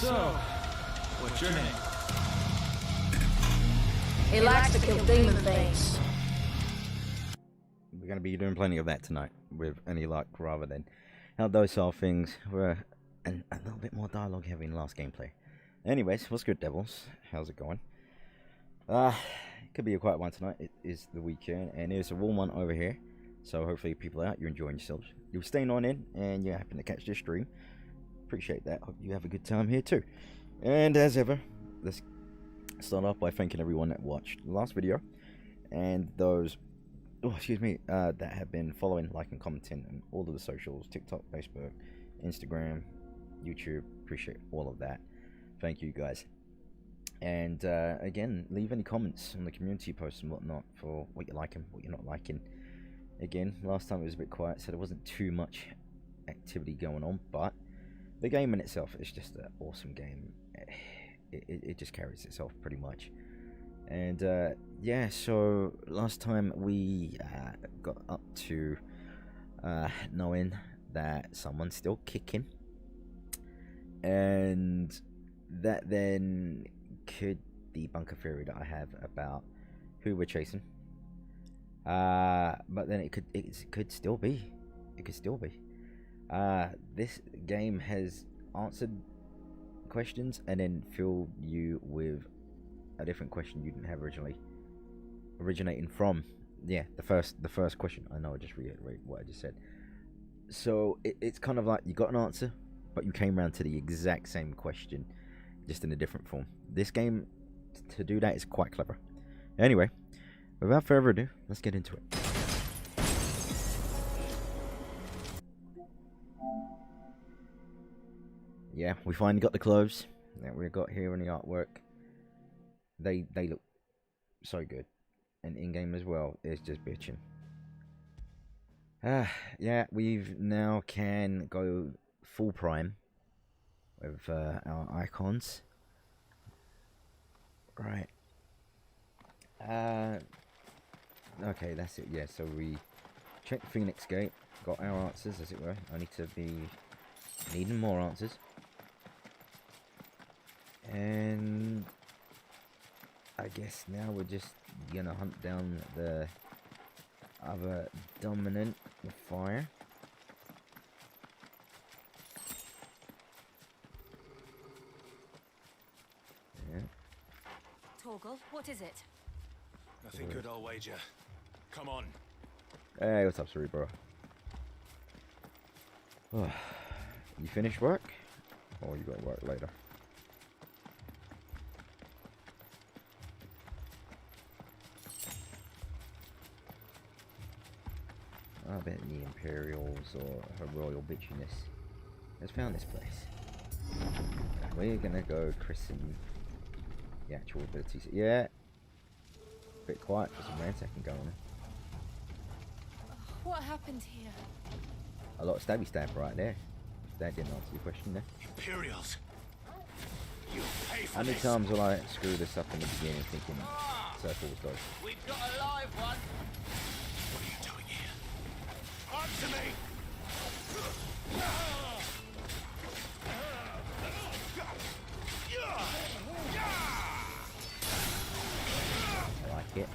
So, what's your name? He likes to kill demon things. We're going to be doing plenty of that tonight, with any luck, rather than how docile things were, and a little bit more dialogue heavy in the last gameplay. Anyways, what's good, devils? How's it going? It could be a quiet one tonight. It is the weekend, and it's a warm one over here. So hopefully people are out, you're enjoying yourselves. You're staying on in, and you happen to catch this stream. Appreciate that. Hope you have a good time here too. And as ever, let's start off by thanking everyone that watched the last video, and those, that have been following, liking, commenting on all of the socials: TikTok, Facebook, Instagram, YouTube. Appreciate all of that. Thank you guys. And again, leave any comments on the community posts and whatnot for what you're liking, what you're not liking. Again, last time it was a bit quiet, so there wasn't too much activity going on, but the game in itself is just an awesome game. It just carries itself pretty much. And yeah, so last time we got up to knowing that someone's still kicking, and that then could debunk a theory that I have about who we're chasing. But then it could still be. This game has answered questions and then filled you with a different question you didn't have originally, originating from the first question. I know I just reiterate what I just said. So it's kind of like you got an answer, but you came around to the exact same question, just in a different form. This game, to do that, is quite clever. Anyway, without further ado, let's get into it. Yeah, we finally got the clothes that we got here in the artwork. They look so good, and in-game as well is just bitching. Yeah, we've now can go full prime with our icons. Right. Okay, that's it. Yeah, so we checked Phoenix Gate, got our answers, as it were. I need to be needing more answers. And I guess now we're just gonna hunt down the other dominant with fire. Yeah. Torgal, what is it? Nothing good, I'll wager. Come on. Hey, what's up, Cerebro? Oh, you finished work? Or you got work later? I bet the Imperials or her royal bitchiness has found this place. We're gonna go christen the actual abilities. Yeah. Bit quiet for some ransacking going on. What happened here? A lot of stabby stab right there. That didn't answer your question there. Imperials. You pay for How many this. times will I screw this up in the beginning thinking circle was close? We've got a live one. What are you doing here? Answer me! I like it.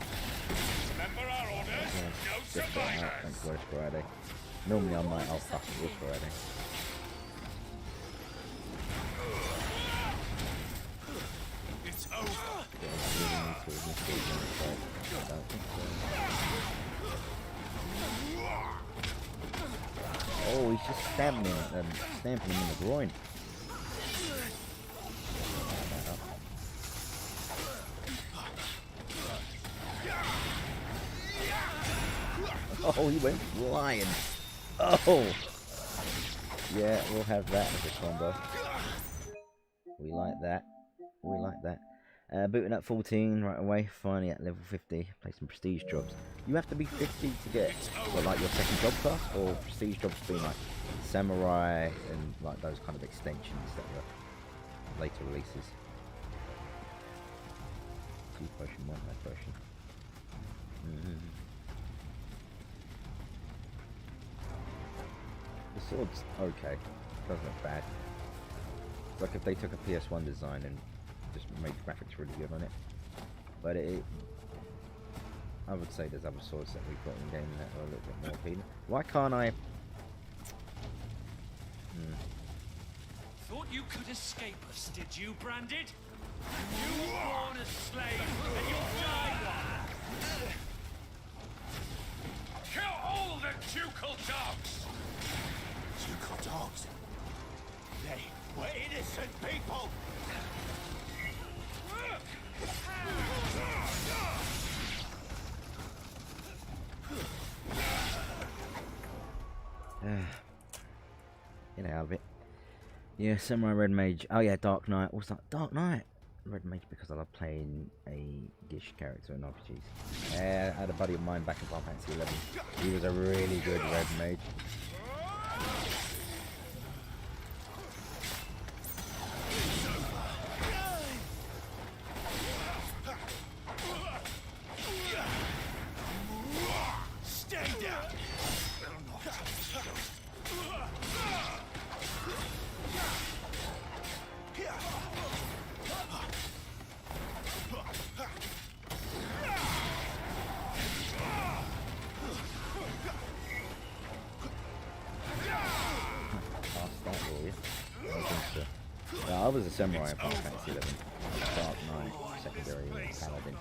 Remember our orders? Yeah, No just got out. survivors! Thanks for this Friday. Normally I might, I'll fuck it this Friday. It's over. Yeah, I really need to investigate them, but I don't think so. Oh, he's just stabbing him, stamping him in the groin. Oh, he went flying. Oh! Yeah, we'll have that as a combo. We like that. We like that. Booting up 14 right away. Finally at level 50. Play some prestige jobs. You have to be 50 to get, what, like your second job class? Or prestige jobs being like samurai and like those kind of extensions that were later releases. 2 potion, 1 life potion. The sword's okay. Doesn't look bad. Like if they took a PS1 design and just made graphics really good on it. But I would say there's other swords that we've got in game that are a little bit more appealing. Why can't I? Thought you could escape us, did you, Branded? You were born a slave, and you'll die one. Kill all the ducal dogs! Ducal dogs? They were innocent people! Get out of it. Yeah, Samurai Red Mage. Oh yeah, Dark Knight. What's that? Dark Knight. Red Mage because I love playing a Gish character in RPGs. I had a buddy of mine back in Final Fantasy 11. He was a really good Red Mage. I was a samurai in Final Fantasy 11. Dark Knight, secondary paladin.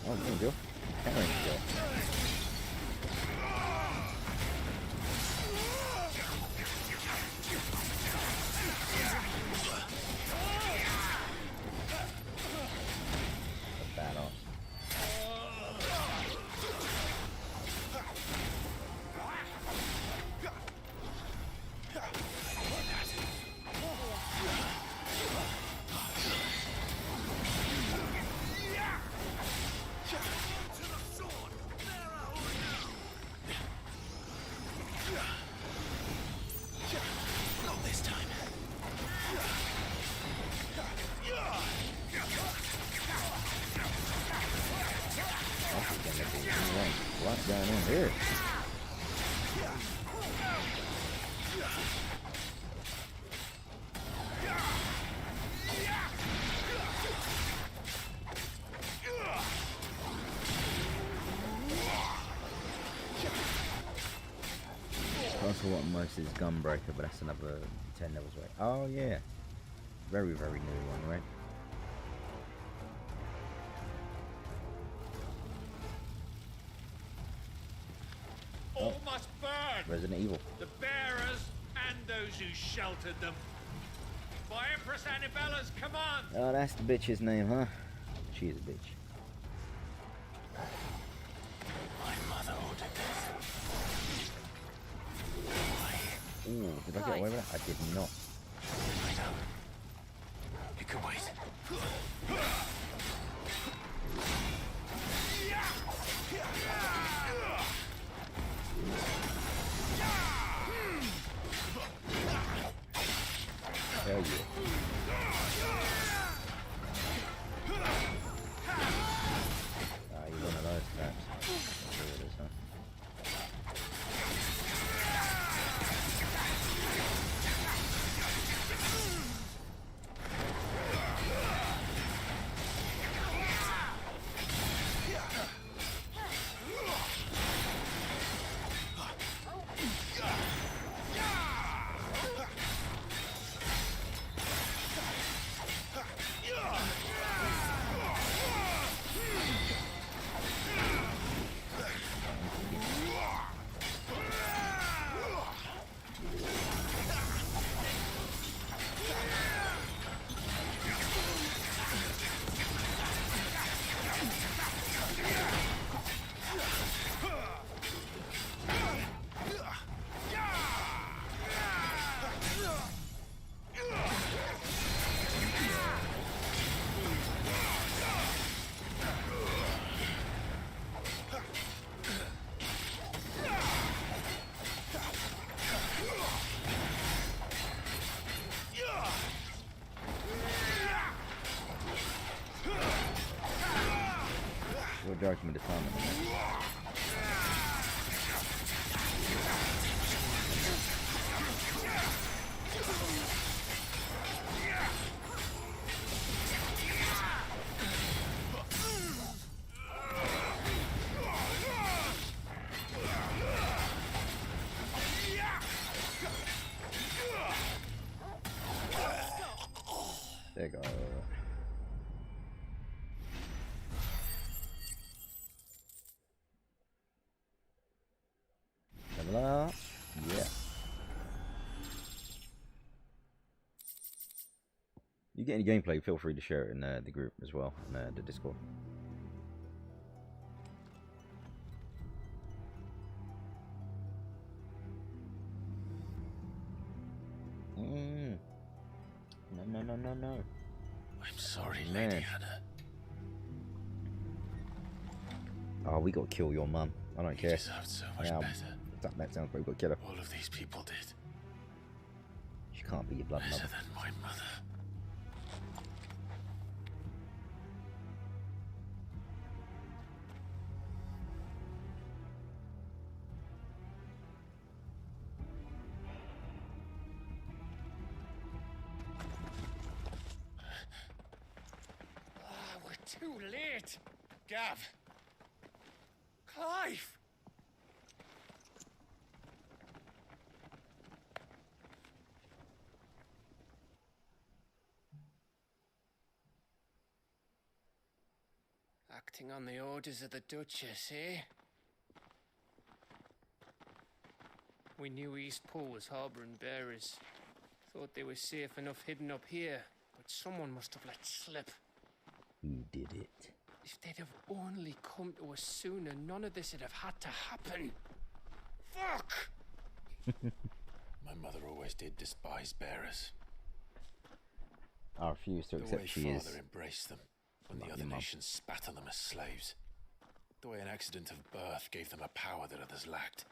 Oh, there we go. Carrying still. Badass. What's going on here? Also what most is Gunbreaker, but that's another 10 levels away. Oh yeah. Very, very new one, right? All must burn! Resident Evil. The bearers and those who sheltered them. By Empress Annibella's command! Oh, that's the bitch's name, huh? She is a bitch. My mother ordered this. Ooh, did I get away with it? I did not. I don't. It could wait. Hell yeah. Ah, you're one of those traps. That's what it is, huh? We're joking with the time. There you go. Level up. Yeah. You get any gameplay, feel free to share it in the group as well, in the Discord. No. I'm sorry, Man. Lady Hannah. Oh, we gotta kill your mum. I don't You care. deserved so much Yeah, better. that sounds like we gotta kill her. All of these people did. She can't be your blood Better mother. than my mother. We're too late. Gav. Clive. Acting on the orders of the Duchess, eh? We knew Eastpool was harbouring bearers. Thought they were safe enough hidden up here, but someone must have let slip. Who did it? If they'd have only come to us sooner, none of this would have had to happen. Fuck! My mother always did despise bearers. I refuse to The way accept she is. father embraced them when the Like other your mum. nations spat on them as slaves. The way an accident of birth gave them a power that others lacked.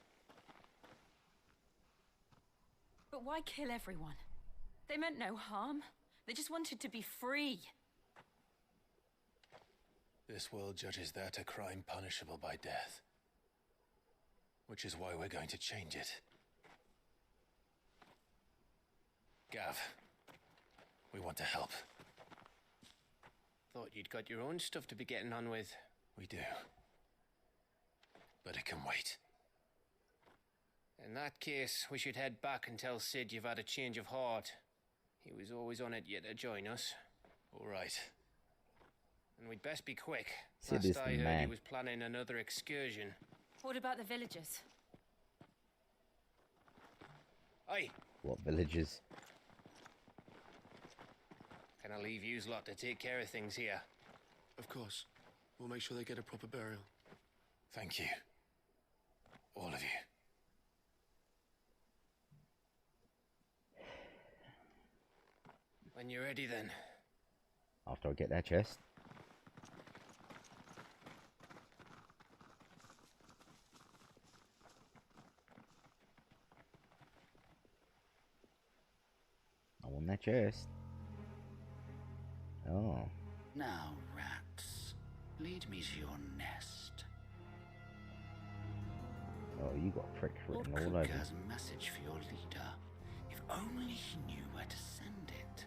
But why kill everyone? They meant no harm. They just wanted to be free. This world judges that a crime punishable by death. Which is why we're going to change it. Gav, we want to help. Thought you'd got your own stuff to be getting on with. We do. But it can wait. In that case, we should head back and tell Sid you've had a change of heart. He was always on it yet to join us. All right. And we'd best be quick. Sid is Last the I heard, man. he was planning another excursion. What about the villagers? Aye, What villages? can I leave yous lot to take care of things here? Of course. We'll make sure they get a proper burial. Thank you. All of you. When you're ready then. After I get that chest. I want that chest. Oh. Now, rats, lead me to your nest. Oh, you got pricks Lord written all Cook over you. has a message for your leader. If only he knew where to send it.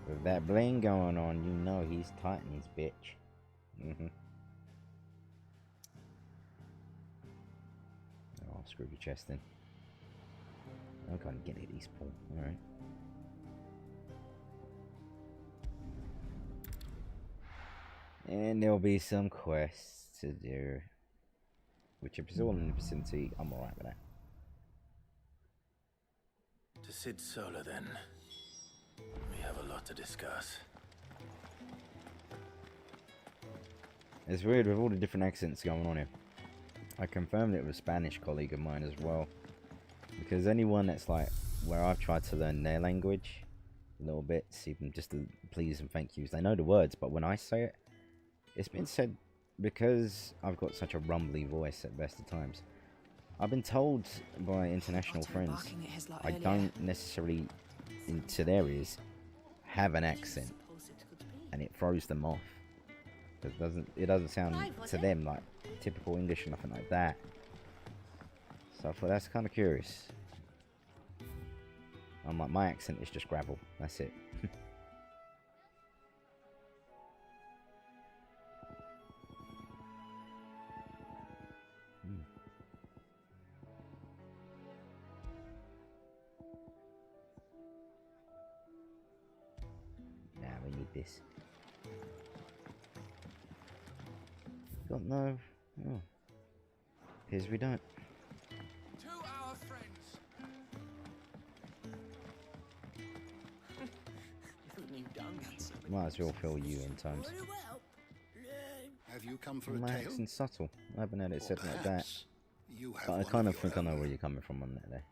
With that bling going on, you know he's tight in his bitch. Oh, screw your chest then. I'm gonna get it, Eastpool. Alright. And there'll be some quests to do. Which, if it's all in the vicinity, I'm alright with that. To Sid Solar, then. We have a lot to discuss. It's weird with all the different accents going on here. I confirmed it with a Spanish colleague of mine as well. Because anyone that's like, where I've tried to learn their language a little bit, see them just to please and thank yous, they know the words, but when I say it, it's been said because I've got such a rumbly voice at best of times. I've been told by international friends I don't necessarily, into their ears, have an accent, and it throws them off. It doesn't sound to them like typical English or nothing like that. So I thought that's kind of curious. I'm like, my accent is just gravel. That's it. We need this. Got no. Oh. Appears we don't. To our friends. You've done that. Might as well fill you in times. Have you come for a My tale? accent's subtle. I haven't heard it Or said like that. perhaps you have But I one kind of your think I know own. where you're coming from on that there.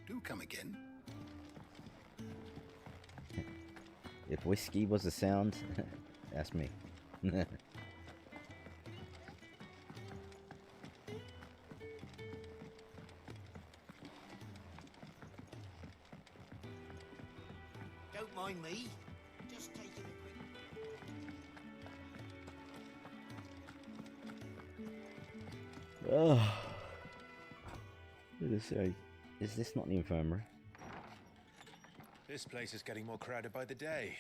Do come again. If whiskey was a sound, that's me. Don't mind me. Just taking a quick. Oh. Is this not the infirmary? This place is getting more crowded by the day.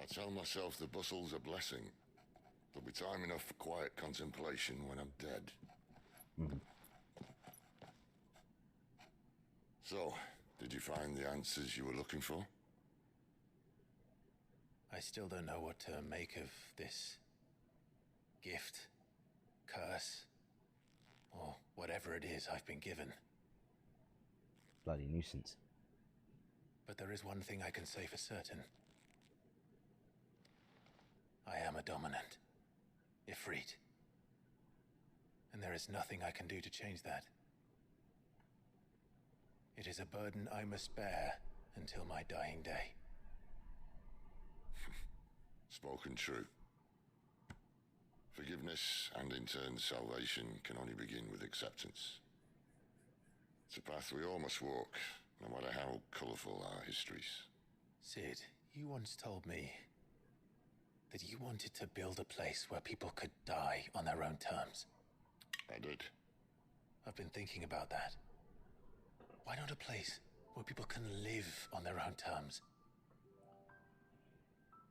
I tell myself the bustle's a blessing. There'll be time enough for quiet contemplation when I'm dead. So, did you find the answers you were looking for? I still don't know what to make of this gift, curse, or whatever it is I've been given. Bloody nuisance. But there is one thing I can say for certain. I am a dominant, Ifrit. And there is nothing I can do to change that. It is a burden I must bear until my dying day. Spoken true. Forgiveness and in turn salvation can only begin with acceptance. It's a path we all must walk, no matter how colourful our histories. Sid, you once told me that you wanted to build a place where people could die on their own terms. I did. I've been thinking about that. Why not a place where people can live on their own terms?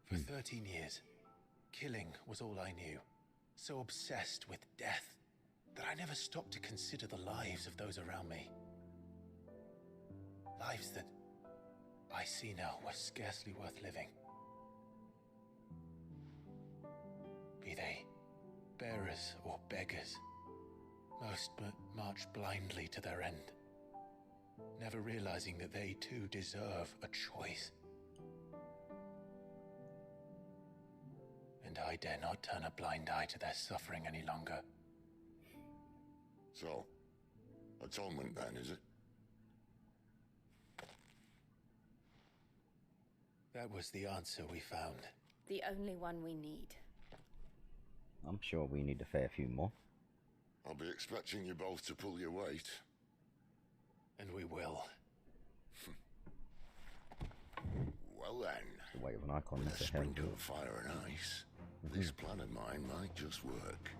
For 13 years, killing was all I knew. So obsessed with death that I never stopped to consider the lives of those around me. Lives that I see now were scarcely worth living. Be they bearers or beggars, most march blindly to their end, never realizing that they too deserve a choice. And I dare not turn a blind eye to their suffering any longer. So, atonement then, is it? That was the answer we found. The only one we need. I'm sure we need a fair few more. I'll be expecting you both to pull your weight. And we will. Well then, The weight of an icon with a is a hell of sprinkle of fire and ice, this plan of mine might just work.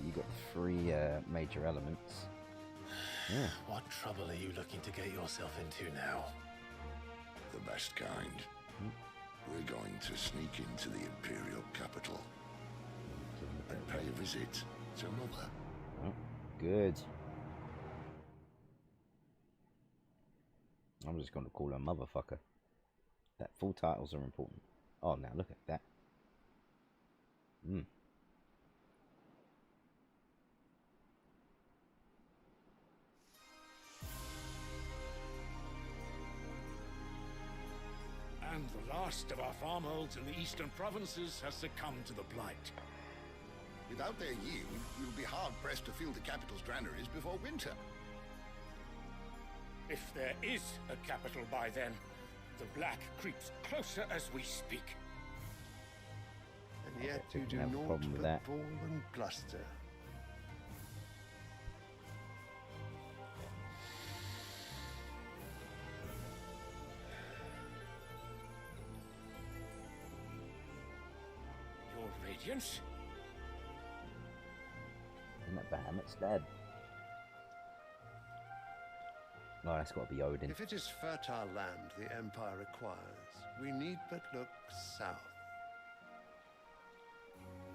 You got 3 major elements. Yeah. What trouble are you looking to get yourself into now? The best kind. We're going to sneak into the Imperial capital and pay a visit to Mother. Oh, good. I'm just going to call her motherfucker. That full titles are important. Oh, now look at that. And the last of our farmholds in the eastern provinces has succumbed to the blight. Without their yield, you'll be hard-pressed to fill the capital's granaries before winter. If there is a capital by then, the black creeps closer as we speak. And yet I you do have a naught problem with but that. bawl and bluster. Your Radiance? Isn't that Bahamut's dad? Oh, that's got to be Odin. If it is fertile land the Empire requires, we need but look south.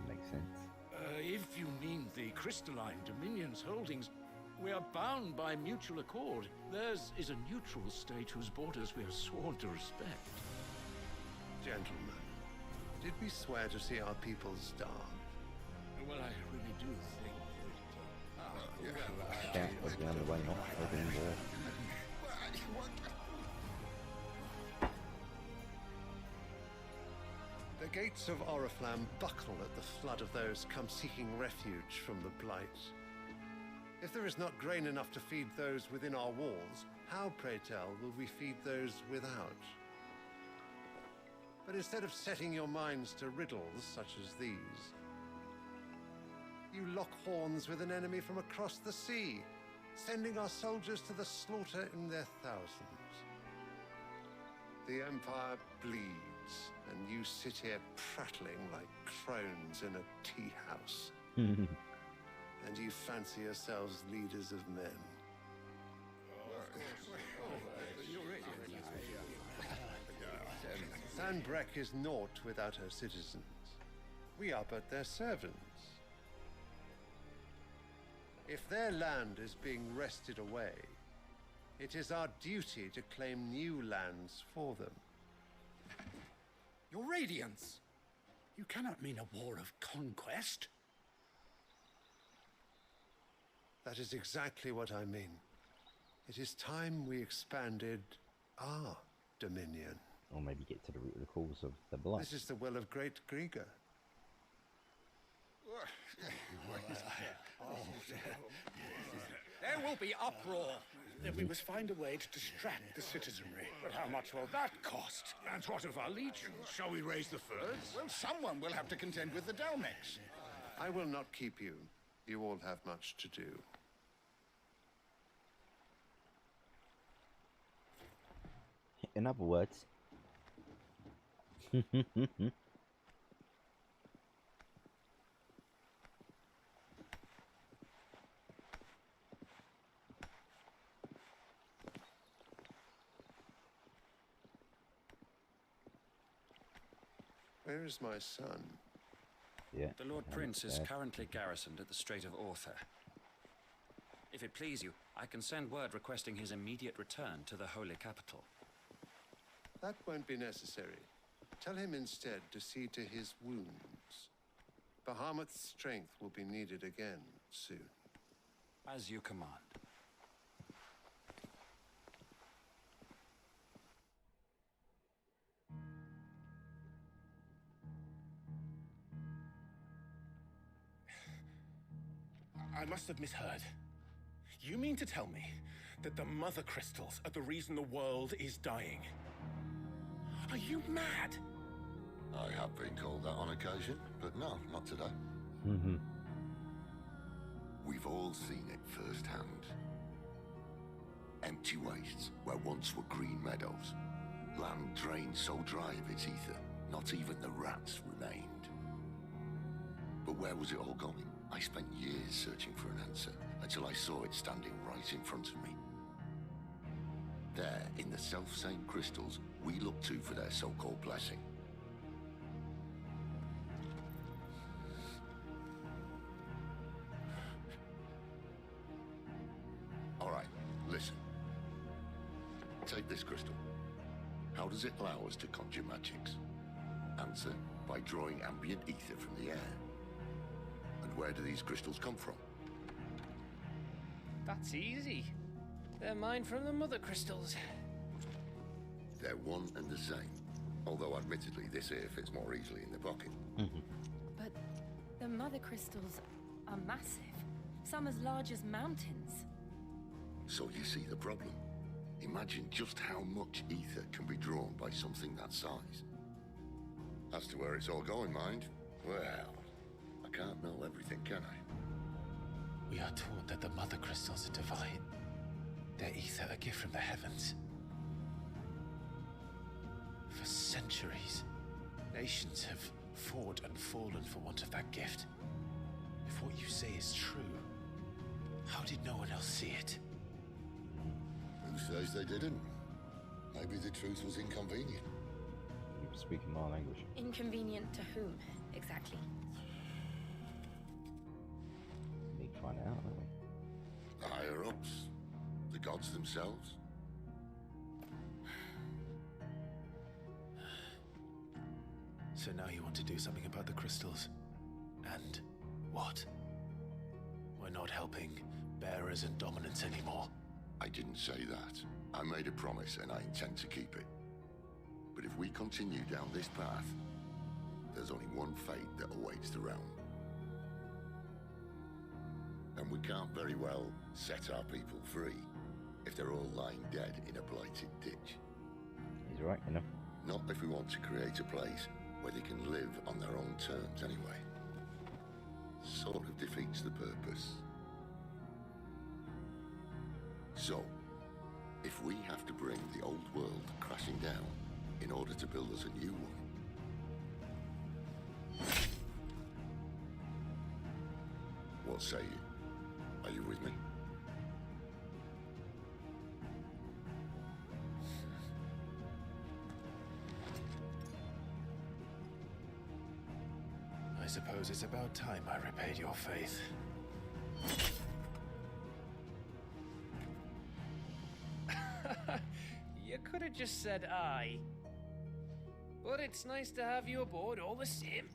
Makes sense. If you mean the crystalline Dominion's holdings, We are bound by mutual accord. Theirs is a neutral state whose borders we are sworn to respect. Gentlemen, did we swear to see our people starve? Well, I really do think that... That was the only way not open war. The gates of Oriflamme buckle at the flood of those come seeking refuge from the Blight. If there is not grain enough to feed those within our walls, how, pray tell, will we feed those without? But instead of setting your minds to riddles such as these, you lock horns with an enemy from across the sea, sending our soldiers to the slaughter in their thousands. The Empire bleeds, and you sit here prattling like crones in a tea house. And you fancy yourselves leaders of men. Sanbreque is naught without her citizens. We are but their servants. If their land is being wrested away, it is our duty to claim new lands for them. Your Radiance! You cannot mean a war of conquest. That is exactly what I mean. It is time we expanded our dominion. Or maybe get to the root of the cause of the Blight. This is the will of great Grieger. There will be uproar. Then we must find a way to distract the citizenry. But how much will that cost? And what of our legions? Shall we raise the furs? Well, someone will have to contend with the Dalmex. I will not keep you. You all have much to do. In other words, Where is my son? yeah. The Lord Prince is currently garrisoned at the Strait of Arthur. If it please you, I can send word requesting his immediate return to the Holy Capital. That won't be necessary. Tell him instead to see to his wounds. Bahamut's strength will be needed again soon. As you command. I must have misheard. You mean to tell me that the Mother Crystals are the reason the world is dying? Are you mad? I have been called that on occasion, but no, not today. We've all seen it firsthand. Empty wastes where once were green meadows. Land drained so dry of its ether, not even the rats remained. But where was it all going? I spent years searching for an answer, until I saw it standing right in front of me. There, in the self-same crystals we look to for their so-called blessing. All right, listen. Take this crystal. How does it allow us to conjure magics? Answer, by drawing ambient ether from the air. And where do these crystals come from? That's easy. They're mine from the Mother Crystals. They're one and the same. Although admittedly this here fits more easily in the pocket. But the Mother Crystals are massive. Some as large as mountains. So you see the problem. Imagine just how much ether can be drawn by something that size. As to where it's all going, mind, well, I can't know everything, can I? We are taught that the Mother Crystals are divine. Their ether a gift from the heavens. For centuries, nations have fought and fallen for want of that gift. If what you say is true, how did no one else see it? Who says they didn't? Maybe the truth was inconvenient. You were speaking my language. Inconvenient to whom, exactly? We need to find out, don't we? I higher-ups? The gods themselves? So now you want to do something about the crystals? And what? We're not helping bearers and dominants anymore. I didn't say that. I made a promise and I intend to keep it. But if we continue down this path, there's only one fate that awaits the realm. And we can't very well set our people free if they're all lying dead in a blighted ditch. He's right, you know. Not if we want to create a place where they can live on their own terms anyway. Sort of defeats the purpose. So, if we have to bring the old world crashing down in order to build us a new one, what say you? Are you with me? I suppose it's about time I repaid your faith. You could have just said aye. But it's nice to have you aboard all the same.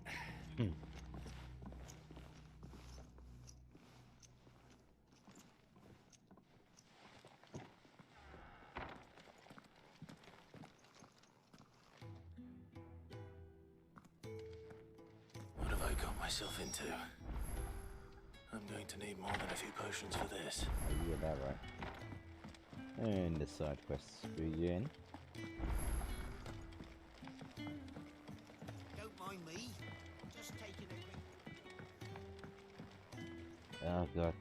What have I got myself into? I'm going to need more than a few potions for this. You get that right. And the side quests begin. Don't mind me. Just taking a quick... Oh god,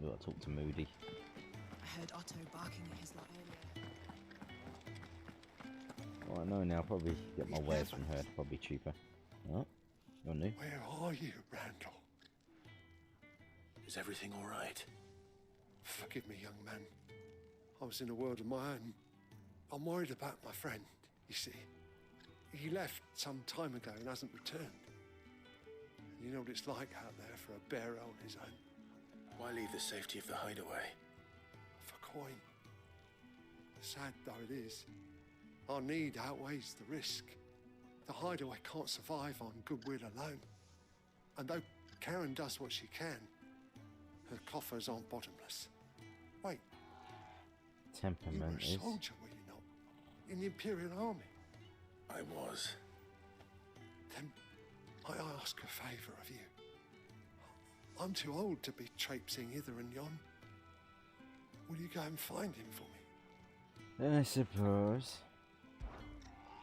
you gotta talk to Moody. I heard Otto barking at his lot earlier. Well, I know now, probably get my wares from her, probably cheaper. Oh, you're new. Where are you, Randall? Is everything all right? Forgive me, young man. I was in a world of my own. I'm worried about my friend, you see. He left some time ago and hasn't returned. And you know what it's like out there for a bearer on his own. Why leave the safety of the hideaway? For coin. Sad though it is, our need outweighs the risk. The hideaway can't survive on goodwill alone. And though Karen does what she can, her coffers aren't bottomless. Wait. Temperament You were a is. soldier, were you not? In the Imperial Army? I was. Then I ask a favour of you. I'm too old to be traipsing hither and yon. Will you go and find him for me? I suppose.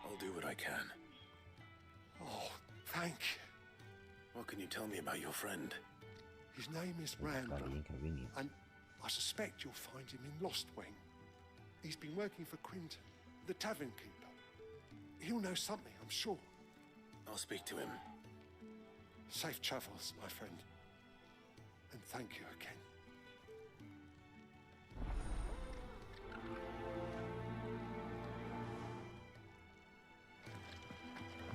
I'll do what I can. Oh, thank you. What can you tell me about your friend? His name is Randall, Bloody inconvenient. and I suspect you'll find him in Lost Wing. He's been working for Quinton, the tavern keeper. He'll know something, I'm sure. I'll speak to him. Safe travels, my friend. And thank you again.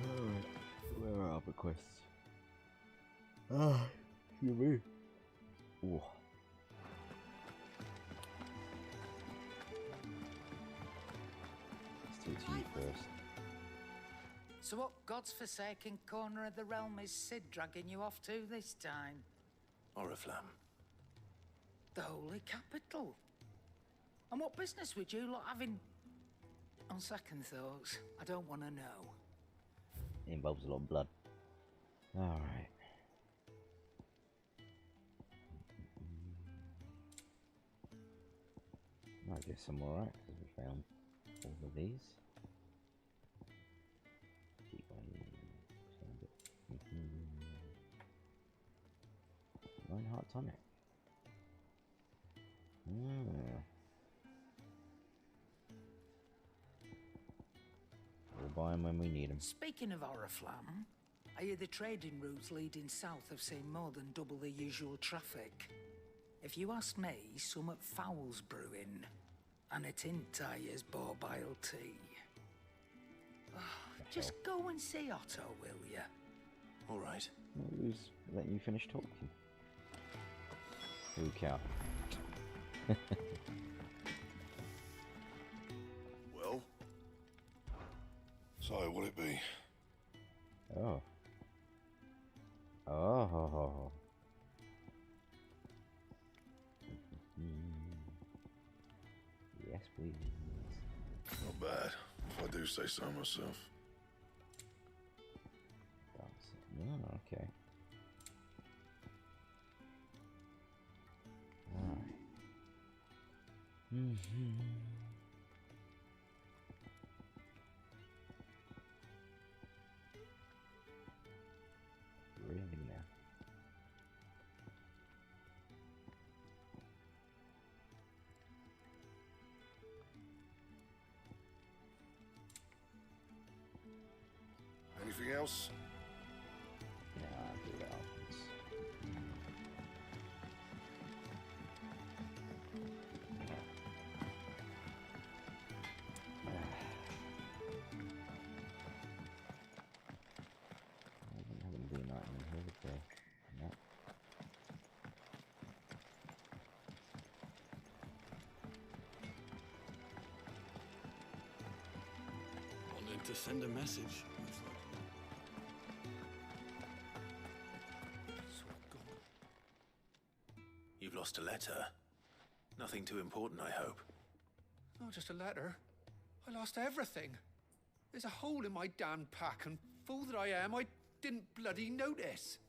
Alright, where are other quests? Ah, you move. Ooh. Let's talk to you first. So what God's forsaken corner of the realm is Sid dragging you off to this time? Oriflamme. The holy capital. And what business would you lot having? On second thoughts, I don't want to know. It involves a lot of blood. Alright. I guess I'm alright because we found all of these. Keep on found it. Lionheart tonic. We'll buy them when we need them. Speaking of Oriflamme, I hear the trading routes leading south have seen more than double the usual traffic. If you ask me, summat foul's brewing, and it in Tyre's borbile tea. Just go and see Otto, will ya? All right. Who's letting you finish talking? Who cow? Well? So, will it be? Oh. Oh. Yes, please. Not bad, if I do say so myself. Oh, okay. Alright. Really now. Anything else? Yeah, I'll do that. I wouldn't do nothing in here, would they? No. Wanted to send a message. You've lost a letter. Nothing too important, I hope. Not just a letter. I lost everything. There's a hole in my damn pack, and fool that I am, I didn't bloody notice.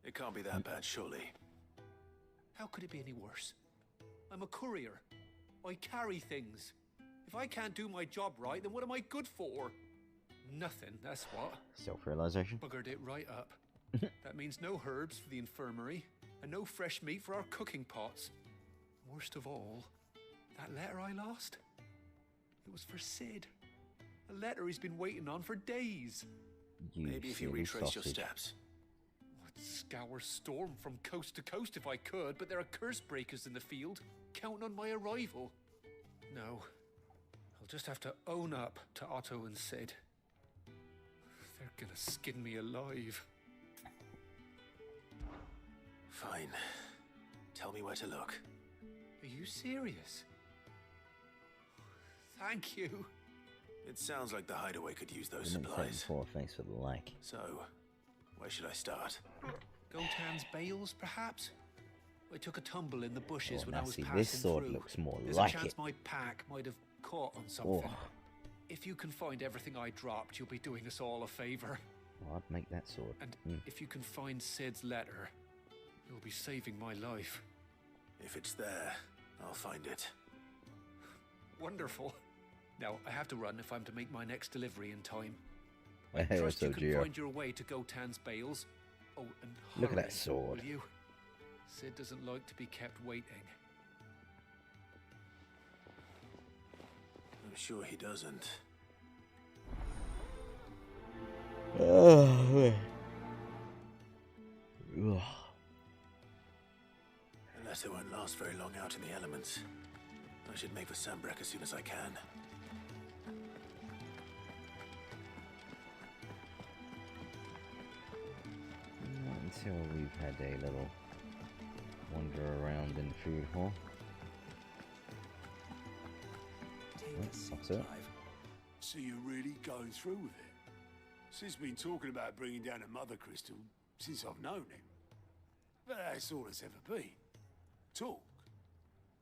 It can't be that bad, surely. How could it be any worse? I'm a courier. I carry things. If I can't do my job right, then what am I good for? Nothing, that's what. Self-realization. Buggered it right up. That means no herbs for the infirmary, and no fresh meat for our cooking pots. Worst of all, that letter I lost, it was for Sid. A letter he's been waiting on for days. Maybe if you retrace your steps. I'd scour Storm from coast to coast if I could, but there are curse breakers in the field, counting on my arrival. No, I'll just have to own up to Otto and Sid. They're gonna skin me alive. Fine. Tell me where to look. Are you serious? Thank you. It sounds like the hideaway could use those Didn't say supplies. before, thanks for the like. So, where should I start? Gotan's bales, perhaps? I took a tumble in the bushes when now I was see, passing this sword through. looks more There's like a chance it. my pack might have caught on something. Oh. If you can find everything I dropped, you'll be doing us all a favor. Well, I'd make that sword. And if you can find Sid's letter, you'll be saving my life. If it's there, I'll find it. Wonderful. Now, I have to run if I'm to make my next delivery in time. I Hey, trust what's you up, can Gio? find your way to Gotan's bales. Oh, and Look at hurry, that sword. will you? Sid doesn't like to be kept waiting. I'm sure he doesn't. Oh. The letter won't last very long out in the elements. I should make for Sambrek as soon as I can. Not until we've had a little wander around in the food hall. That's it. So you're really going through with it? Sid's been talking about bringing down a mother crystal since I've known him. But that's all it's ever been. Talk.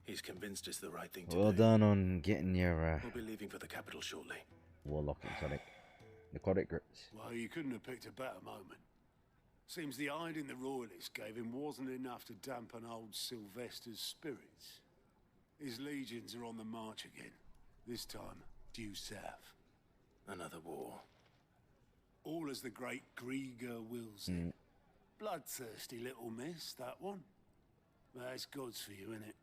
He's convinced it's the right thing to Well do. done on getting your We'll be leaving for the capital shortly. warlock exotic. Necrotic grips. Well, you couldn't have picked a better moment. Seems the hiding the royalists gave him wasn't enough to dampen old Sylvester's spirits. His legions are on the march again. This time, due south. Another war. All as the great Grieger wills it. Bloodthirsty little miss, that one. That's God's for you, innit?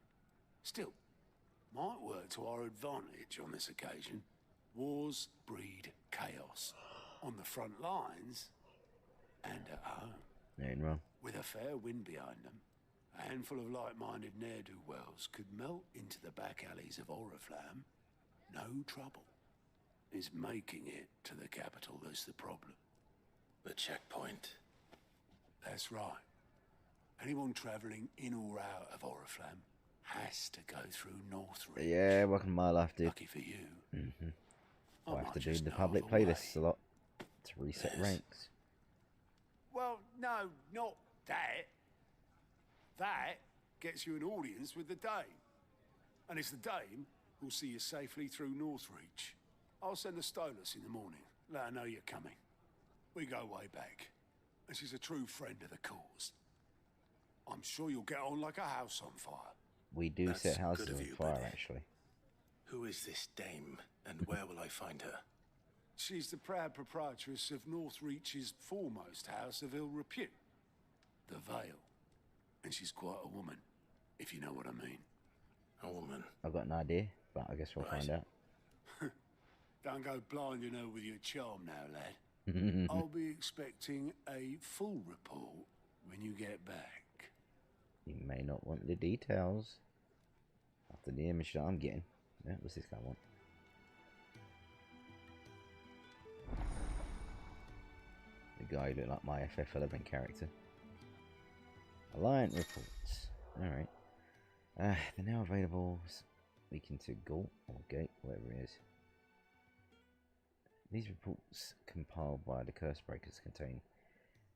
Still, might work to our advantage on this occasion. Wars breed chaos. On the front lines, and at home. Ain't wrong. With a fair wind behind them, a handful of like-minded ne'er-do-wells could melt into the back alleys of Oriflamme. No trouble. It's making it to the capital that's the problem. The checkpoint. That's right. Anyone travelling in or out of Oriflamme has to go through Northridge. Yeah, welcome to my life, dude. Lucky for you. I have to do just the know public of a way. playlists a lot to reset Yes. ranks. Well, no, not that. That gets you an audience with the Dame. And it's the Dame who'll see you safely through Northreach. I'll send the Stolas in the morning. Let her know you're coming. We go way back. And she's a true friend of the cause. I'm sure you'll get on like a house on fire. We do That's set houses good of on you, fire, buddy. actually. Who is this dame, and where will I find her? She's the proud proprietress of Northreach's foremost house of ill repute, the Vale. And she's quite a woman, if you know what I mean. A woman? I've got an idea, but I guess we'll find out. Don't go blinding her with your charm now, lad. I'll be expecting a full report when you get back. You may not want the details. After the image that I'm getting. Yeah, what's this guy want? The guy who looked like my FF11 character. Alliant reports. Alright. They're now available. Speaking to Galt or Gate, whatever it is. These reports compiled by the Curse Breakers contain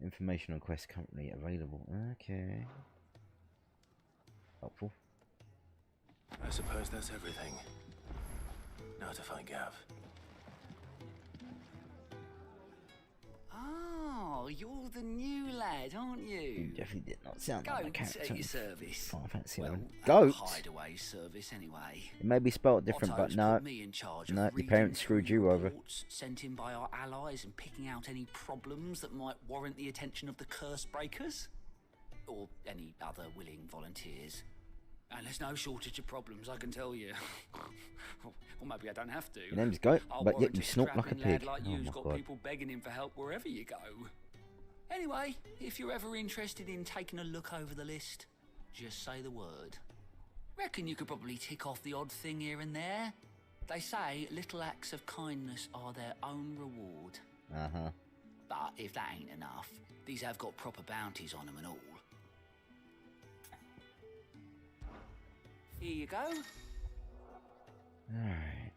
information on quests currently available. Okay. Helpful. I suppose that's everything. Now to find Gav. Oh, you're the new lad, aren't you? You definitely did not sound like my Goats character. at your service. Final Fantasy Well, XI. a Goats? hideaway service, anyway. It may be spelled different, Otto's but no. put me in charge of No, your reading parents through screwed you over. reports sent in by our allies and picking out any problems that might warrant the attention of the Curse Breakers. Or any other willing volunteers. And there's no shortage of problems, I can tell you. Or maybe I don't have to. Your name's Goat, Our but yet you warranted snort like a strapping lad pig. like Oh you's my got god. people begging him for help wherever you go. Anyway, if you're ever interested in taking a look over the list, just say the word. Reckon you could probably tick off the odd thing here and there. They say little acts of kindness are their own reward. Uh-huh. But if that ain't enough, these have got proper bounties on them and all. Here you go. Alright.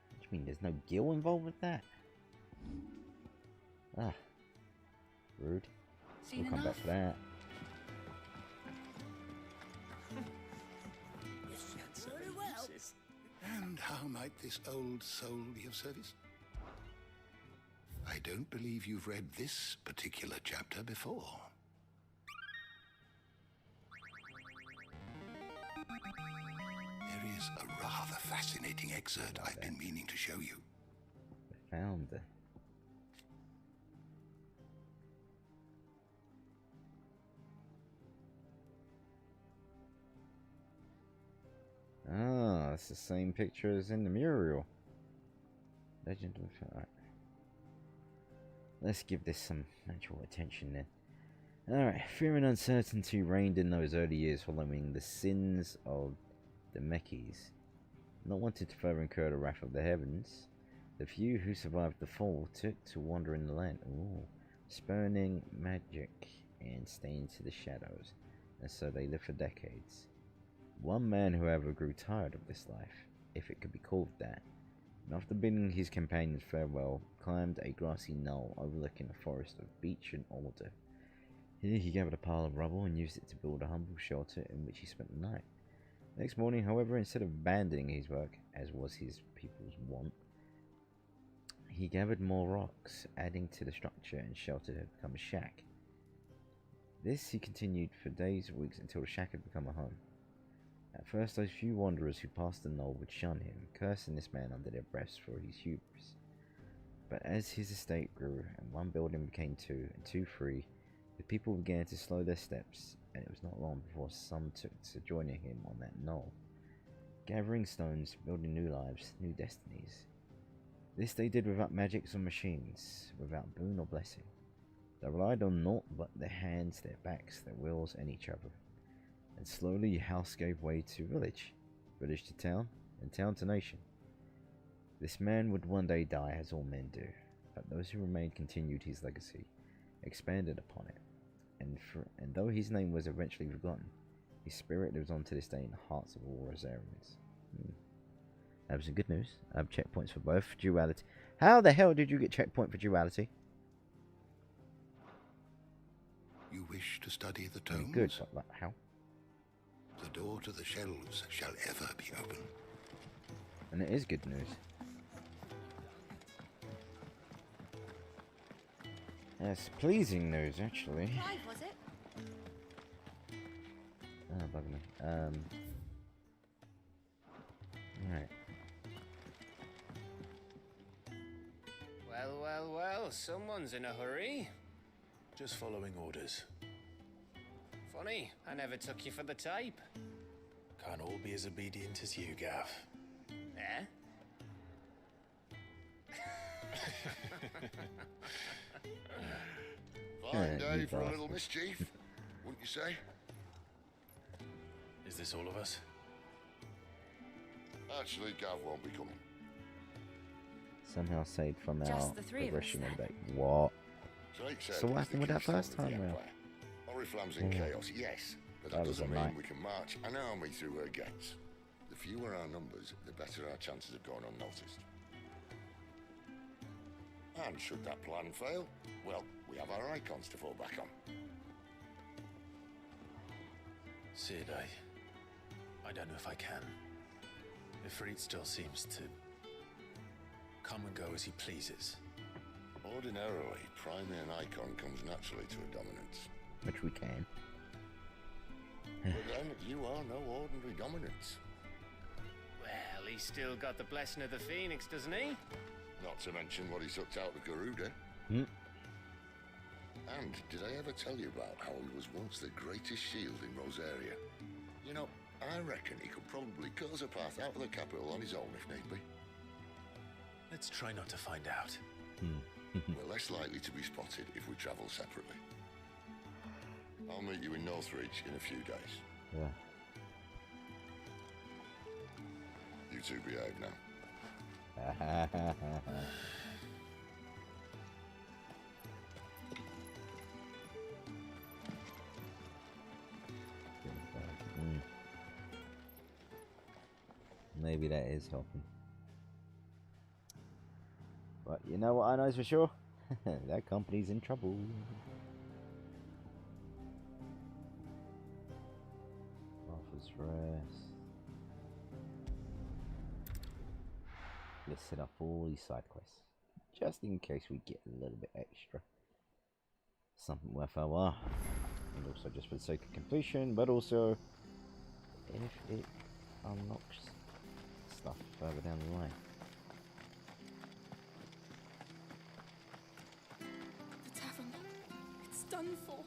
What do you mean there's no gill involved with that? Ah. Rude. Seen We'll come back enough? for that. Very well. And how might this old soul be of service? I don't believe you've read this particular chapter before. There is a rather fascinating excerpt I've been meaning to show you. Found it. Ah, it's the same picture as in the mural. Legend of... Alright. Let's give this some actual attention then. Alright, fear and uncertainty reigned in those early years following the sins of the Mechis. Not wanting to further incur the wrath of the heavens, the few who survived the fall took to wander in the land, spurning magic and staying to the shadows, and so they lived for decades. One man, however, grew tired of this life, if it could be called that, and after bidding his companions farewell, climbed a grassy knoll overlooking a forest of beech and alder. Here he gathered a pile of rubble and used it to build a humble shelter in which he spent the night. Next morning, however, instead of abandoning his work, as was his people's wont, he gathered more rocks, adding to the structure and shelter had become a shack. This he continued for days and weeks until the shack had become a home. At first, those few wanderers who passed the knoll would shun him, cursing this man under their breaths for his hubris. But as his estate grew, and one building became two, and two three, the people began to slow their steps, and it was not long before some took to joining him on that knoll, gathering stones, building new lives, new destinies. This they did without magics or machines, without boon or blessing. They relied on naught but their hands, their backs, their wills, and each other. And slowly house gave way to village, village to town, in town to nation. This man would one day die, as all men do, but those who remained continued his legacy, expanded upon it, and though his name was eventually forgotten, his spirit lives on to this day in the hearts of all Rosarians. That was some good news. I have checkpoints for both. Duality. How the hell did you get checkpoint for duality? You wish to study the tomes? Good, but how? The door to the shelves shall ever be open. And it is good news. Yes, pleasing news, actually. Clive, was it? Oh, bug me. Right. Well, someone's in a hurry. Just following orders. Funny, I never took you for the type. Can't all be as obedient as you, Gav. Eh? Fine day for a little mischief, wouldn't you say? Is this all of us? Actually, Gav won't be coming. Somehow saved from our Just the three of us, progression then. and back. What? Drake said So what he's happened the with that keystone first of the time round? Empire. Oriflamme's in chaos, yes, but that That was doesn't a mean night. we can march an army through her gates. The fewer our numbers, the better our chances of going unnoticed. And should that plan fail, well, we have our icons to fall back on. Sid, I don't know if I can. Ifrit still seems to come and go as he pleases. Ordinarily, priming an icon comes naturally to a dominance. Which we can. But then you are no ordinary dominance. Well, he's still got the blessing of the Phoenix, doesn't he? Not to mention what he sucked out of Garuda. And did I ever tell you about how he was once the greatest shield in Rosaria? You know, I reckon he could probably cut us a path out of the capital on his own if need be. Let's try not to find out. We're less likely to be spotted if we travel separately. I'll meet you in Northridge in a few days. Yeah. You two behave now. Maybe that is helping. But you know what I know for sure? That company's in trouble. Office rest. Let's set up all these side quests. Just in case we get a little bit extra. Something worth our while. And also just for the sake of completion, but also if it unlocks stuff further down the line. The tavern. It's done for.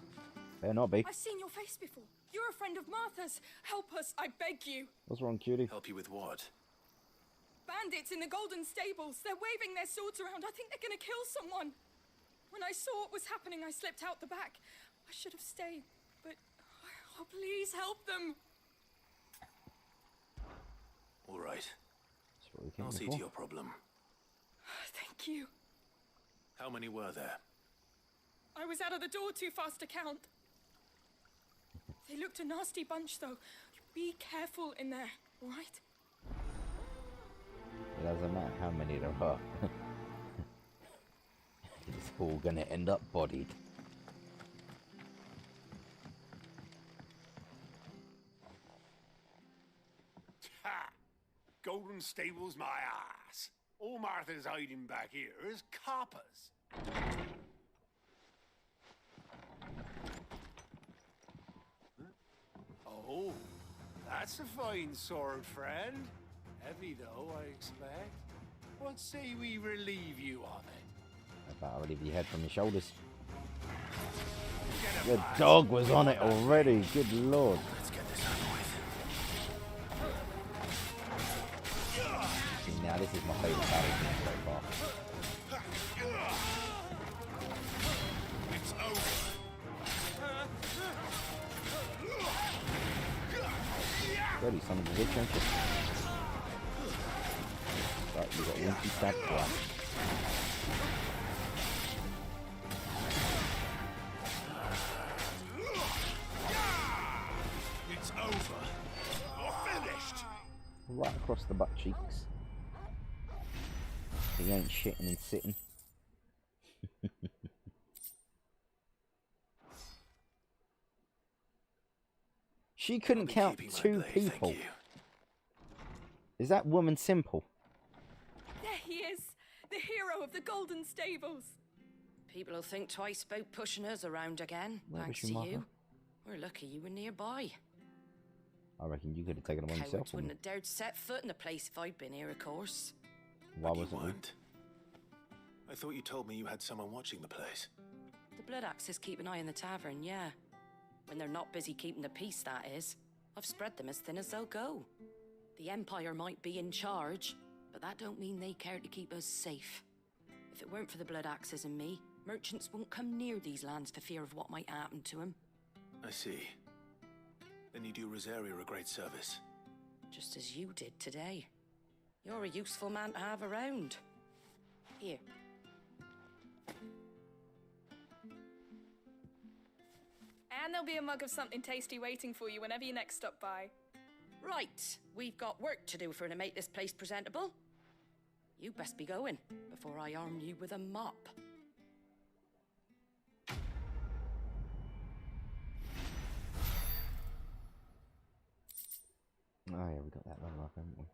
Better not be. I've seen your face before. You're a friend of Martha's. Help us, I beg you. What's wrong, cutie? Help you with what? Bandits in the Golden Stables. They're waving their swords around. I think they're gonna kill someone. When I saw what was happening, I slipped out the back. I should have stayed, but oh, please help them. All right. That's what we came I'll see for. to your problem. Thank you. How many were there? I was out of the door too fast to count. They looked a nasty bunch, though. Be careful in there, all right? It doesn't matter how many there are. It's all gonna end up bodied. Ha! Golden Stables, my ass. All Martha's hiding back here is coppers. Oh, that's a fine sword, friend. Heavy, though, I expect. What say we relieve you of it? About relieve your head from your shoulders. Get a The pass. dog was on it already. Good lord. Let's get this over with. See, now this is my favourite battle game so far. It's over. Ready, son of a bitch, aren't you? anti-stab blast. It's over. You're finished. Right across the butt cheeks. He ain't shitting and sitting. She couldn't count 2 people. Is that woman simple? There he is, the hero of the Golden Stables. People will think twice about pushing us around again, Where thanks was to your you. mother? We're lucky you were nearby. I reckon you could have taken them on yourself. Cowards wouldn't have dared set foot in the place if I'd been here, of course. Why wasn't you? I thought you told me you had someone watching the place. The Blood Axes keep an eye on the tavern, yeah. When they're not busy keeping the peace, that is. I've spread them as thin as they'll go. The Empire might be in charge, but that don't mean they care to keep us safe. If it weren't for the Blood Axes and me, merchants won't come near these lands for fear of what might happen to them. I see. Then you do Rosaria a great service. Just as you did today. You're a useful man to have around. Here. And there'll be a mug of something tasty waiting for you whenever you next stop by. Right, we've got work to do for to make this place presentable. You best be going, before I arm you with a mop. Oh yeah, we got that level up, haven't we?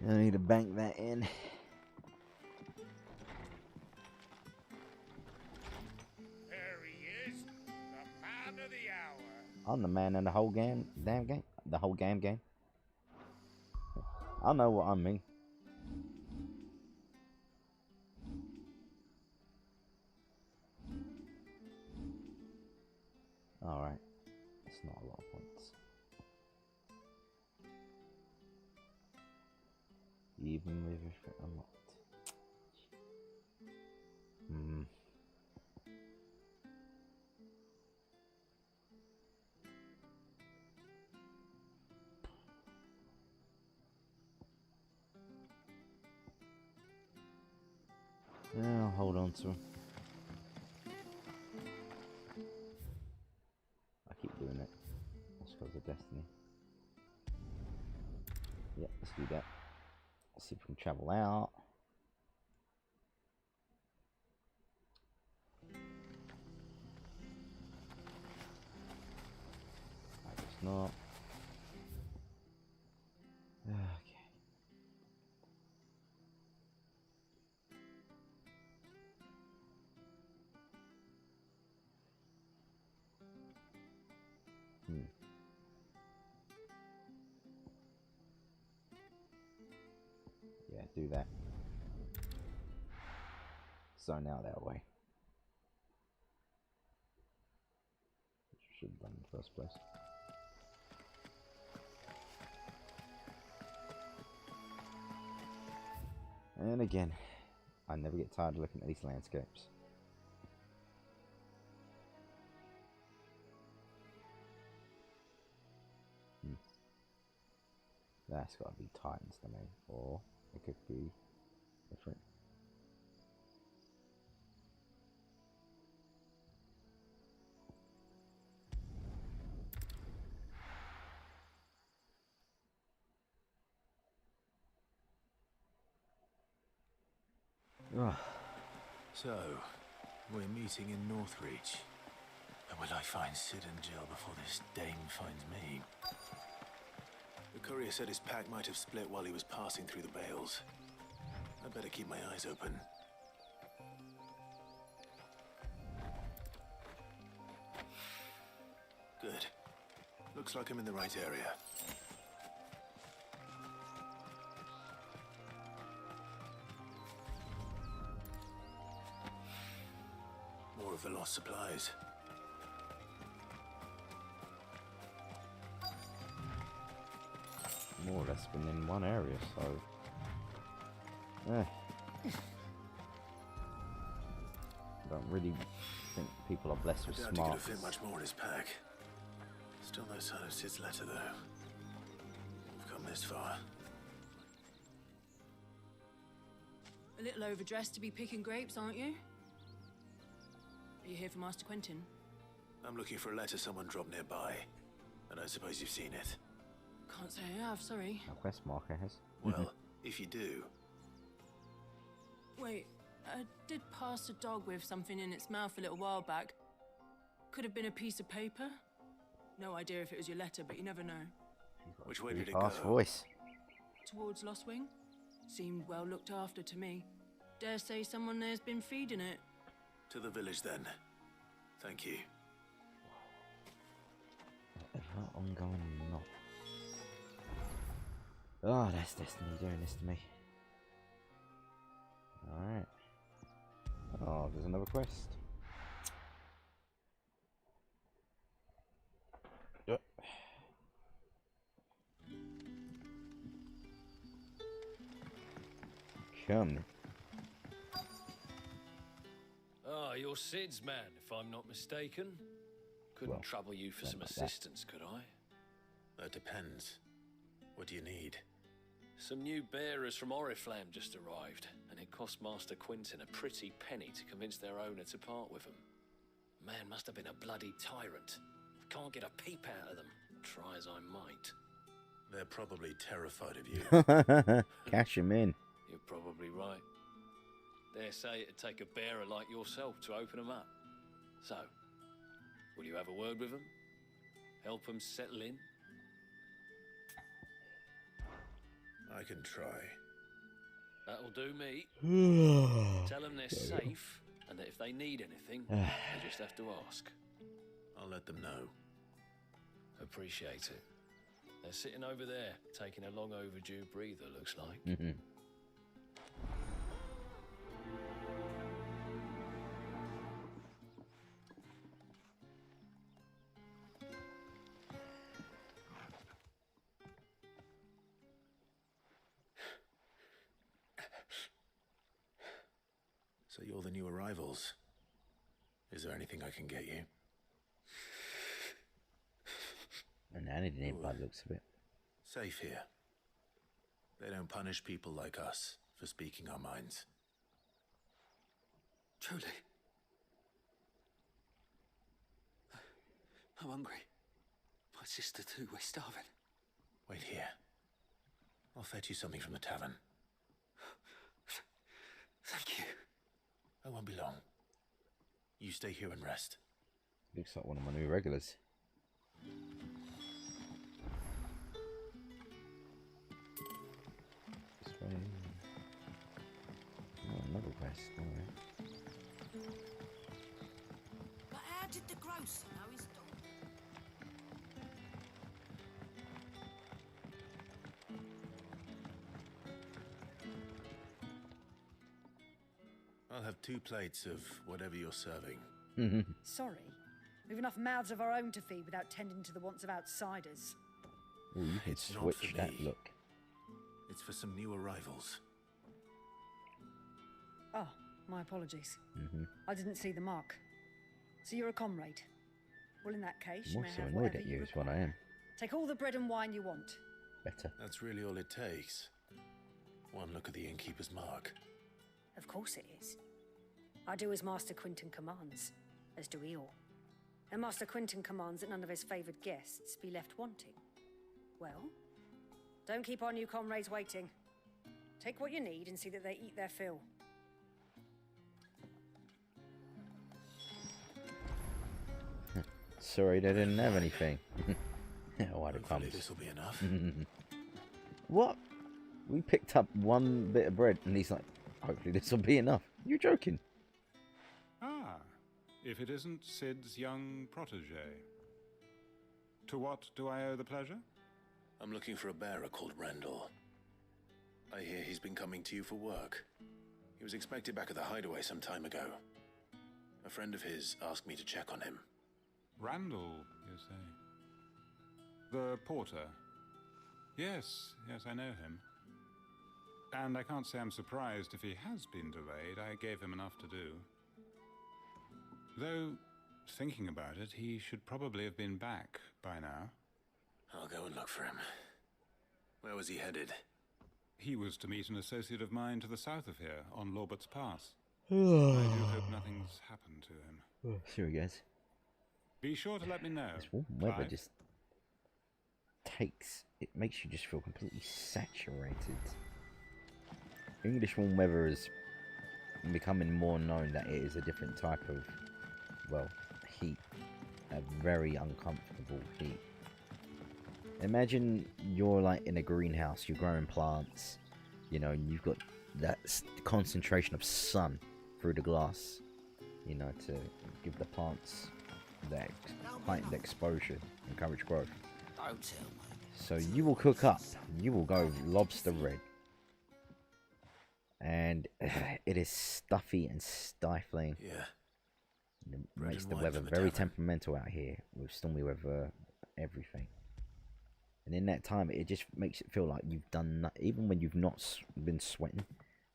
I need to bank that in. There he is, the man of the hour. I'm the man in the whole damn game. The whole game. I know what I mean. Alright. It's not a lot of points. Even with it unlocked. Yeah, I'll hold on to him. I keep doing it. That's because of destiny. Yeah, let's do that. Let's see if we can travel out. I guess not. Okay. Yeah, do that. So now that way. Which we should have done in the first place. And again, I never get tired of looking at these landscapes. That's got to be Titans to me, or it could be different. So, we're meeting in Northreach. And will I find Sid and Jill before this dame finds me? The courier said his pack might have split while he was passing through the bales. I'd better keep my eyes open. Good. Looks like I'm in the right area. More of the lost supplies. More or less been in one area, so don't really think people are blessed with I doubt he smarts. could have fit much more in his pack. Still no sign of Sid's letter, though. We've come this far. A little overdressed to be picking grapes, aren't you? Are you here for Master Quentin? I'm looking for a letter someone dropped nearby. And I suppose you've seen it. Can't say I have, sorry. A quest marker has. Well, if you do... Wait, I did pass a dog with something in its mouth a little while back. Could have been a piece of paper. No idea if it was your letter, but you never know. Which way did it Fast go? voice. Towards Lost Wing? Seemed well looked after to me. Dare say someone there's been feeding it. To the village, then. Thank you. Whatever ongoing or not. Oh, that's Destiny doing this to me. Alright. Oh, there's another quest. Yep. Come. Ah, you're Sid's man, if I'm not mistaken. Couldn't trouble you for some assistance, could I? That depends. What do you need? Some new bearers from Oriflamme just arrived, and it cost Master Quentin a pretty penny to convince their owner to part with them. Man must have been a bloody tyrant. Can't get a peep out of them, try as I might. They're probably terrified of you. Cash him in. You're probably right. Dare say it'd take a bearer like yourself to open them up. So, will you have a word with them? Help them settle in? I can try. That'll do me. Tell them they're safe, and that if they need anything, they just have to ask. I'll let them know. Appreciate it. They're sitting over there, taking a long overdue breather, looks like. So you're the new arrivals. Is there anything I can get you? And Annie didn't bad looks of it. Safe here. They don't punish people like us for speaking our minds. Truly. I'm hungry. My sister too, we're starving. Wait here. I'll fetch you something from the tavern. Thank you. I won't be long. You stay here and rest. Looks like one of my new regulars. This way. Oh, another quest. Alright. But how did the grocer know his dog? I'll have 2 plates of whatever you're serving. Sorry. We've enough mouths of our own to feed without tending to the wants of outsiders. Ooh, you could It's not switch for that me. look. It's for some new arrivals. Oh, my apologies. I didn't see the mark. So you're a comrade. Well, in that case, you I'm may also have annoyed whatever at you you is what I require. am. Take all the bread and wine you want. Better. That's really all it takes. One look at the innkeeper's mark. Of course it is. I do as Master Quentin commands, as do we all. And Master Quentin commands that none of his favoured guests be left wanting. Well, don't keep our new comrades waiting. Take what you need and see that they eat their fill. Sorry, they didn't have anything. Why the crumbs? This will be enough. What? We picked up one bit of bread, and he's like, "Hopefully this will be enough." You're joking. Ah, if it isn't Sid's young protege. To what do I owe the pleasure? I'm looking for a bearer called Rendell. I hear he's been coming to you for work. He was expected back at the hideaway some time ago. A friend of his asked me to check on him. Randall, you say? The porter? Yes, I know him. And I can't say I'm surprised if he has been delayed. I gave him enough to do. Though, thinking about it, he should probably have been back by now. I'll go and look for him. Where was he headed? He was to meet an associate of mine to the south of here, on Lorbert's Pass. I do hope nothing's happened to him. Here he goes. Be sure to let me know. This warm weather Clive. just it makes you just feel completely saturated. English warm weather is becoming more known that it is a different type of, well, heat. A very uncomfortable heat. Imagine you're like in a greenhouse, you're growing plants, you know, and you've got that concentration of sun through the glass, you know, to give the plants that heightened exposure, encourage growth. Don't tell me. So you will cook up, you will go lobster red. And it is stuffy and stifling. Yeah. It makes the weather very temperamental out here, with stormy weather, everything. And in that time, it just makes it feel like you've done even when you've not been sweating,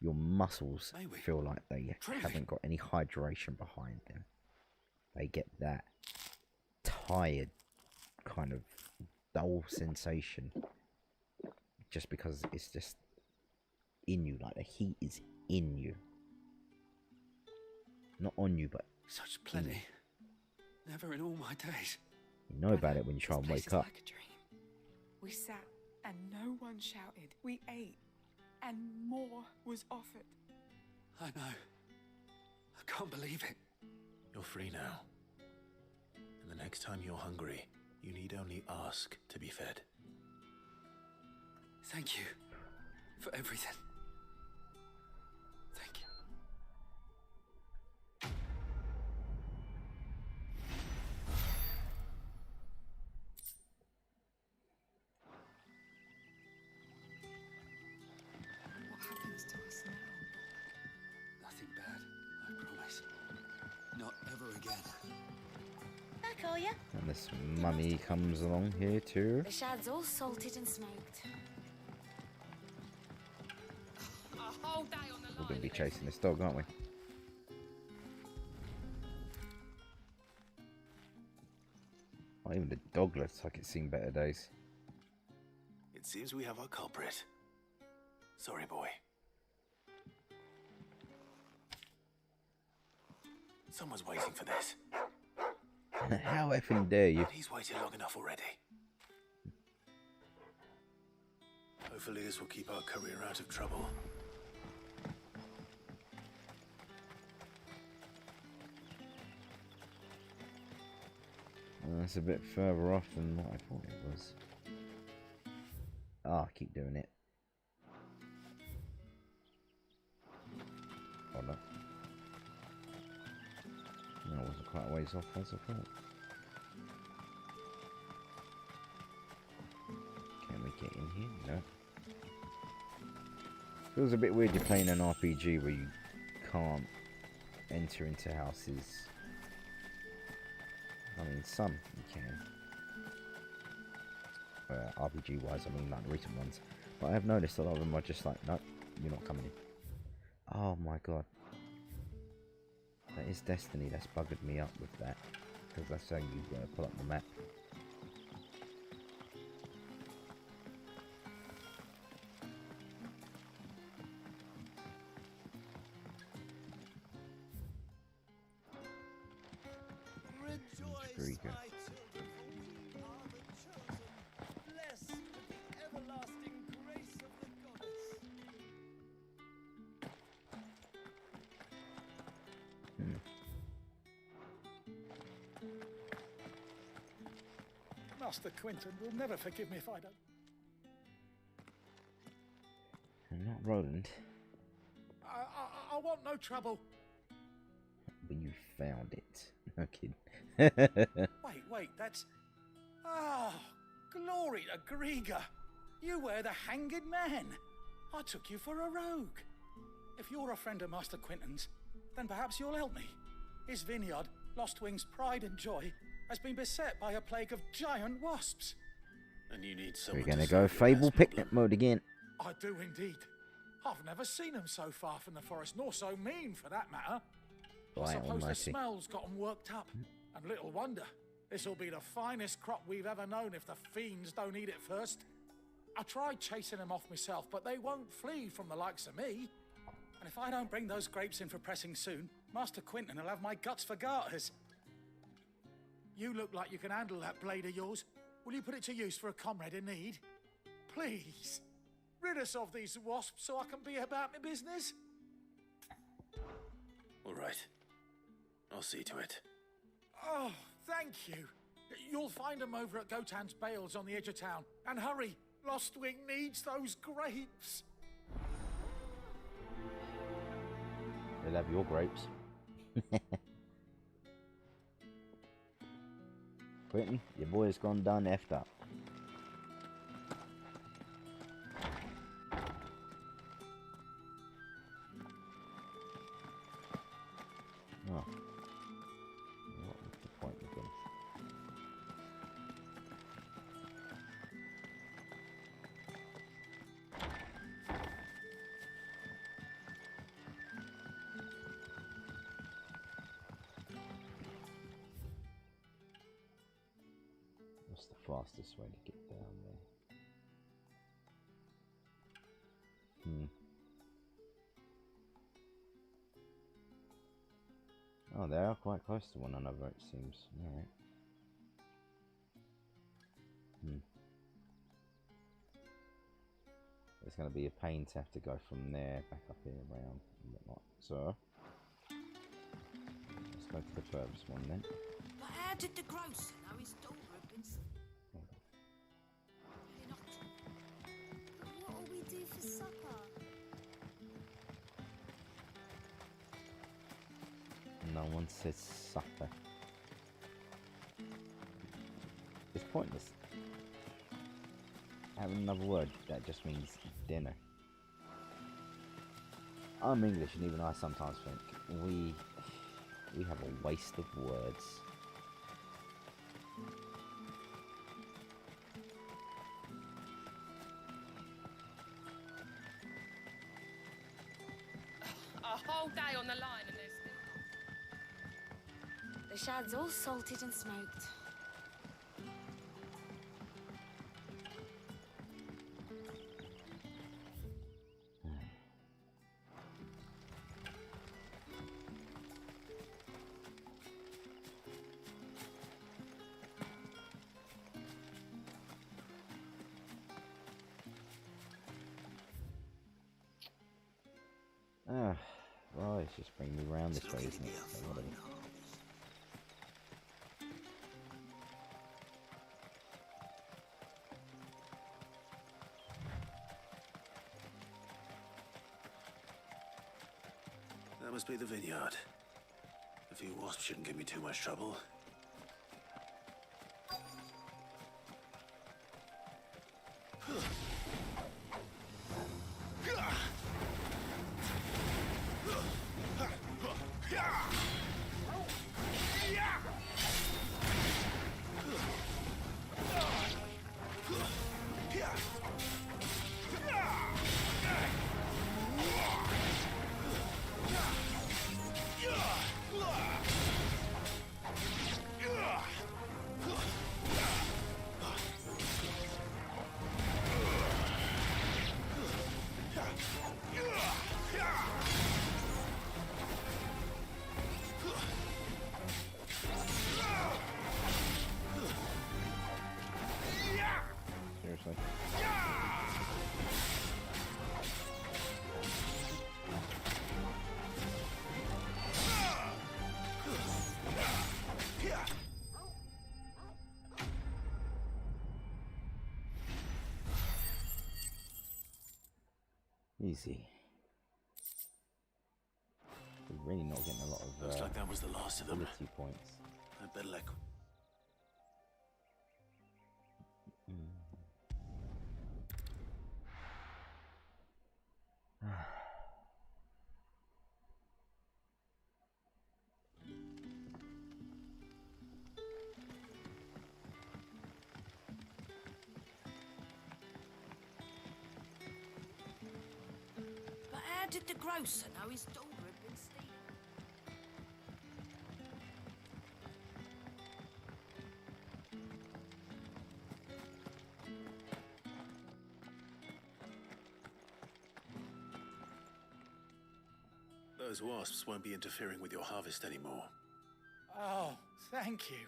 your muscles feel like they haven't got any hydration behind them. They get that tired, kind of dull sensation, just because it's just in you, like the heat is in you. Not on you, but such plenty. Never in all my days. You know about it when you try and wake up. Like a dream. We sat and no one shouted. We ate and more was offered. I know. I can't believe it. You're free now. And the next time you're hungry, you need only ask to be fed. Thank you for everything. Thank you. What happens to us now? Nothing bad, I promise. Not ever again. Back, are ya? And this mummy comes along here too. The shad's all salted and smoked. A whole day on the We're going to be chasing this dog, aren't we? Not even the dog looks like it's seen better days. It seems we have our culprit. Sorry, boy. Someone's waiting for this. How effing dare you? He's waited long enough already. Hopefully this will keep our career out of trouble. That's a bit further off than what I thought it was. Ah, keep doing it. Oh no. No, it wasn't quite a ways off as I thought. Can we get in here? No. Feels a bit weird you're playing an RPG where you can't enter into houses. I mean, some you can. RPG wise, I mean, like the recent ones. But I've noticed a lot of them are just like, nope, you're not coming in. Oh my god. That is Destiny, that's buggered me up with that. Because that's how you pull up the map. Very good. Master Quinton will never forgive me if I don't. I'm not Roland. I want no trouble. But you found it. No kidding. Wait, that's... Oh, glory to Grieger. You were the hanged man. I took you for a rogue. If you're a friend of Master Quinton's, then perhaps you'll help me. His vineyard, Lostwing's pride and joy, has been beset by a plague of giant wasps. And you need We're someone gonna to go solve your Fable pest picnic problem. mode again. I do indeed. I've never seen them so far from the forest, nor so mean for that matter. I Right, suppose the almighty. smell's got them worked up. And little wonder. This'll be the finest crop we've ever known if the fiends don't eat it first. I tried chasing them off myself, but they won't flee from the likes of me. And if I don't bring those grapes in for pressing soon, Master Quinton will have my guts for garters. You look like you can handle that blade of yours. Will you put it to use for a comrade in need? Please, rid us of these wasps so I can be about my business. All right. I'll see to it. Oh, thank you. You'll find them over at Gotan's Bales on the edge of town. And hurry, Lostwing needs those grapes. They'll have your grapes. Quentin, your boy has gone done effed up. Oh. What was the point of this? What's the fastest way to get down there? Oh, they are quite close to one another, it seems. Alright. It's going to be a pain to have to go from there back up here around and whatnot. So, let's go to the furthest one then. But how did the grocer know his daughter had been... What'll we do for supper? No one says supper. It's pointless. Having another word that just means dinner. I'm English, and even I sometimes think we have a waste of words. A whole day on the line and there's still... The shad's all salted and smoked. Well, it's just bringing me round this way, isn't it? So whatever. That must be the vineyard. A few wasps shouldn't give me too much trouble. Seriously. Easy. We're really not getting a lot of Looks like that was the last of them. ability points. I better let... But how did the grocer know his daughter had been stealing? Those wasps won't be interfering with your harvest anymore. Oh, thank you.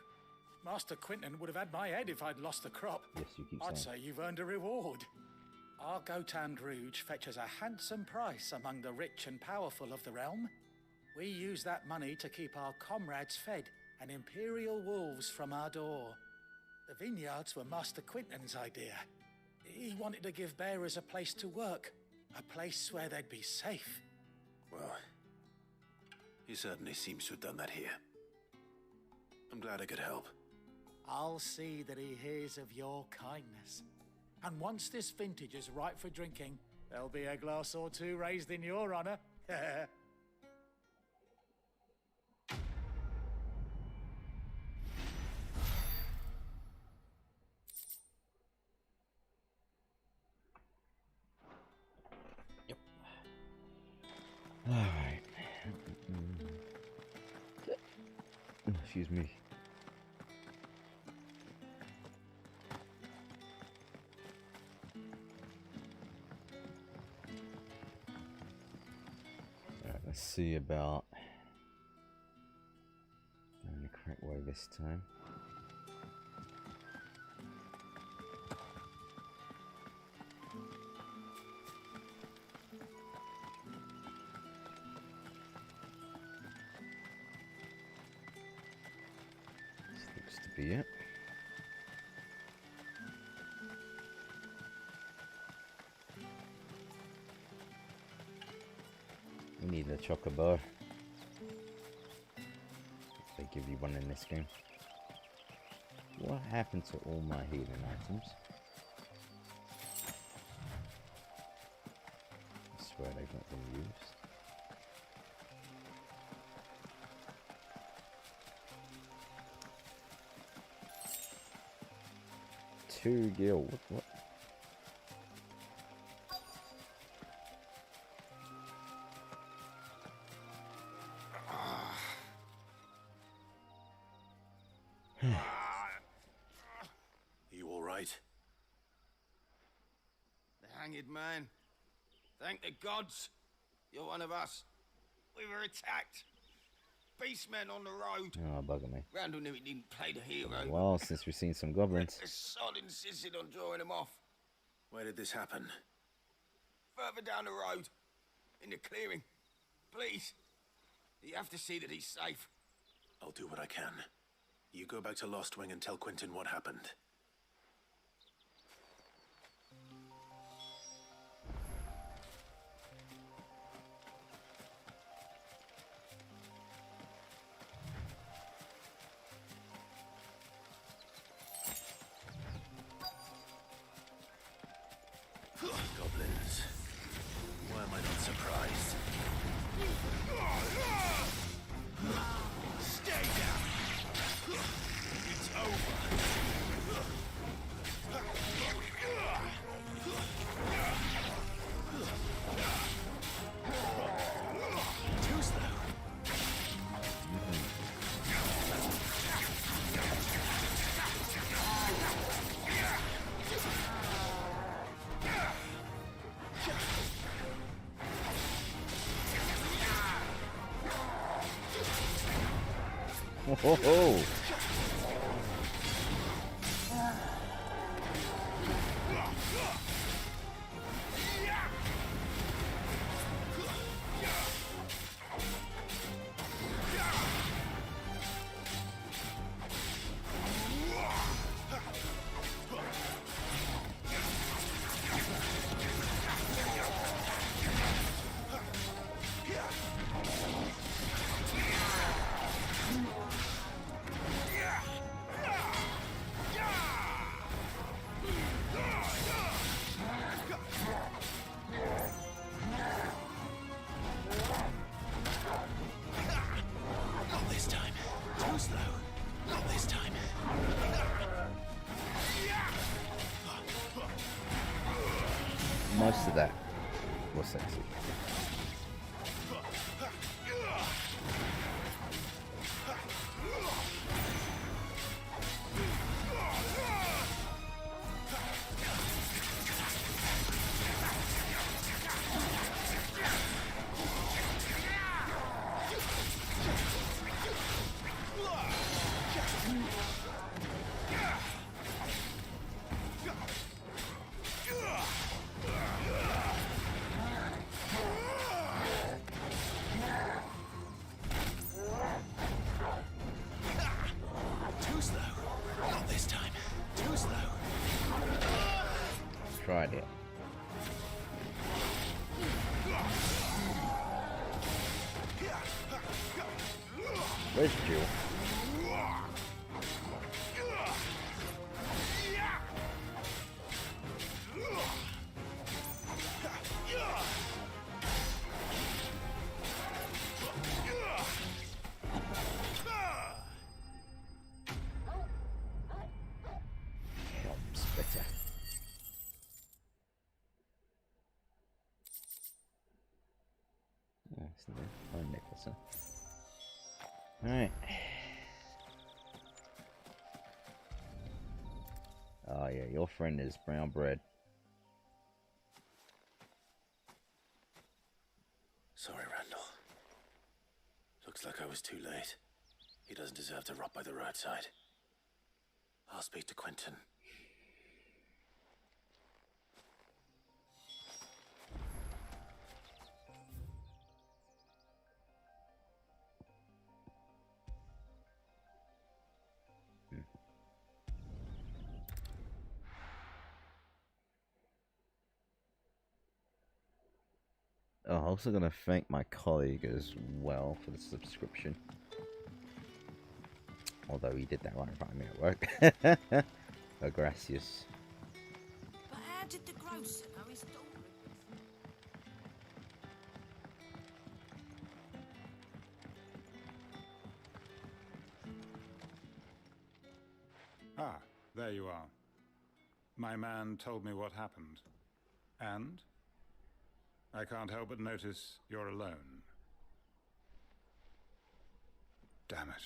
Master Quinton would have had my head if I'd lost the crop. Yes, you keep I'd saying. say you've earned a reward. Our Gotand Rouge fetches a handsome price among the rich and powerful of the realm. We use that money to keep our comrades fed and imperial wolves from our door. The vineyards were Master Quinton's idea. He wanted to give bearers a place to work, a place where they'd be safe. Well, he certainly seems to have done that here. I'm glad I could help. I'll see that he hears of your kindness. And once this vintage is ripe for drinking, there'll be a glass or two raised in your honor. Alright. Excuse me. Alright, let's see about going the correct way this time. Be it. We need a chocobo. They give you one in this game. What happened to all my healing items? I swear they've not been used. Two gil. What? You all right? The hanged man. Thank the gods. You're one of us. We were attacked. Beastmen on the road. Oh, bugger me. Randall knew he didn't play the hero. Well, since we've seen some goblins. The sod insisted on drawing him off. Where did this happen? Further down the road. In the clearing. Please. You have to see that he's safe. I'll do what I can. You go back to Lost Wing and tell Quinton what happened. Goblins. Why am I not surprised? Stay down! It's over! Too slow. Ho ho ho! Not this time. Too slow. Not this time. Most of that was sexy. tried it. Where's Jill? Alright. Oh yeah, your friend is brown bread. Sorry, Randall. Looks like I was too late. He doesn't deserve to rot by the roadside. I'll speak to Quentin. Oh, I'm also going to thank my colleague as well for the subscription. Although he did that right in front of me at work. Oh, gracias. But how did the grocer know his daughter? Ah, there you are. My man told me what happened. And? I can't help but notice you're alone. Damn it.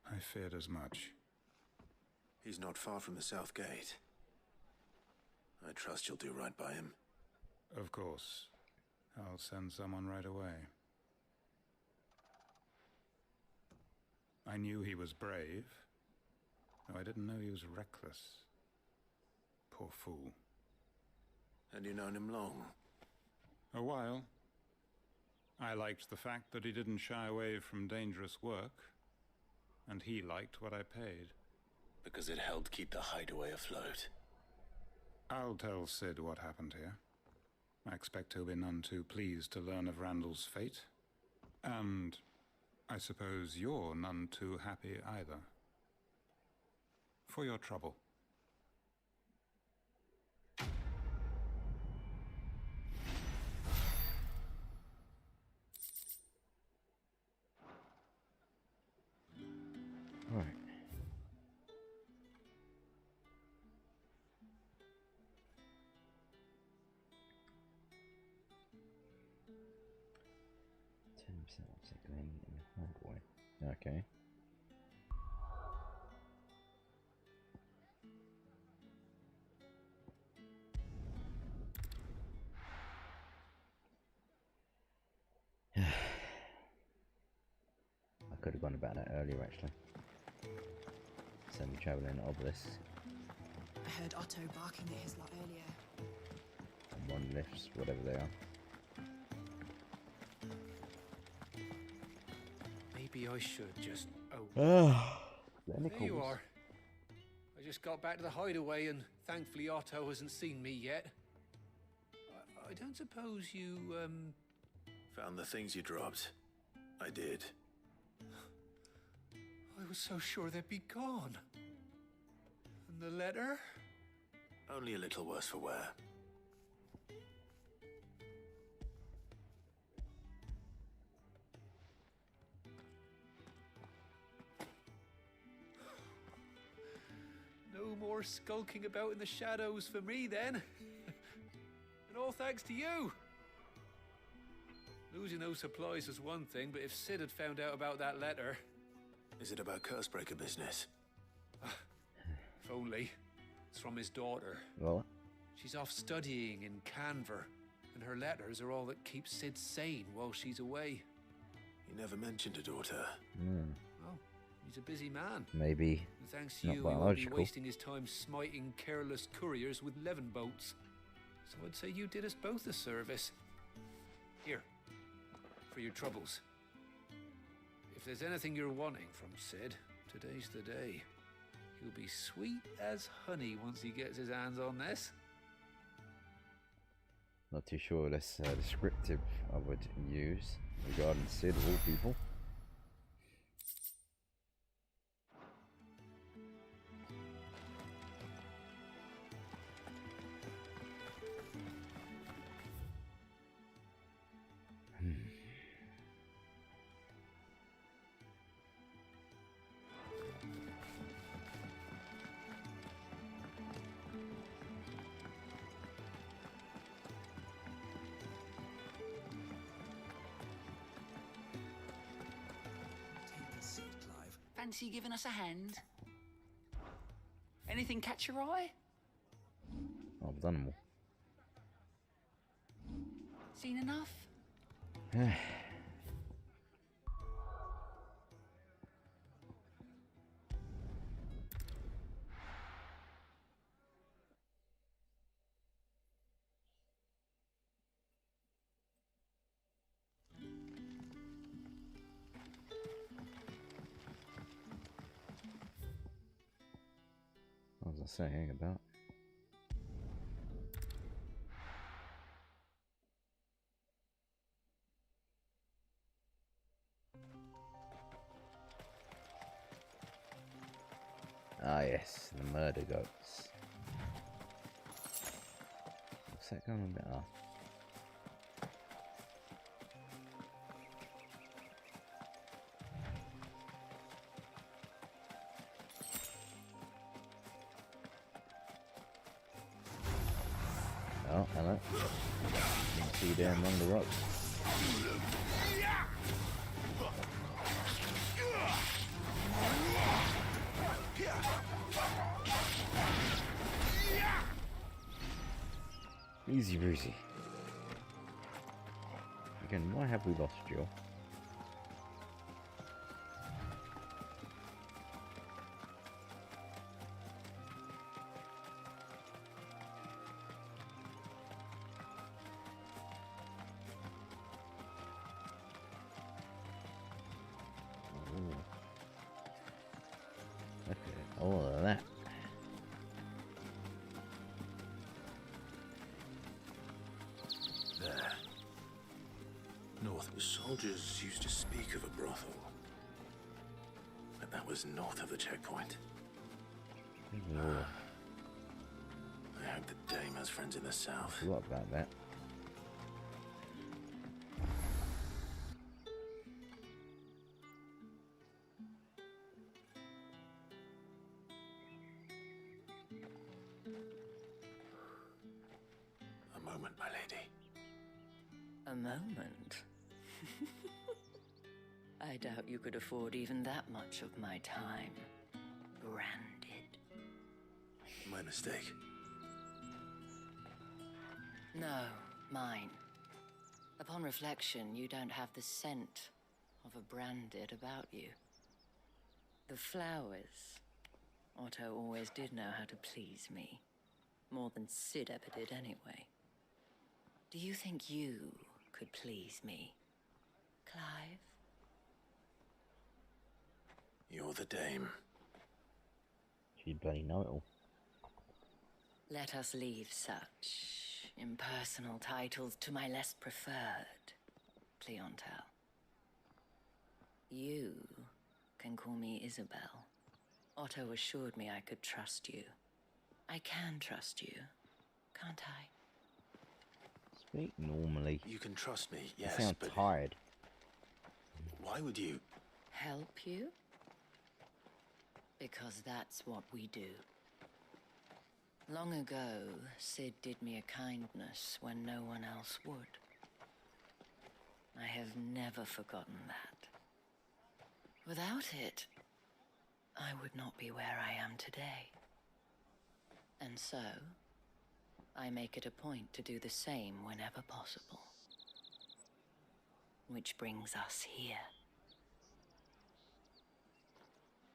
I feared as much. He's not far from the South Gate. I trust you'll do right by him. Of course. I'll send someone right away. I knew he was brave, though I didn't know he was reckless. Poor fool. And you known him long? A while. I liked the fact that he didn't shy away from dangerous work, and he liked what I paid. Because it helped keep the hideaway afloat. I'll tell Sid what happened here. I expect he'll be none too pleased to learn of Randall's fate. And I suppose you're none too happy either. For your trouble. Right. Okay. I could have gone about that earlier, actually. Send me travelling obelisks. I heard Otto barking at his lot earlier. And one lifts, whatever they are. Maybe I should just... There you are. I just got back to the hideaway and thankfully Otto hasn't seen me yet. I don't suppose you, Found the things you dropped. I did. I was so sure they'd be gone. And the letter? Only a little worse for wear. No more skulking about in the shadows for me then. And all thanks to you. Losing those supplies is one thing, but if Sid had found out about that letter... Is it about Cursebreaker business? If only. It's from his daughter. What? She's off studying in Canver, and her letters are all that keeps Sid sane while she's away. He never mentioned a daughter. Well, he's a busy man. Maybe. And thanks to not you, he won't be biological. wasting his time smiting careless couriers with levin boats. So I'd say you did us both a service. Here, for your troubles. If there's anything you're wanting from Sid, today's the day. He'll be sweet as honey once he gets his hands on this. Not too sure that's descriptive I would use regarding Sid of all people. Fancy giving us a hand? Anything catch your eye? I've done them all. Seen enough? What was I saying about? Ah yes, the murder goats. What's that going on about? Oh, hello. Didn't see you down among the rocks. Easy breezy. Again, why have we lost Jill? Look at all of that. There. North soldiers used to speak of a brothel. But that was north of the checkpoint. Oh. I hope the dame has friends in the south. I forgot about that. A moment, my lady. A moment? I doubt you could afford even that much of my time. Branded. My mistake. No, mine. Upon reflection, you don't have the scent of a branded about you. The flowers. Otto always did know how to please me. More than Sid ever did anyway. Do you think you could please me, Clive? You're the dame. She'd bloody know it all. Let us leave such impersonal titles to my less preferred clientele. You can call me Isabel. Otto assured me I could trust you. I can trust you, can't I? Speak normally. You can trust me, yes, You sound but tired. why would you? Help you? Because that's what we do. Long ago, Sid did me a kindness when no one else would. I have never forgotten that. Without it, I would not be where I am today. And so, I make it a point to do the same whenever possible. Which brings us here.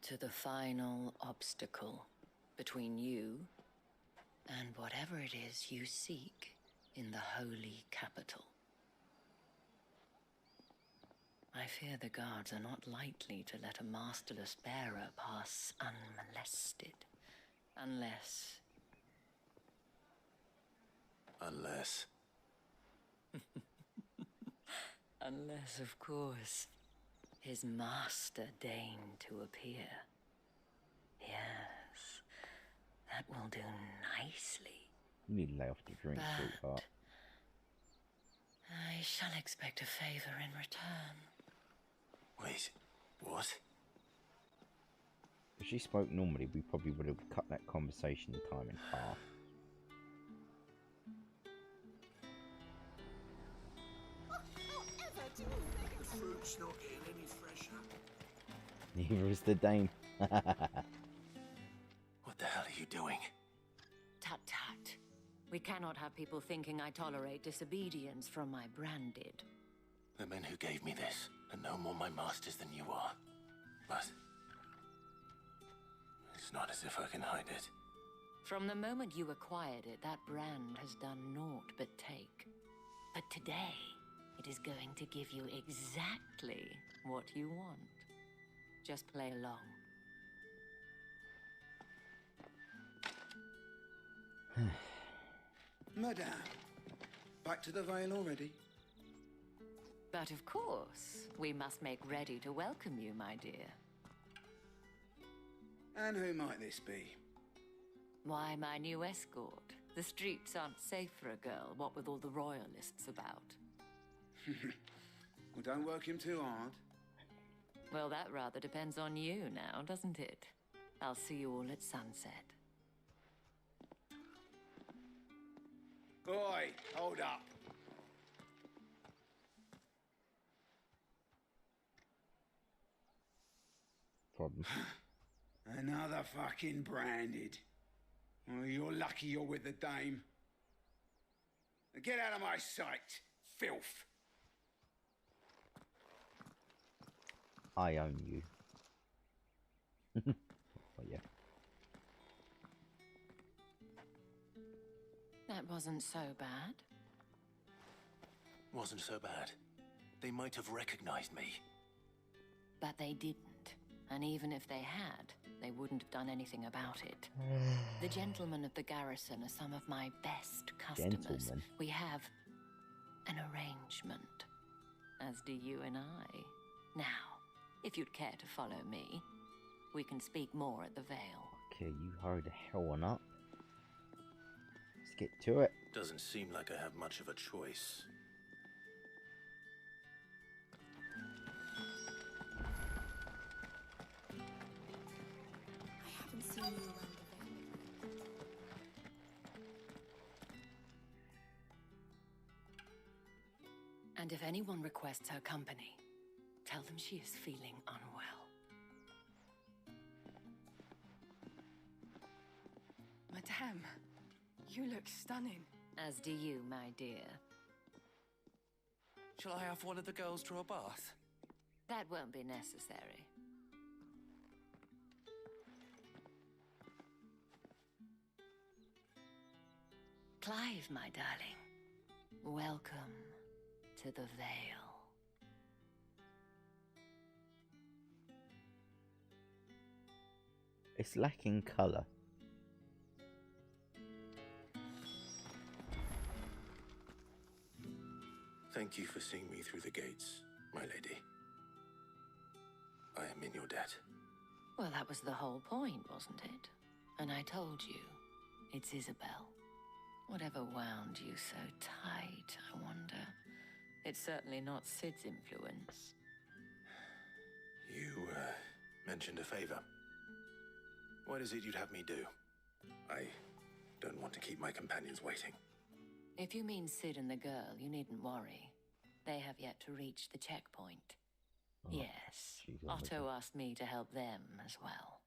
To the final obstacle between you and whatever it is you seek in the holy capital. I fear the guards are not likely to let a masterless bearer pass unmolested. Unless... Unless... Unless, of course, his master deigned to appear. Yes, that will do nicely. You need to lay off the drink, But sweetheart. I shall expect a favor in return. Wait, what? If she spoke normally, we probably would have cut that conversation time in half. The fruit's not getting any fresher. Neither is the Dane. What the hell are you doing? Tut tut. We cannot have people thinking I tolerate disobedience from my branded. The men who gave me this are no more my masters than you are. But... it's not as if I can hide it. From the moment you acquired it, that brand has done naught but take. But today, it is going to give you exactly what you want. Just play along. Madame, back to the Vale already? But of course, we must make ready to welcome you, my dear. And who might this be? Why, my new escort. The streets aren't safe for a girl, what with all the royalists about. Well, don't work him too hard. Well, that rather depends on you now, doesn't it? I'll see you all at sunset. Oi, hold up. Problem. Another fucking branded. Well, you're lucky you're with the dame. Now get out of my sight, filth. I own you. Oh, yeah. That wasn't so bad. Wasn't so bad. They might have recognized me. But they didn't. And even if they had, they wouldn't have done anything about it. The gentlemen of the garrison are some of my best customers. Gentlemen. We have an arrangement, as do you and I. Now, if you'd care to follow me, we can speak more at the Vale. Okay, you hurry the hell on up. Let's get to it. Doesn't seem like I have much of a choice. I haven't seen you around the Vale. And if anyone requests her company, tell them she is feeling unwell. Madame, you look stunning. As do you, my dear. Shall I have one of the girls draw a bath? That won't be necessary. Clive, my darling. Welcome to the Vale. It's lacking colour. Thank you for seeing me through the gates, my lady. I am in your debt. Well, that was the whole point, wasn't it? And I told you, it's Isabel. Whatever wound you so tight, I wonder. It's certainly not Sid's influence. You, mentioned a favor. What is it you'd have me do? I don't want to keep my companions waiting. If you mean Sid and the girl, you needn't worry. They have yet to reach the checkpoint. Oh, yes, geez, Otto asked me to help them as well.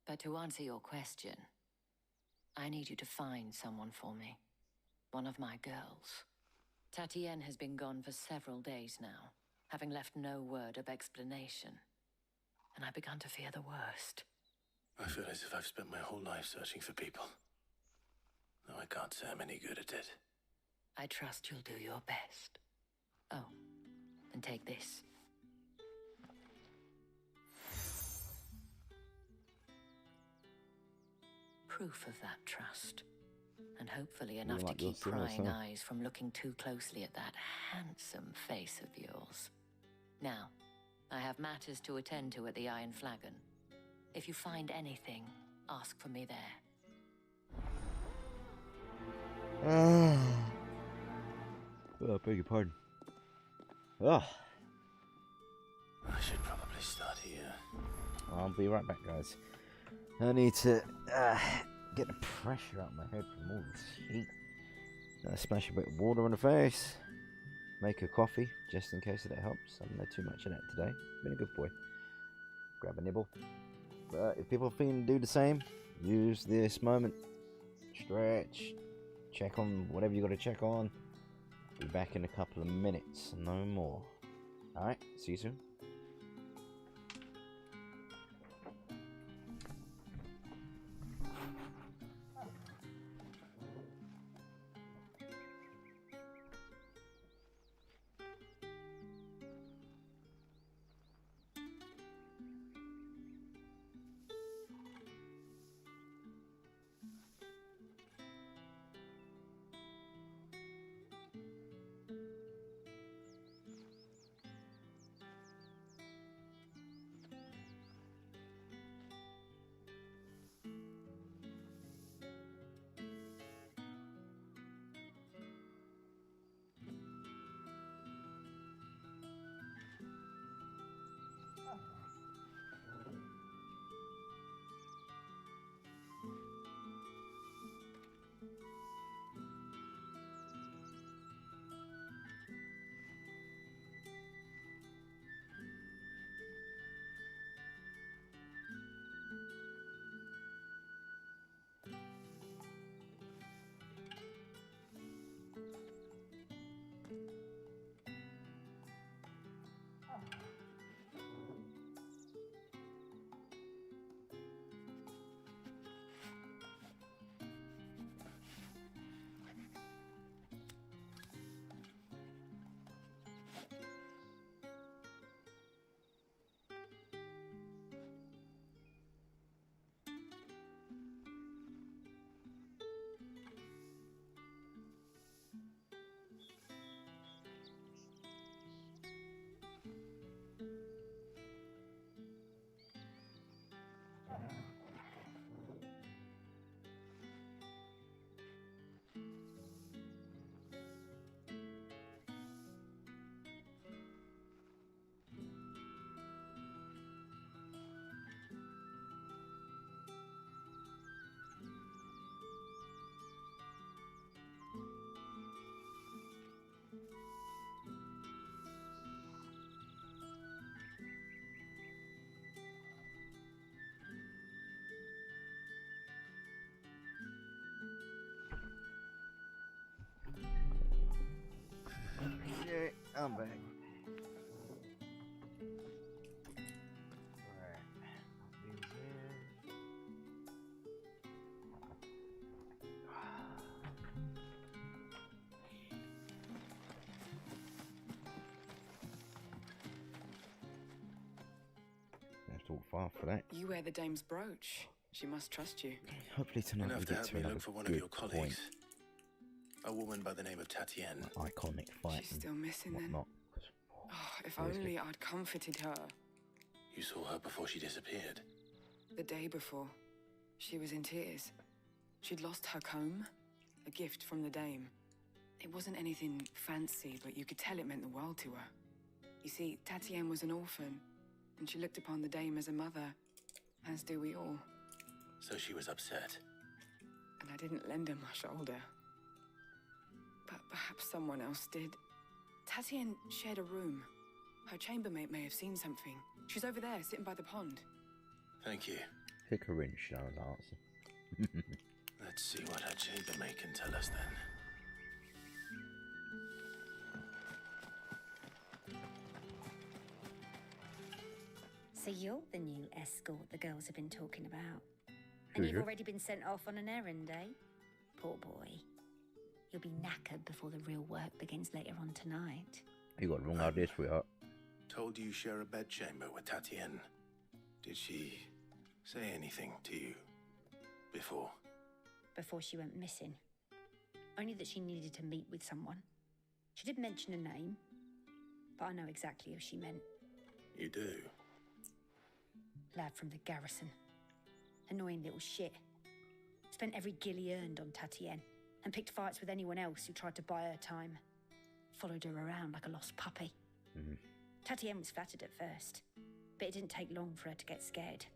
But to answer your question, I need you to find someone for me. One of my girls. Tatienne has been gone for several days now, having left no word of explanation. And I've begun to fear the worst. I feel as if I've spent my whole life searching for people. Though I can't say I'm any good at it. I trust you'll do your best. Oh, and take this. proof of that trust. And hopefully enough to like your keep prying size, huh? eyes from looking too closely at that handsome face of yours. Now, I have matters to attend to at the Iron Flagon. If you find anything, ask for me there. Oh, beg your pardon. Oh. I should probably start here. I'll be right back, guys. I need to get the pressure out of my head from all this heat. Splash a bit of water on the face. Make a coffee, just in case that helps. I haven't had too much of that today. Been a good boy. Grab a nibble. But if people feel to do the same, use this moment. Stretch. Check on whatever you got to check on. Be back in a couple of minutes. No more. Alright, see you soon. Okay, I'm back. Have to walk far for that. You wear the dame's brooch. She must trust you. Hopefully tonight Enough we to get help to me another look for one of good your colleagues. point. A woman by the name of Tatienne. Iconic fight. She's still missing then. Whatnot. Oh, if only I'd comforted her. You saw her before she disappeared. The day before, she was in tears. She'd lost her comb, a gift from the dame. It wasn't anything fancy, but you could tell it meant the world to her. You see, Tatienne was an orphan, and she looked upon the dame as a mother, as do we all. So she was upset. And I didn't lend her my shoulder. But perhaps someone else did. Tatienne shared a room. Her chambermaid may have seen something. She's over there, sitting by the pond. Thank you. Pick a wrench, that was the answer. Let's see what her chambermaid can tell us then. So you're the new escort the girls have been talking about. Who And you've you? already been sent off on an errand, eh? Poor boy. You'll be knackered before the real work begins later on tonight. You got the wrong idea, sweetheart. Told you share a bedchamber with Tatienne. Did she say anything to you before? before she went missing. Only that she needed to meet with someone. She did mention a name, but I know exactly who she meant. You do? Lad from the garrison. Annoying little shit. Spent every guil he earned on Tatienne, and picked fights with anyone else who tried to buy her time. Followed her around like a lost puppy. Tatienne was flattered at first, but it didn't take long for her to get scared.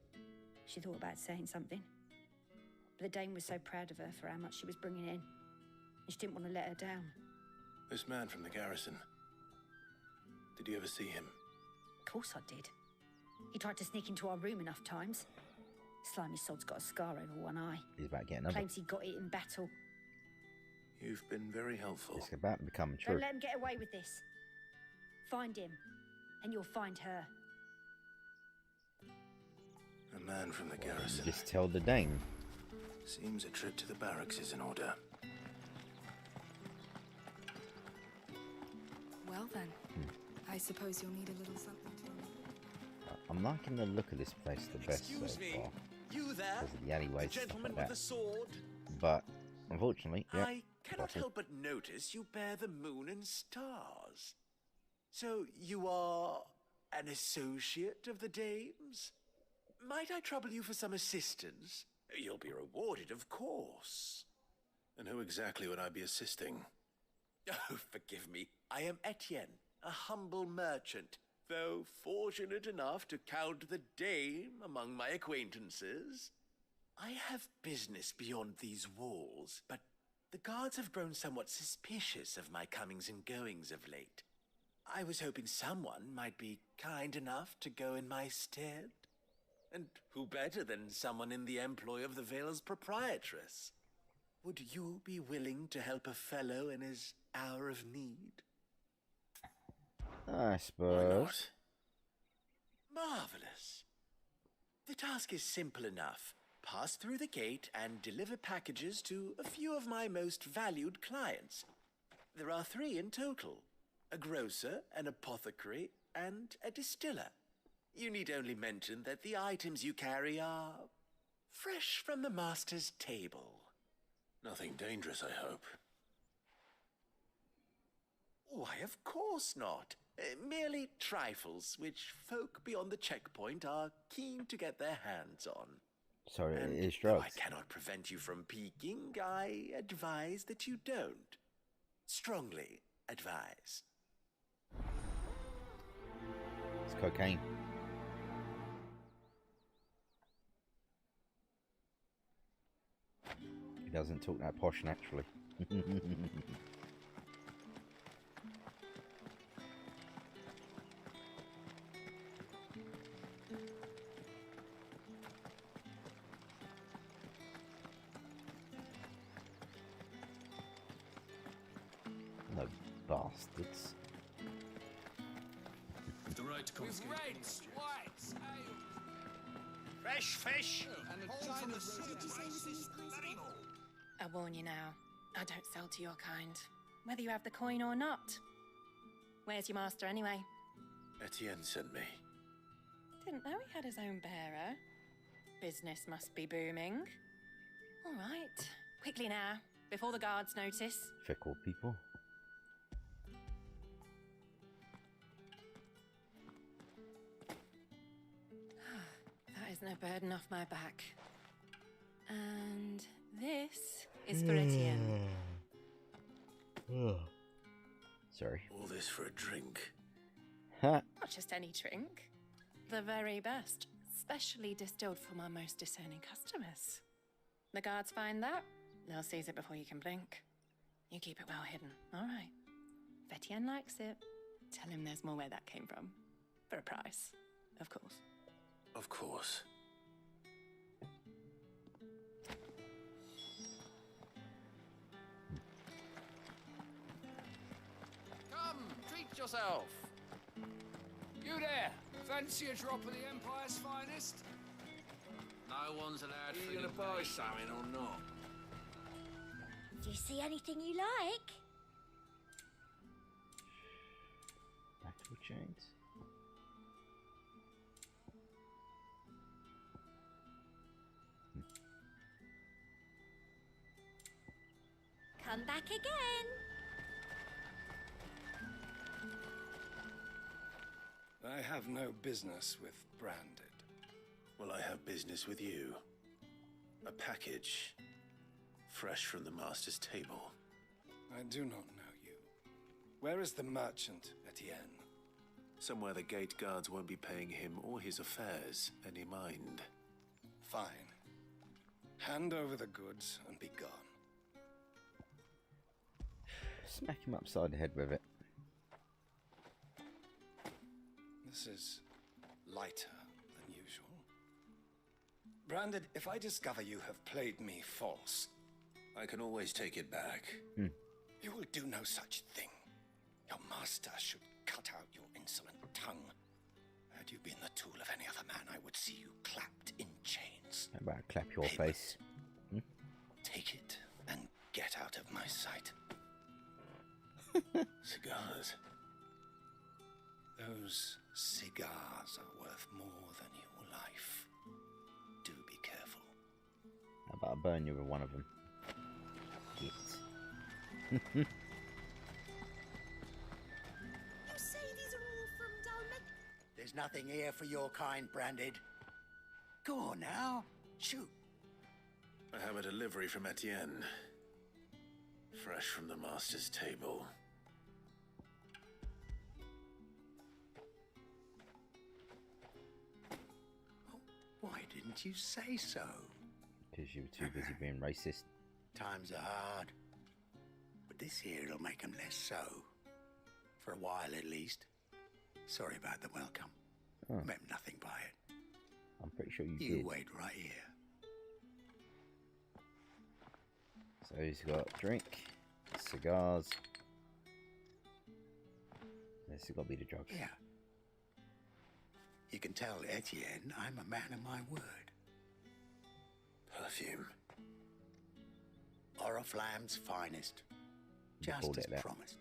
She thought about saying something. But the Dame was so proud of her for how much she was bringing in, and she didn't want to let her down. This man from the garrison. Did you ever see him? Of course I did. He tried to sneak into our room enough times. Slimy sod's got a scar over one eye. He's about to get another. Claims he got it in battle. You've been very helpful. It's about to become true. Don't let him get away with this. Find him, and you'll find her. A man from the garrison. Just tell the Dame. Seems a trip to the barracks is in order. Well then, I suppose you'll need a little something to... I'm liking the look of this place the best so Excuse me, far. you there? Because of the alleyways, The stuff gentleman like with that. the sword? But, unfortunately, yeah. I cannot help but notice you bear the moon and stars. So you are an associate of the Dame's? Might I trouble you for some assistance? You'll be rewarded, of course. And who exactly would I be assisting? Oh, forgive me. I am Etienne, a humble merchant, though fortunate enough to count the Dame among my acquaintances. I have business beyond these walls, but the guards have grown somewhat suspicious of my comings and goings of late. I was hoping someone might be kind enough to go in my stead. And who better than someone in the employ of the Vale's proprietress? Would you be willing to help a fellow in his hour of need? I suppose. Marvelous. The task is simple enough. Pass through the gate and deliver packages to a few of my most valued clients. There are 3 in total. A grocer, an apothecary, and a distiller. You need only mention that the items you carry are fresh from the master's table. Nothing dangerous, I hope. Why, of course not. Merely trifles which folk beyond the checkpoint are keen to get their hands on. Sorry, And it is though drugs. I cannot prevent you from peeking, I advise that you don't. Strongly advise. It's cocaine. He doesn't talk that posh naturally. No bastards. The right to With reds, whites, ale. Fresh fish. And a china I warn you now, I don't sell to your kind, whether you have the coin or not. Where's your master anyway? Etienne sent me. Didn't know he had his own bearer. Business must be booming. All right, quickly now, before the guards notice. Fickle people. That is no burden off my back. And this is for Etienne. Sorry. All this for a drink. Ha! Not just any drink. The very best, specially distilled for my most discerning customers. The guards find that, they'll seize it before you can blink. You keep it well hidden, all right? If Etienne likes it, tell him there's more where that came from. For a price, of course. Of course. Come, treat yourself. You there, fancy a drop of the Empire's finest? No one's allowed Are you gonna buy something or not? Do you see anything you like? Battle chains. Come back again. I have no business with Branded. Well, I have business with you. A package, fresh from the master's table. I do not know you. Where is the merchant, Etienne? Somewhere the gate guards won't be paying him or his affairs any mind. Fine. Hand over the goods and be gone. Smack him upside the head with it. This is lighter than usual. Branded, if I discover you have played me false... I can always take it back. You will do no such thing. Your master should cut out your insolent tongue. Had you been the tool of any other man, I would see you clapped in chains. How about clap your face? Take it and get out of my sight. Cigars. Those cigars are worth more than your life. Do be careful. How about I burn you with one of them? Git. You say these are all from Dalmet? There's nothing here for your kind, Branded. Go on now. Shoot. I have a delivery from Etienne. Fresh from the master's table. Why didn't you say so? Because you were too busy being racist. Times are hard. But this here'll make 'em less so. For a while, at least. Sorry about the welcome. Oh. Meant nothing by it. I'm pretty sure you You did. wait right here. So he's got drink, cigars. This has got to be the drugs. Yeah. You can tell Etienne I'm a man of my word. Perfume. Oriflamme's finest. Just as promised.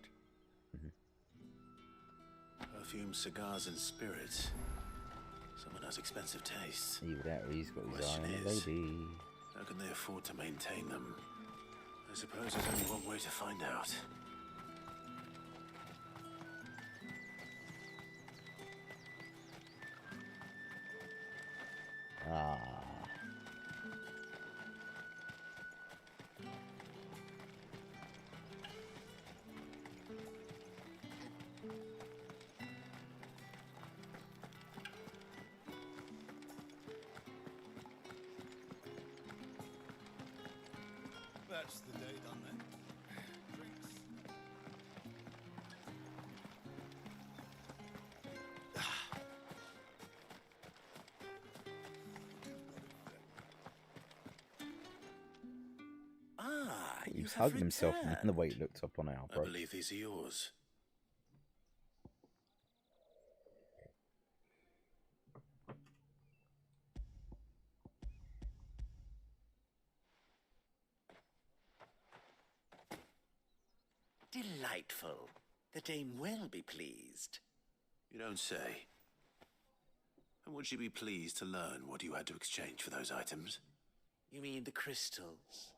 Perfume, cigars, and spirits. Someone has expensive tastes. Either that or he's got his eye Question on a is, lady. how can they afford to maintain them? I suppose there's only one way to find out. Ah. That's the day done then. Drinks. Ah, He you was have hugging himself returned. and the way he looked up on our I bro. believe these are yours. Delightful. The dame will be pleased. You don't say. And would she be pleased to learn what you had to exchange for those items? You mean the crystals?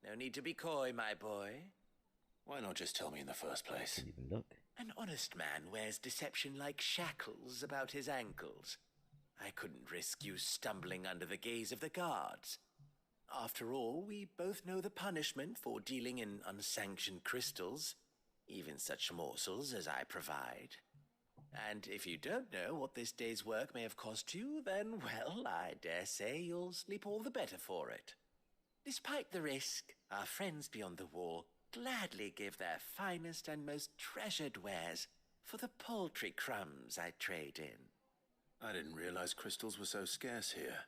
No need to be coy, my boy. Why not just tell me in the first place? Didn't even look. An honest man wears deception like shackles about his ankles. I couldn't risk you stumbling under the gaze of the guards. After all, we both know the punishment for dealing in unsanctioned crystals, even such morsels as I provide. And if you don't know what this day's work may have cost you, then, well, I dare say you'll sleep all the better for it. Despite the risk, our friends beyond the wall gladly give their finest and most treasured wares for the paltry crumbs I trade in. I didn't realize crystals were so scarce here.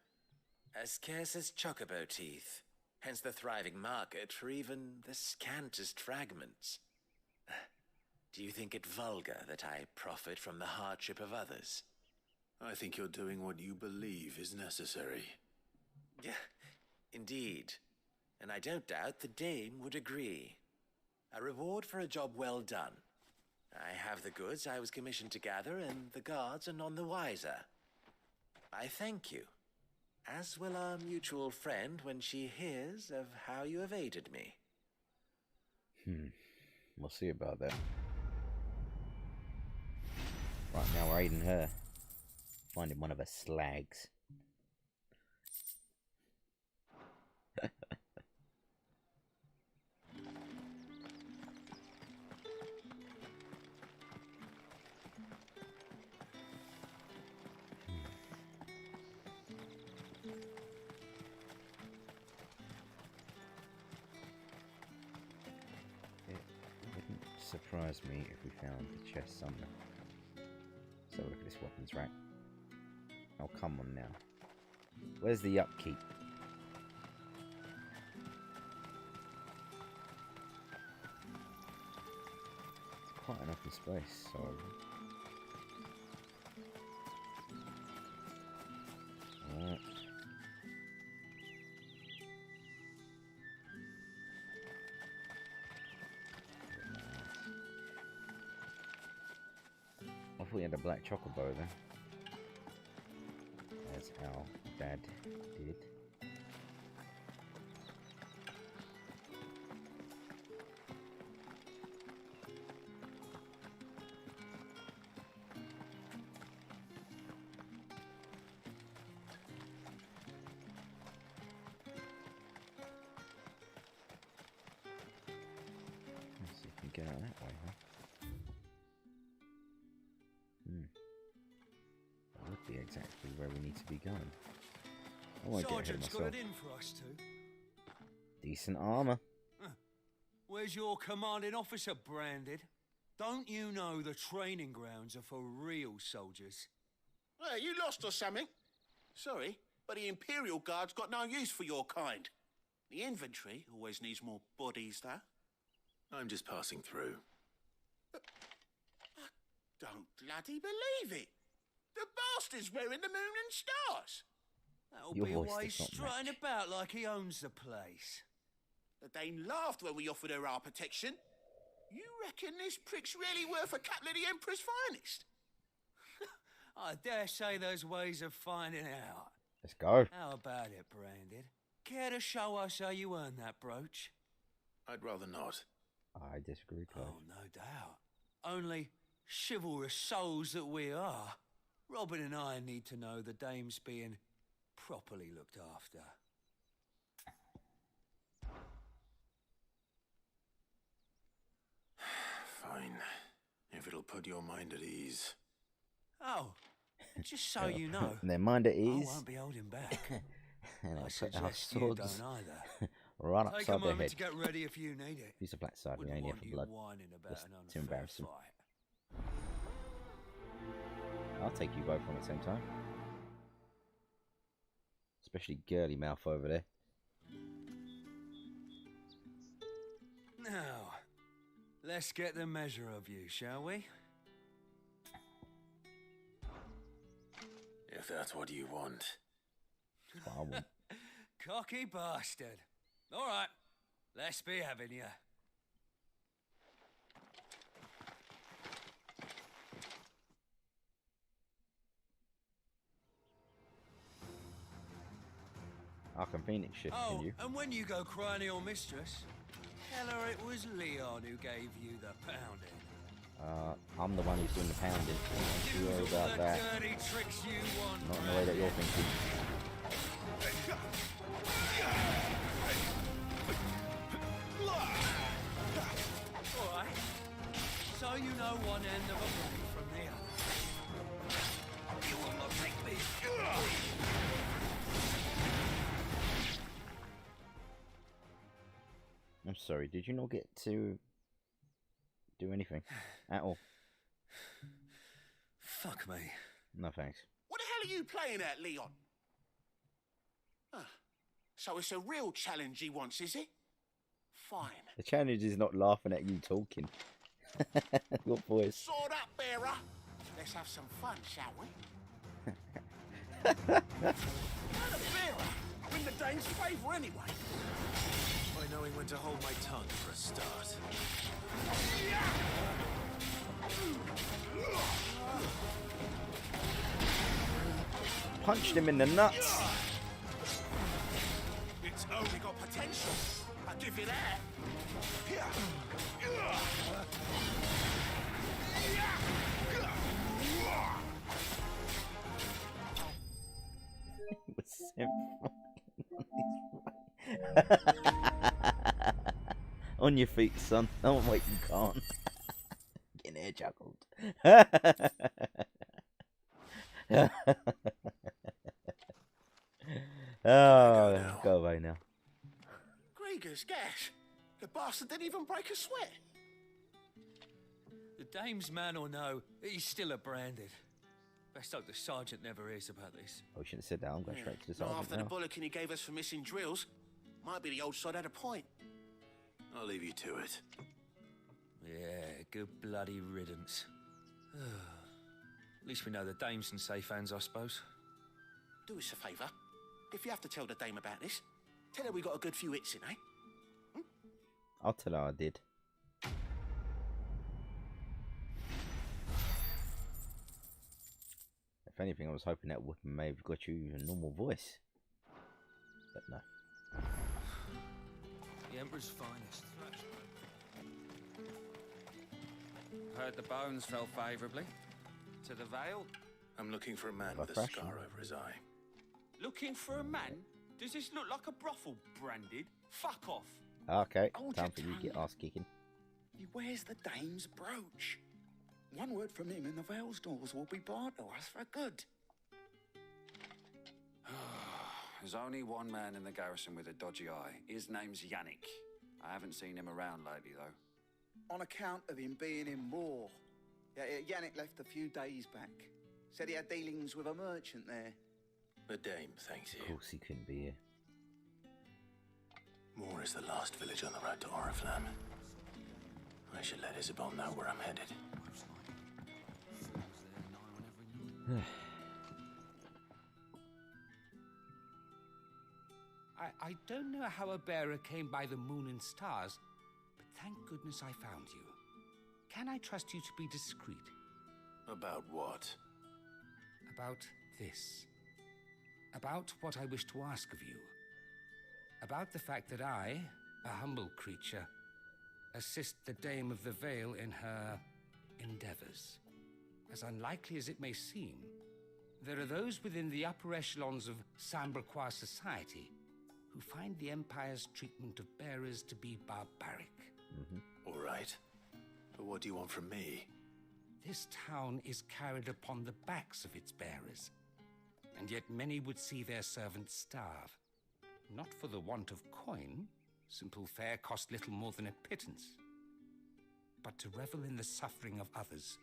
As scarce as chocobo teeth, hence the thriving market for even the scantest fragments. Do you think it vulgar that I profit from the hardship of others? I think you're doing what you believe is necessary. Yeah, indeed. And I don't doubt the dame would agree. A reward for a job well done. I have the goods I was commissioned to gather, and the guards are none the wiser. I thank you, as will our mutual friend when she hears of how you have aided me. We'll see about that. Right now we're aiding her. Finding one of her slags. Surprise me if we found the chest somewhere. So look at this weapons rack. Oh, come on now. Where's the upkeep? It's quite enough in space, so... Alright. I thought we had a black chocobo then. As our dad did. Let's see if we can get out that way, huh? That would be exactly where we need to be going. I won't get ahead of Sergeant's got myself. it in for us two. Decent armor. Where's your commanding officer branded? Don't you know the training grounds are for real soldiers? Hey, you lost or something? Sorry, but the Imperial Guard's got no use for your kind. The infantry always needs more bodies, though. I'm just passing through. I don't bloody believe it. The bastard's wearing the moon and stars. That'll Your be voice why does he's not strutting match. about like he owns the place. The Dane laughed when we offered her our protection. You reckon this prick's really worth a couple of the Emperor's finest? I dare say there's ways of finding out. Let's go. How about it, Branded? Care to show us how you earned that brooch? I'd rather not. I disagree, Clive. Oh, no doubt. Only chivalrous souls that we are, Robin and I need to know the dame's being properly looked after. Fine. If it'll put your mind at ease. Oh, just so you know, Their mind at I ease. won't be holding back. And I I'll put our suggest you swords don't either. right Take a upside their moment head. to get ready if you need it. Use a black side, we Wouldn't ain't here want for you blood. whining about Just an to unfair embarrass him. fight. I'll take you both on at the same time. Especially girly mouth over there. Now, let's get the measure of you, shall we? If that's what you want. That's what I want. Cocky bastard. All right, let's be having you. Arkham Phoenix shift, Oh, can you? and when you go crying to your mistress, tell her it was Leon who gave you the pounding. I'm the one who's doing the pounding. Don't you worry Use all about the that. dirty tricks you want. Not in the way that you're thinking. All right. So you know one end of a blade from the other. You will not make me. I'm sorry, did you not get to do anything at all? Fuck me. No thanks. What the hell are you playing at, Leon? Ah, so it's a real challenge he wants, is it? Fine. The challenge is not laughing at you talking. Your voice. Sword up, bearer. Let's have some fun, shall we? I'm the bearer. I'm in the Dane's favour anyway. By knowing when to hold my tongue for a start. Punched him in the nuts. It's only got potential. A I'll give you that. It was so on your feet, son. Oh wait, you can't. Getting air juggled. Oh, go away now. Grieger's gas. The bastard didn't even break a sweat. The dame's man or no, he's still a branded. Best hope the sergeant never hears about this. Oh, we shouldn't have said that. I'm going straight to the Not sergeant after now. the bollocking he gave us for missing drills. Might be the old sod had a point. I'll leave you to it. Yeah, good bloody riddance. At least we know the dame's in safe hands, I suppose. Do us a favour. If you have to tell the dame about this, tell her we got a good few hits in, eh? I'll tell her I did. If anything, I was hoping that weapon may have got you a normal voice. But no. The Emperor's finest. Heard the bones fell favourably. To the Vale? I'm looking for a man with a scar over his eye. Looking for a man? Does this look like a brothel, branded? Fuck off. Okay, Hold time your for you to get tongue. ass kicking. He wears the dame's brooch. One word from him and the Vale's doors will be barred to us for good. There's only one man in the garrison with a dodgy eye. His name's Yannick. I haven't seen him around lately, though. On account of him being in war. Yeah, Yannick left a few days back. Said he had dealings with a merchant there. The dame thanks you. Of course he couldn't be here. Moore is the last village on the road to Oriflamme. I should let Isabel know where I'm headed. I don't know how a bearer came by the moon and stars, but thank goodness I found you. Can I trust you to be discreet? About what? About this. About what I wish to ask of you. About the fact that I, a humble creature, assist the Dame of the Vale in her endeavors. As unlikely as it may seem, there are those within the upper echelons of Samberquois society who find the Empire's treatment of bearers to be barbaric. All right. But what do you want from me? This town is carried upon the backs of its bearers, and yet many would see their servants starve. Not for the want of coin, simple fare cost little more than a pittance, but to revel in the suffering of others,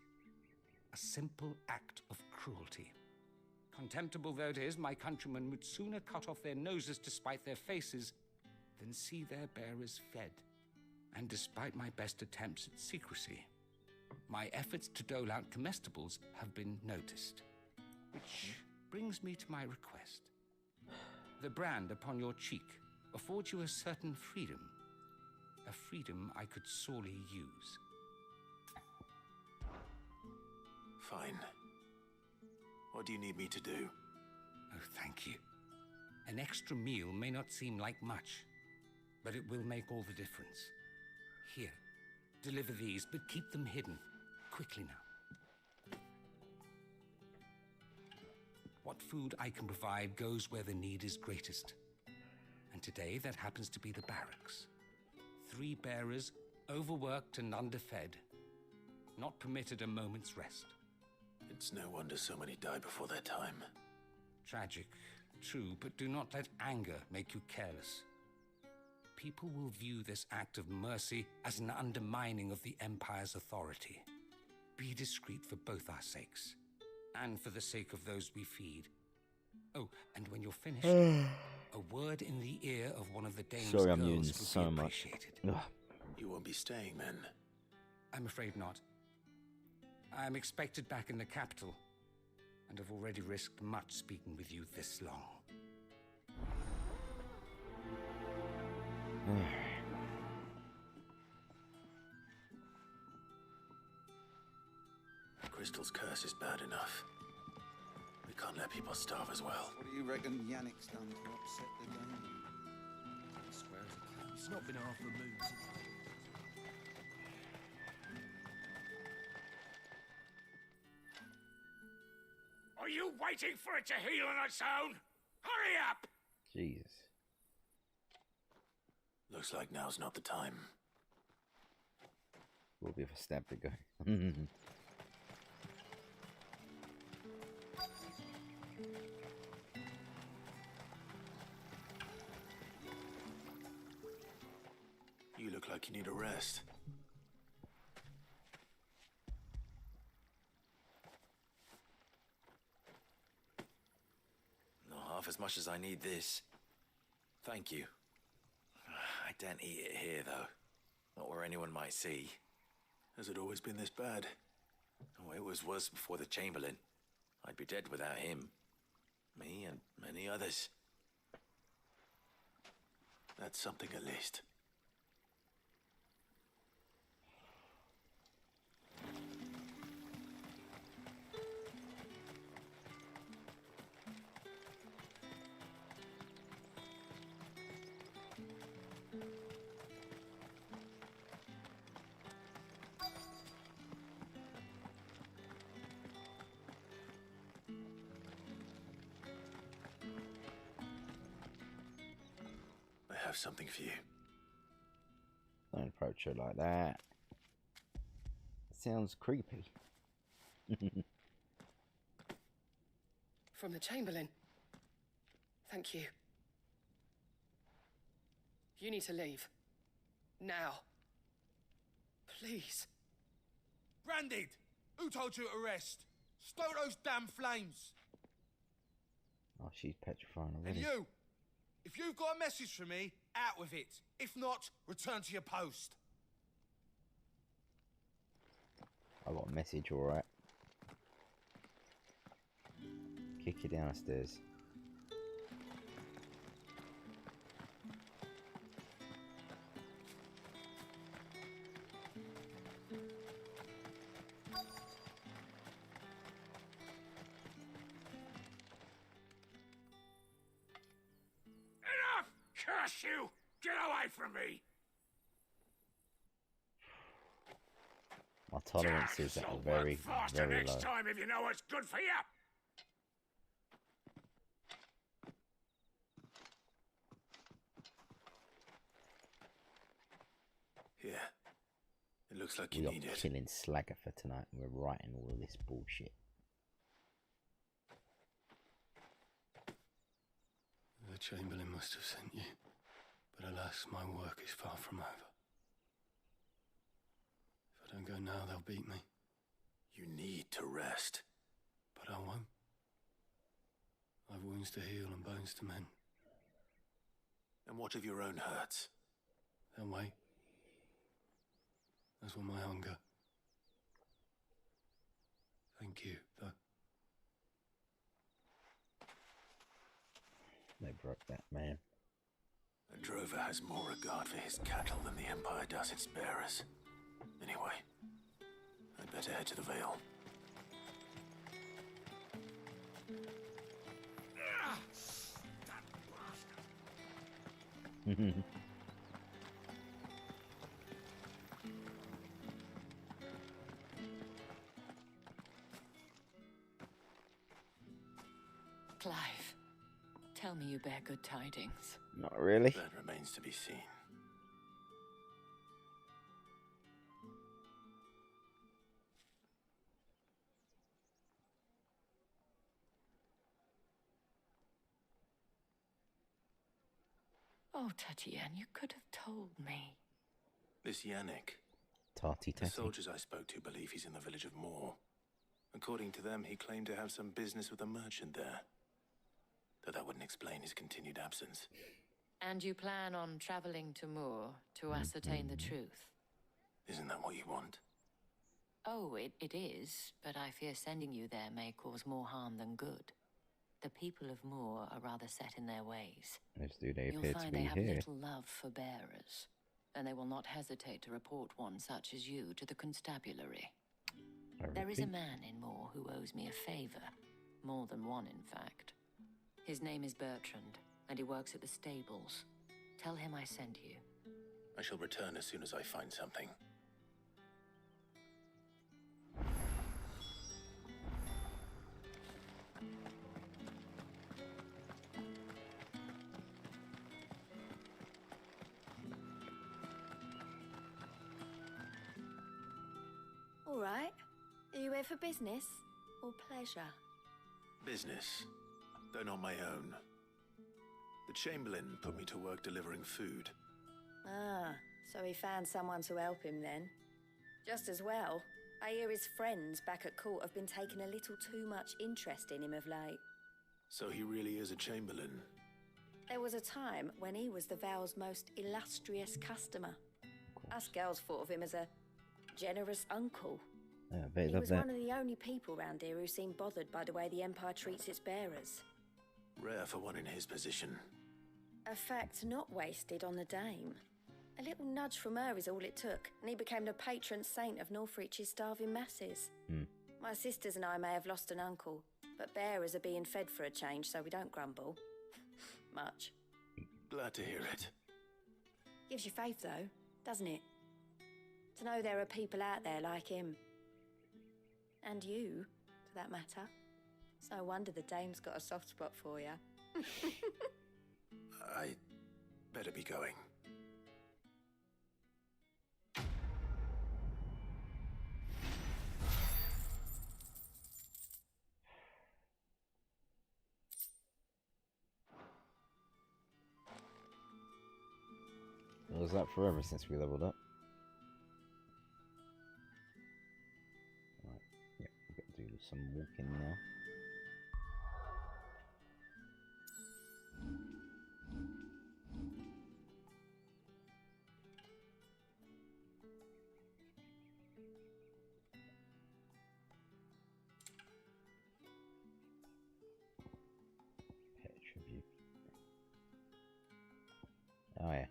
a simple act of cruelty. Contemptible though it is, my countrymen would sooner cut off their noses to spite their faces than see their bearers fed. And despite my best attempts at secrecy, my efforts to dole out comestibles have been noticed. Which brings me to my request. The brand upon your cheek affords you a certain freedom. A freedom I could sorely use. Fine. What do you need me to do? Oh, thank you. An extra meal may not seem like much, but it will make all the difference. Here, deliver these, but keep them hidden. Quickly now. What food I can provide goes where the need is greatest. And today, that happens to be the barracks. 3 bearers, overworked and underfed, not permitted a moment's rest. It's no wonder so many die before their time. Tragic, true, but do not let anger make you careless. People will view this act of mercy as an undermining of the Empire's authority. Be discreet for both our sakes, and for the sake of those we feed. Oh, and when you're finished, a word in the ear of one of the Dame's Sorry, I'm girls using would so be much. appreciated. Ugh. You won't be staying then? I'm afraid not. I'm expected back in the capital, and have already risked much speaking with you this long. Crystal's curse is bad enough. We can't let people starve as well. What do you reckon Yannick's done to upset the game? It's not been half the mood. Are you waiting for it to heal on its own? Hurry up! Jesus. Looks like now's not the time. Will be if I stab the guy. You look like you need a rest. Not half as much as I need this. Thank you. I daren't eat it here, though. Not where anyone might see. Has it always been this bad? Oh, it was worse before the Chamberlain. I'd be dead without him. Me and many others. That's something at least. I have something for you. Don't approach her like that. Sounds creepy. From the Chamberlain. Thank you. You need to leave. Now. Please. Branded! Who told you to rest? Stoke those damn flames! Oh, she's petrifying And already. you! If you've got a message for me, out with it. If not, return to your post. I got a message, alright. Kick you downstairs. Enough! Curse you! Get away from me! My tolerances are very, Faster very next low. time if you know what's good for you! Here. It looks like We you are need it. killing Slagger for tonight. We're writing all of this bullshit. The Chamberlain must have sent you, but alas, my work is far from over. If I don't go now, they'll beat me. You need to rest. But I won't. I've wounds to heal and bones to mend. And what of your own hurts? They'll wait. As will my hunger. Thank you, though. They broke that man. A drover has more regard for his cattle than the Empire does its bearers. Anyway, I'd better head to the Vale. Clive, tell me you bear good tidings. Not really. That remains to be seen. Oh, Tatian, you could have told me. This Yannick. Tarty The tatty. soldiers I spoke to believe he's in the village of Moor. According to them, he claimed to have some business with a merchant there. Though that wouldn't explain his continued absence. And you plan on traveling to Moor to ascertain the truth? Isn't that what you want? Oh, it is, but I fear sending you there may cause more harm than good. The people of Moor are rather set in their ways. As do they You'll appear to find be they have here. little love for bearers, and they will not hesitate to report one such as you to the constabulary. There is a man in Moor who owes me a favor. More than one, in fact. His name is Bertrand, and he works at the stables. Tell him I sent you. I shall return as soon as I find something. All right. Are you here for business or pleasure? Business, though not my own. The Chamberlain put me to work delivering food. Ah, so he found someone to help him then. Just as well. I hear his friends back at court have been taking a little too much interest in him of late. So he really is a Chamberlain. There was a time when he was the Vale's most illustrious customer. Us girls thought of him as a generous uncle. Yeah, I bet He love was that. one of the only people round here who seemed bothered by the way the Empire treats its bearers. Rare for one in his position. A fact not wasted on the Dame. A little nudge from her is all it took, and he became the patron saint of Northreach's starving masses. My sisters and I may have lost an uncle, but bearers are being fed for a change, so we don't grumble. Much. Glad to hear it. Gives you faith, though, doesn't it? To know there are people out there like him. And you, for that matter. It's no wonder the Dame's got a soft spot for you. I better be going. Was that forever since we leveled up? Right, yeah, we've got to do some walking now. Pet tribute. Oh yeah.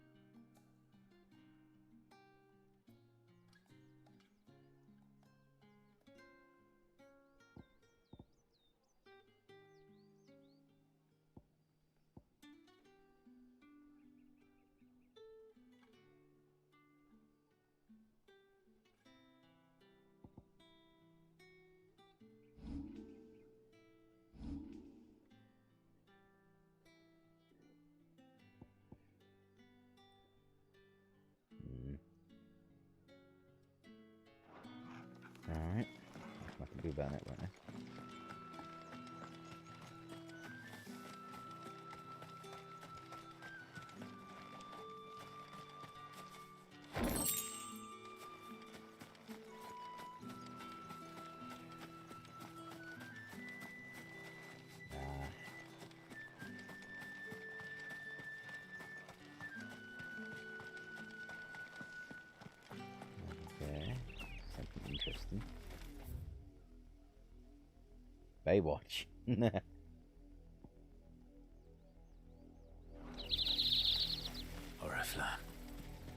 Alright, nothing I can do about it right now. Okay, something interesting. Baywatch. Oriflamme,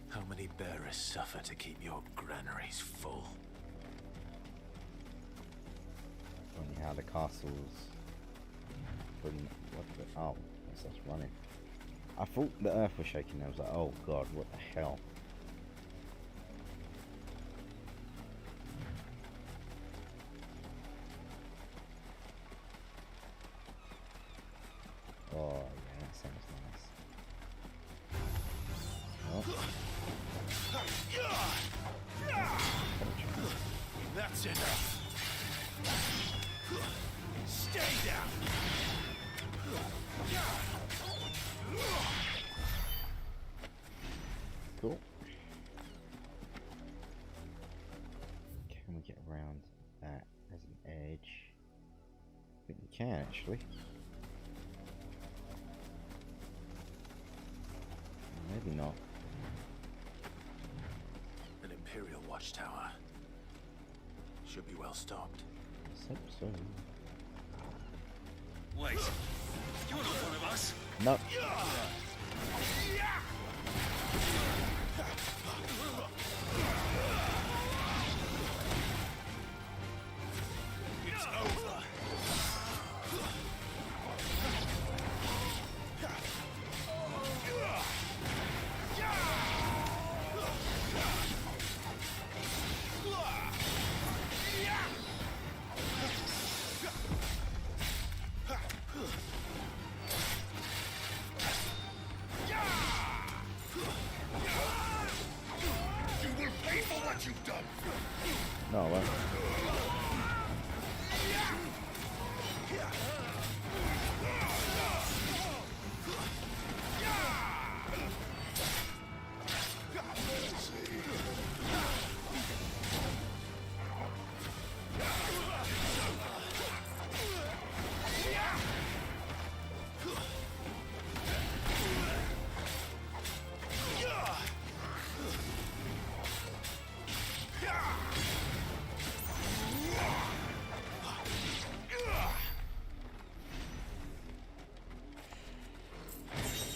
how many bearers suffer to keep your granaries full? Funny how the castles couldn't. What the? Oh, that's us running. I thought the earth was shaking. I was like, oh god, what the hell? Oh yeah, that sounds nice. That's enough. Stay down. Cool. Can we get around that as an edge? I think we can actually. Maybe not. An Imperial watchtower. Should be well stocked. So. Wait, you're not one of us. Nope. It's over. what you've done. No, well.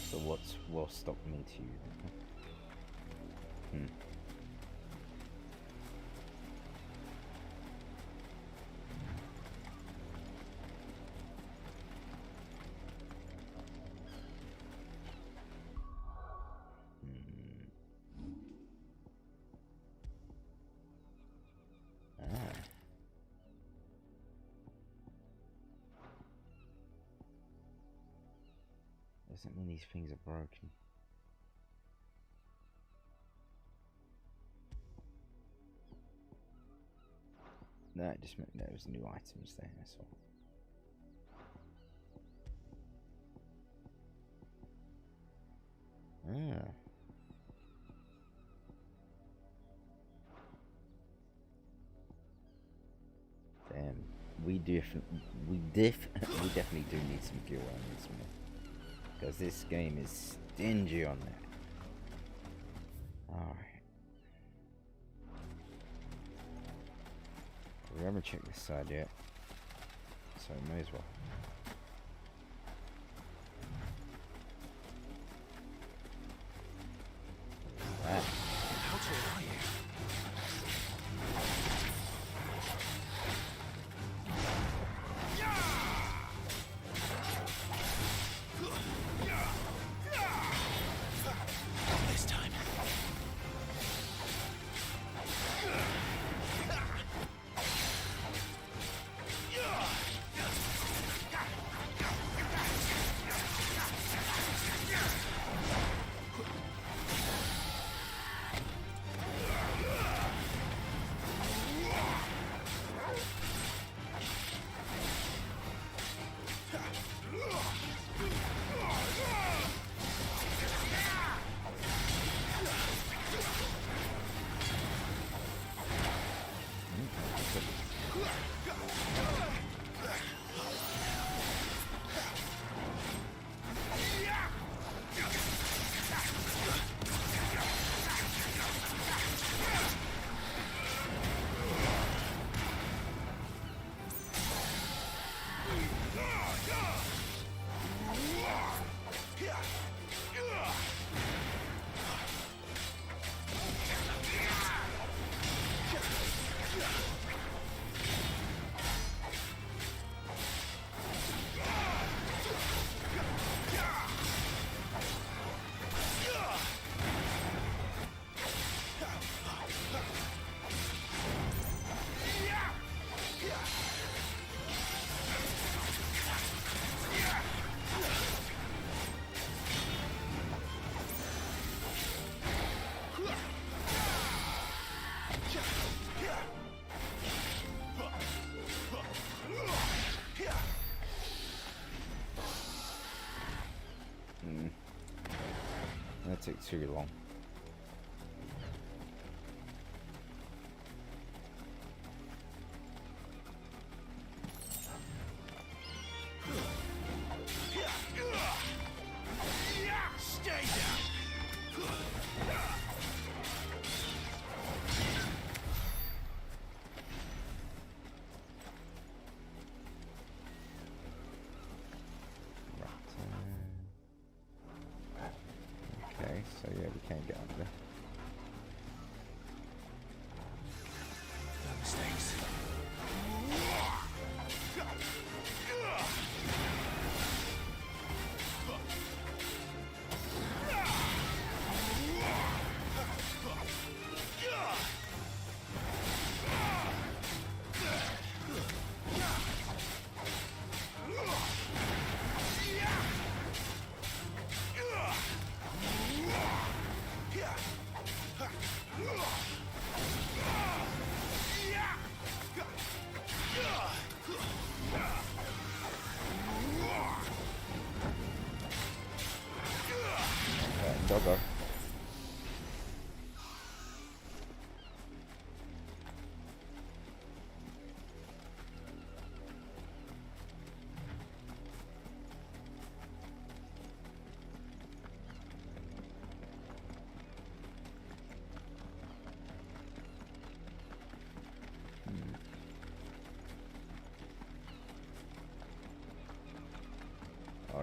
So what's will stop me to you? Doesn't mean these things are broken. No, it just meant there was new items there, that's all. Ah. Damn. We definitely do need some fuel on this one. Because this game is stingy on that. Alright. We haven't checked this side yet. So may as well. Ah. How tall are you? This time. That took too long. Stay down. Okay, so yeah, we came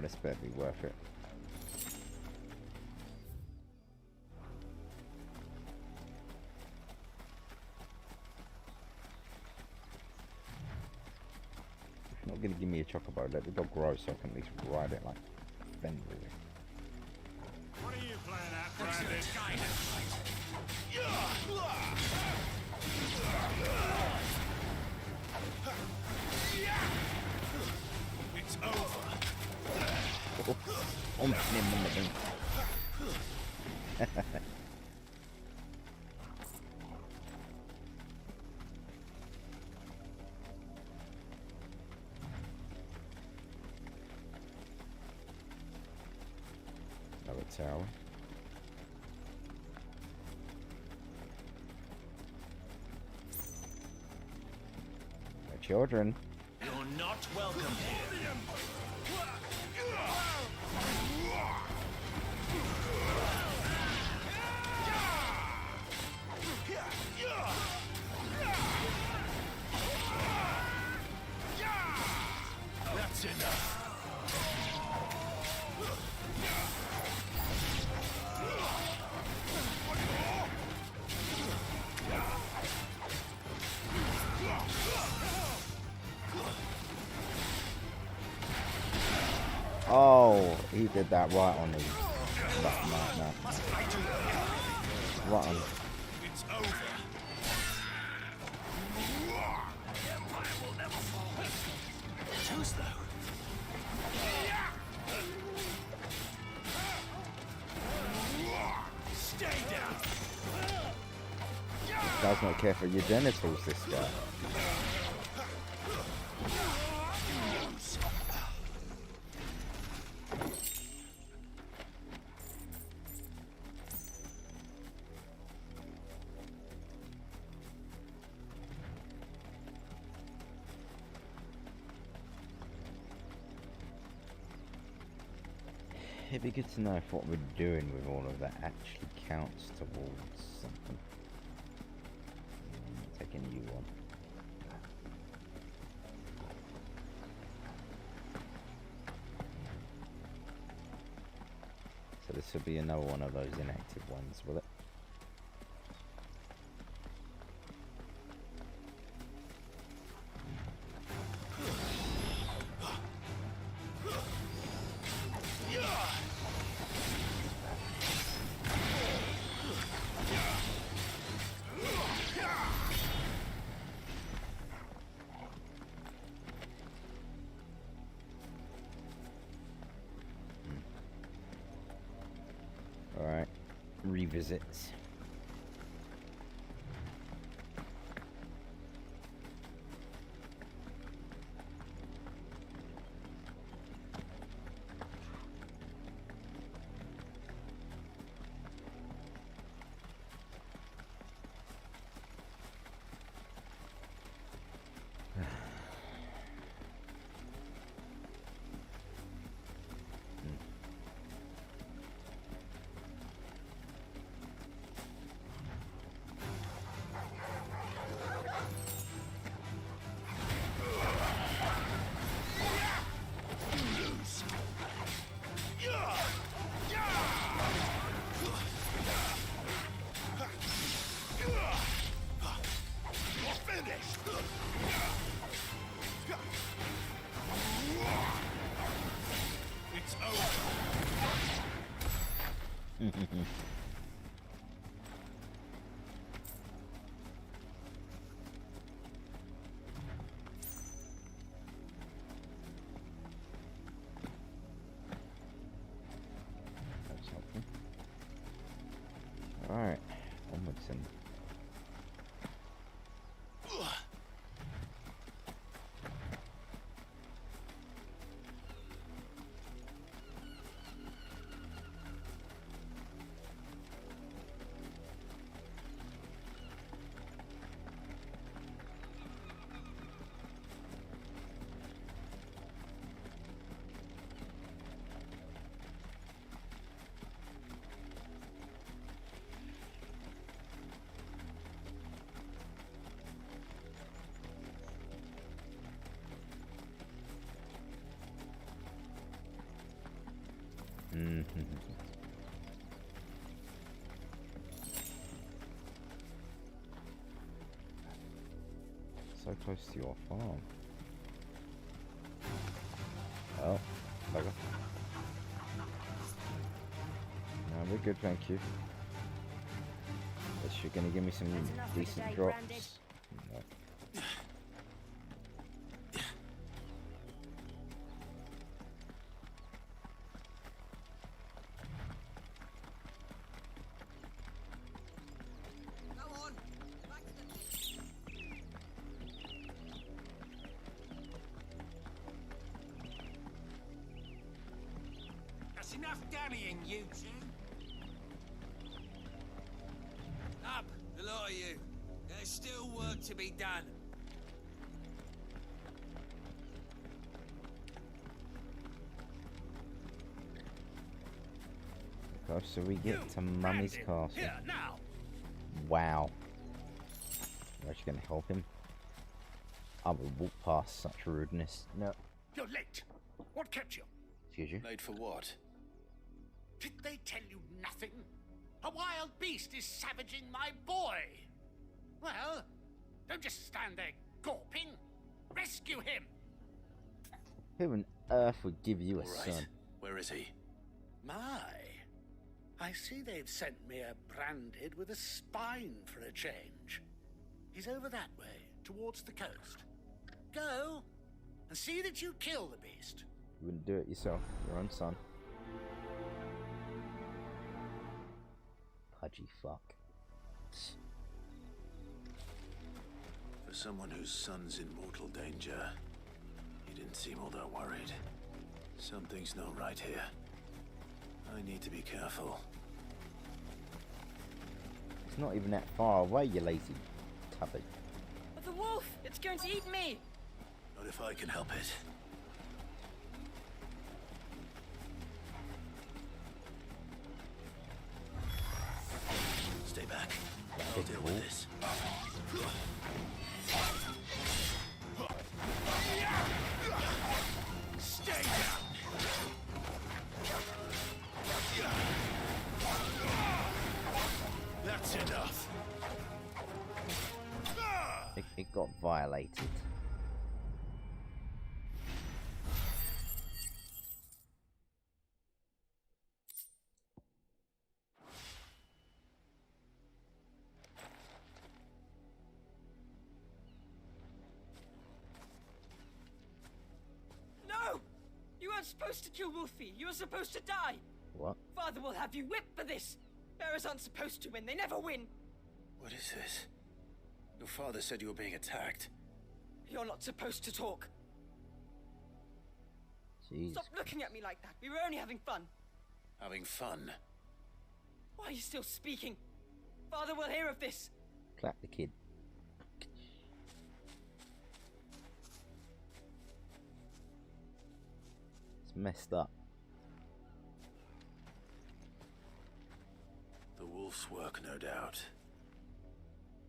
this better be worth it. If not gonna give me a chocobo, let the dog grow so I can at least ride it like Ben really. What are you playing at, Brandon? It's over. Another tower. No children. You're not welcome here. That's enough. Oh, he did that right on his. No. Right on. It's over. Too slow. Stay down. Does not care for your genitals, this guy. It'd be good to know if what we're doing with all of that actually counts towards something. Take a new one. So this will be another one of those inactive ones, will it? Alright, revisits. It's over. That's helpful. Alright, onwards and So close to your farm. Oh, bugger. No, we're good, thank you. Unless you're gonna give me some decent drops. No. That's enough dallying, you two. Up, the lot of you. There's still work to be done. Gosh, so we get to Mummy's castle. Here, now. Wow. You're actually gonna help him? I would walk past such rudeness. No. You're late. What kept you? Excuse you? Late for what? Did they tell you nothing? A wild beast is savaging my boy. Well, don't just stand there gawping. Rescue him. Who on earth would give you a son? Where is he? My. I see they've sent me a branded with a spine for a change. He's over that way, towards the coast. Go and see that you kill the beast. You wouldn't do it yourself. Your own son. Pudgy fuck. For someone whose son's in mortal danger, he didn't seem all that worried. Something's not right here. I need to be careful. It's not even that far away, you lazy tubby. But the wolf! It's going to eat me! Not if I can help it. Stay back. I'll deal with this. Stay down! That's enough. It got violated. No! You weren't supposed to kill Wolfie. You were supposed to die. What? Father will have you whipped for this. Bearers aren't supposed to win. They never win. What is this? Your father said you were being attacked. You're not supposed to talk. Jeez. Stop looking at me like that. We were only having fun. Having fun? Why are you still speaking? Father will hear of this. Clap the kid. It's messed up. The wolf's work, no doubt.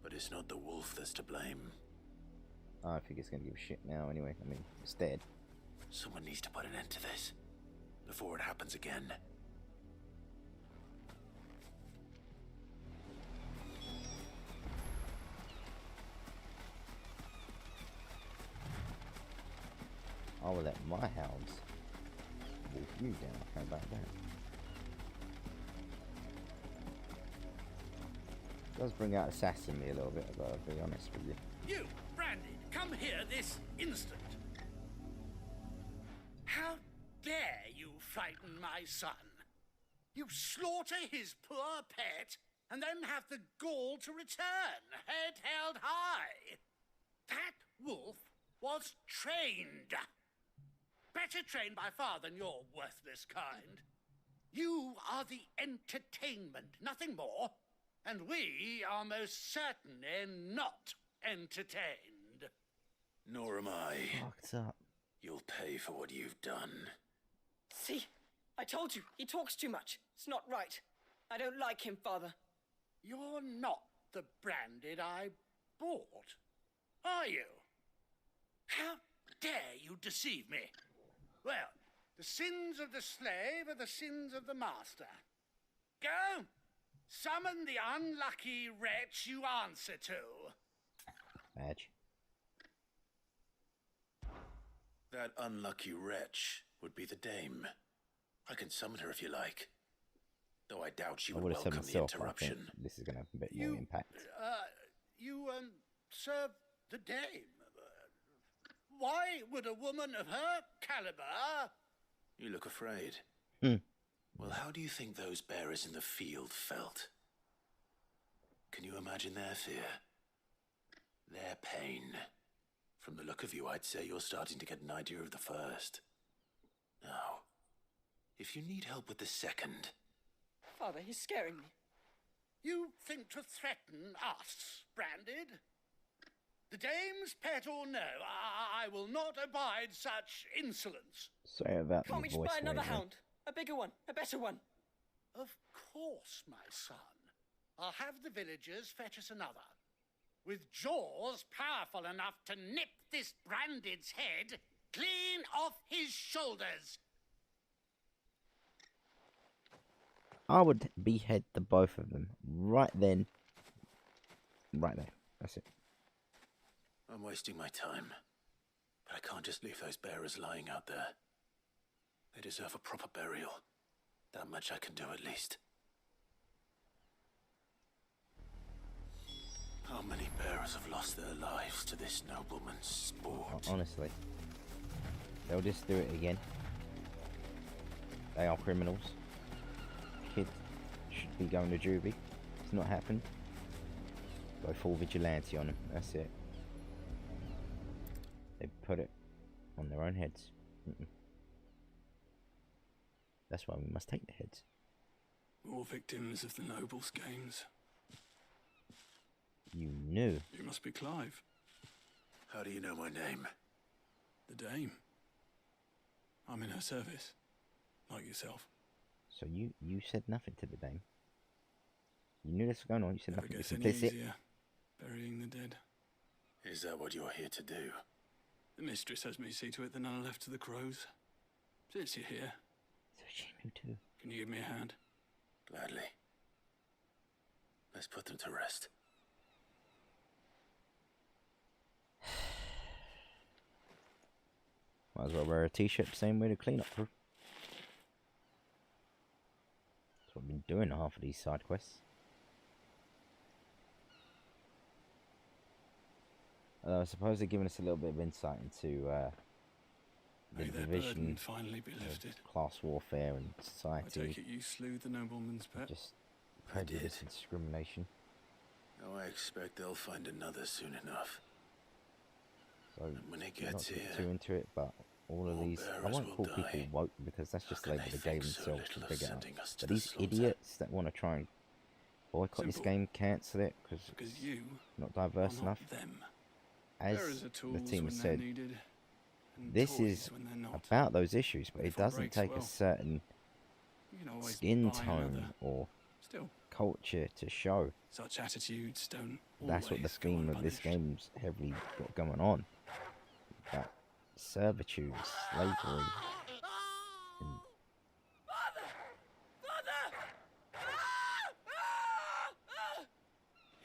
But it's not the wolf that's to blame. I think it's gonna give a shit now anyway. I mean, it's dead. Someone needs to put an end to this. Before it happens again. I will let my hounds wolf you down. How about that? Does bring out assassin me a little bit, I've got to be honest with you. You, Brandy, come here this instant. How dare you frighten my son? You slaughter his poor pet and then have the gall to return, head held high. That wolf was trained. Better trained by far than your worthless kind. You are the entertainment, nothing more. And we are most certainly not entertained. Nor am I. Fucked up. You'll pay for what you've done. See? I told you. He talks too much. It's not right. I don't like him, Father. You're not the branded I bought, are you? How dare you deceive me? Well, The sins of the slave are the sins of the master. Go! Summon the unlucky wretch you answer to. Badge. That unlucky wretch would be the dame. I can summon her if you like. Though I doubt she I would would have said welcome the myself, but I think interruption. this is going to have a bit more impact. You serve the dame. Why would a woman of her caliber... You look afraid. Well, how do you think those bearers in the field felt? Can you imagine their fear? Their pain? From the look of you, I'd say you're starting to get an idea of the first. Now, if you need help with the second... Father, he's scaring me. You think to threaten us, Branded? The dame's pet or no, I will not abide such insolence. Sorry about Can't we the just voice. buy another mate. hound? A bigger one, a better one. Of course, my son. I'll have the villagers fetch us another. With jaws powerful enough to nip this Branded's head clean off his shoulders. I would behead the both of them right then. Right there. That's it. I'm wasting my time. But I can't just leave those bearers lying out there. They deserve a proper burial. That much I can do at least. How many bearers have lost their lives to this nobleman's sport? Honestly. They'll just do it again. They are criminals. Kids should be going to juvie. It's not happened. Go full vigilante on them. That's it. They put it on their own heads. That's why we must take the heads. More victims of the nobles' games. You knew. You must be Clive. How do you know my name? The dame. I'm in her service. Like yourself. So you said nothing to the dame. You knew this was going on. You said Never nothing. gets You any complicit. easier. Burying the dead. Is that what you're here to do? The mistress has me see to it that none are left to the crows. Since you're here. So she knew too. Can you give me a hand? Gladly. Let's put them to rest. Might as well wear a t-shirt the same way to clean up crew. That's what I've been doing half of these side quests. Although I suppose they're giving us a little bit of insight into the May their division burden finally be lifted. of class warfare and I society. take it you slew the nobleman's pet? Just prejudice and discrimination. Now I expect they'll find another soon enough. So when it not gets to get here, too into it, but all of these, I bearers won't will call die. people woke because that's just the label they gave think so themselves to little of figure out. sending us to But the these slaughter? idiots that want to try and boycott this Simple. game, cancel it because Because you not diverse are enough. not them. As Bearers are the tools team when has they're said, needed, and this toys is when they're not. about those issues, but If it one doesn't breaks, take a well, certain You can always skin buy tone another. or Still, culture to show. such attitudes don't That's what the always go theme of this unpunished. game's heavily got going on. That servitude, slavery, and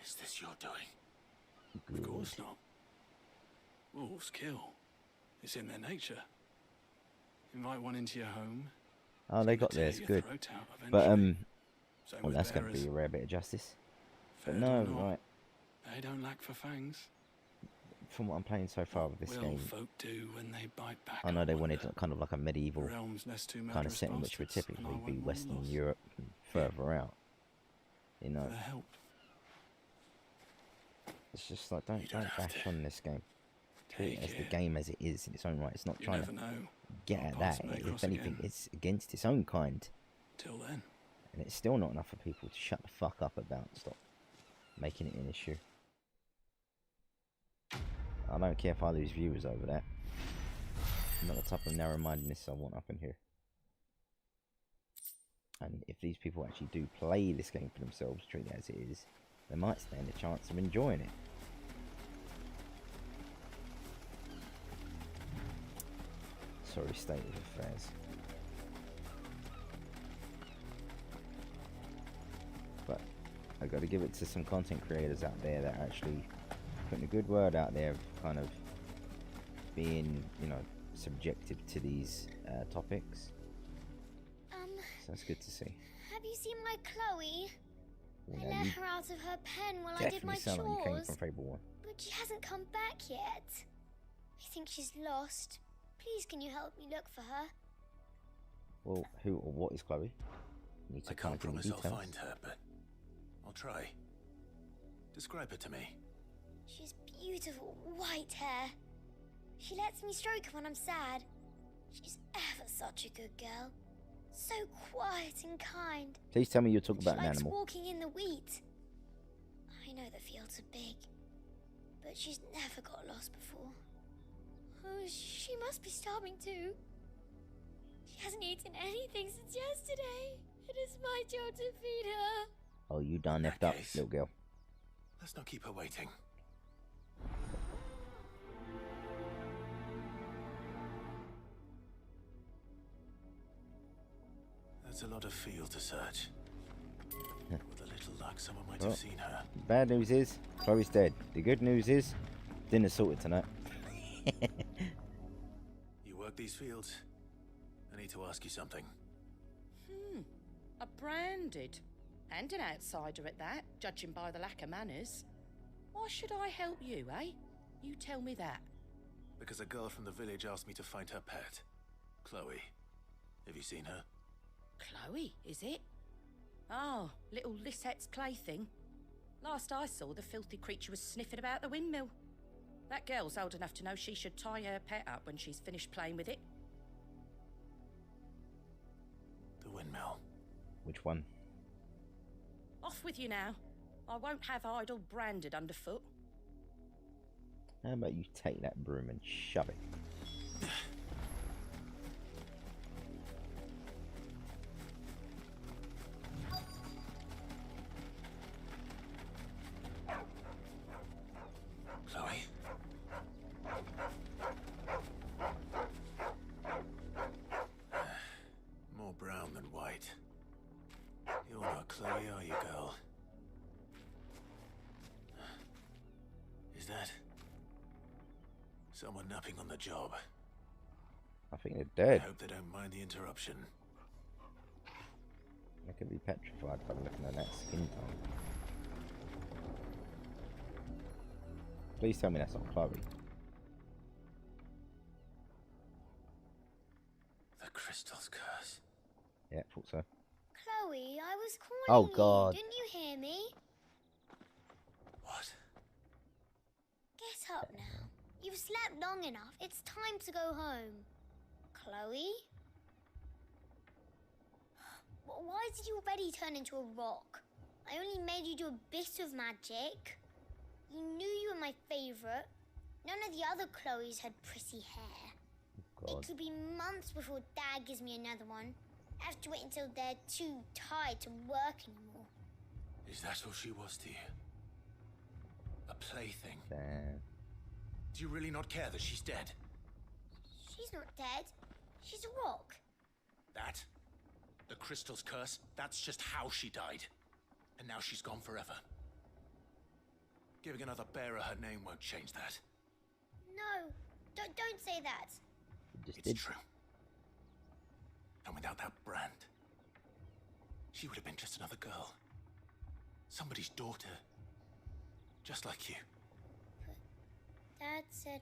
Is this your doing? Of course not. Wolves kill. It's in their nature. Invite one into your home. oh, they got tear theirs, your good. throat out But eventually. Same well, with that's going to be bearers. a rare bit of justice. But Fair no, or not, right. They don't lack for fangs. From what I'm playing so far with this Will game, folk do when they bite back? I know they wanted kind of like a medieval Realms less too kind of murderous setting, which would bastards, and typically I be want one Western lost. Europe and further out. You know, For their help. it's just like don't bash on this game. Treat it Take as the it. game as it is in its own right. It's not You trying never to know. get Our at paths that. may If cross anything, again. it's against its own kind. Till then. And it's still not enough for people to shut the fuck up about and stop making it an issue. I don't care if I lose viewers over that. Not the type of narrow-mindedness I want up in here. And if these people actually do play this game for themselves, treat it as it is, they might stand a chance of enjoying it. Sorry, state of affairs. I got to give it to some content creators out there that are actually putting a good word out there of kind of being, you know, subjective to these topics. So that's good to see. Have you seen my Chloe? You I know, let you her out of her pen while I did my definitely sound like you came chores. from Fable 1. But she hasn't come back yet. I think she's lost. Please, can you help me look for her? Well, who or what is Chloe? You need to I kind can't of give me promise I'll details. find her, but I'll try. Describe her to me. She's beautiful white hair. She lets me stroke her when I'm sad. She's ever such a good girl. So quiet and kind. Please tell me you're talking She about an likes animal. walking in the wheat. I know the fields are big, but she's never got lost before. Oh, she must be starving too. She hasn't eaten anything since yesterday. It is my job to feed her. Oh, you done effed up, little girl. Let's not keep her waiting. That's a lot of field to search. With a little luck, someone might Well, have seen her. bad news is, Chloe's dead. The good news is, dinner's sorted tonight. You work these fields? I need to ask you something. A branded. And an outsider at that, judging by the lack of manners. Why should I help you, eh? You tell me that. Because a girl from the village asked me to find her pet, Chloe. Have you seen her? Chloe, is it? Oh, little Lisette's plaything. Last I saw, the filthy creature was sniffing about the windmill. That girl's old enough to know she should tie her pet up when she's finished playing with it. The windmill. Which one? Off with you now. I won't have idle branded underfoot. How about you take that broom and shove it? Chloe? More brown than white. You're not Chloe, are you, girl? Is that someone napping on the job? I think they're dead. I hope they don't mind the interruption. I could be petrified by looking at that skin tone. Please tell me that's not Chloe. The crystal's curse. Yeah, thought so. Chloe, I was Oh, calling God. you. Didn't you hear me? What? Get up now. You've slept long enough. It's time to go home. Chloe? Why did you already turn into a rock? I only made you do a bit of magic. You knew you were my favorite. None of the other Chloes had pretty hair. God. It could be months before Dad gives me another one. I have to wait until they're too tired to work anymore. Is that all she was to you? A plaything? Damn. Do you really not care that she's dead? She's not dead. She's a rock. That? The crystal's curse? That's just how she died. And now she's gone forever. Giving another bearer her name won't change that. No, don't say that. It's true. And without that brand, she would have been just another girl. Somebody's daughter. Just like you. Dad said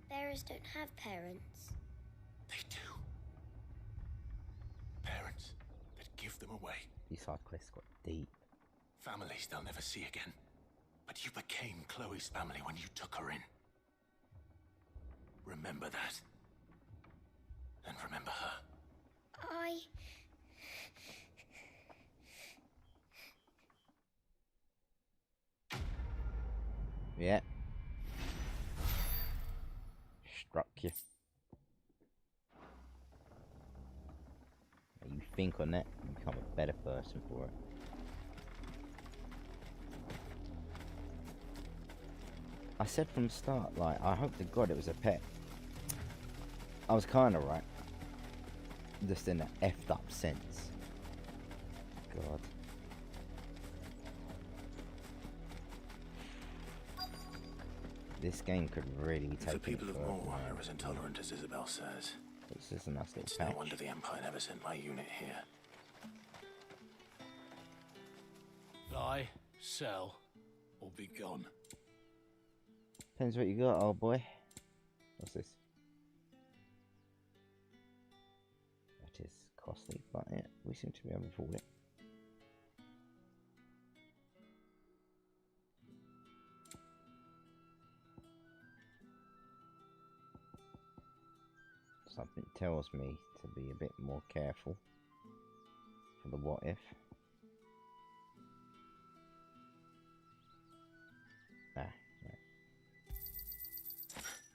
bearers don't have parents. They do. Parents that give them away. These side quests got deep. Families they'll never see again. But you became Chloe's family when you took her in. Remember that. And remember her. Yeah. Struck you. You think on that, you become a better person for it. I said from the start, like, I hope to God it was a pet. I was kind of right. Just in an effed up sense. God. This game could really be If the taken people of for Moore are as intolerant as Isabel says, this is a nice little it's patch. no wonder the Empire never sent my unit here. Lie, sell, or be gone. Depends what you got, old boy. What's this? That is costly, but yeah, we seem to be able to afford it. Something tells me to be a bit more careful for the what if. Ah, right.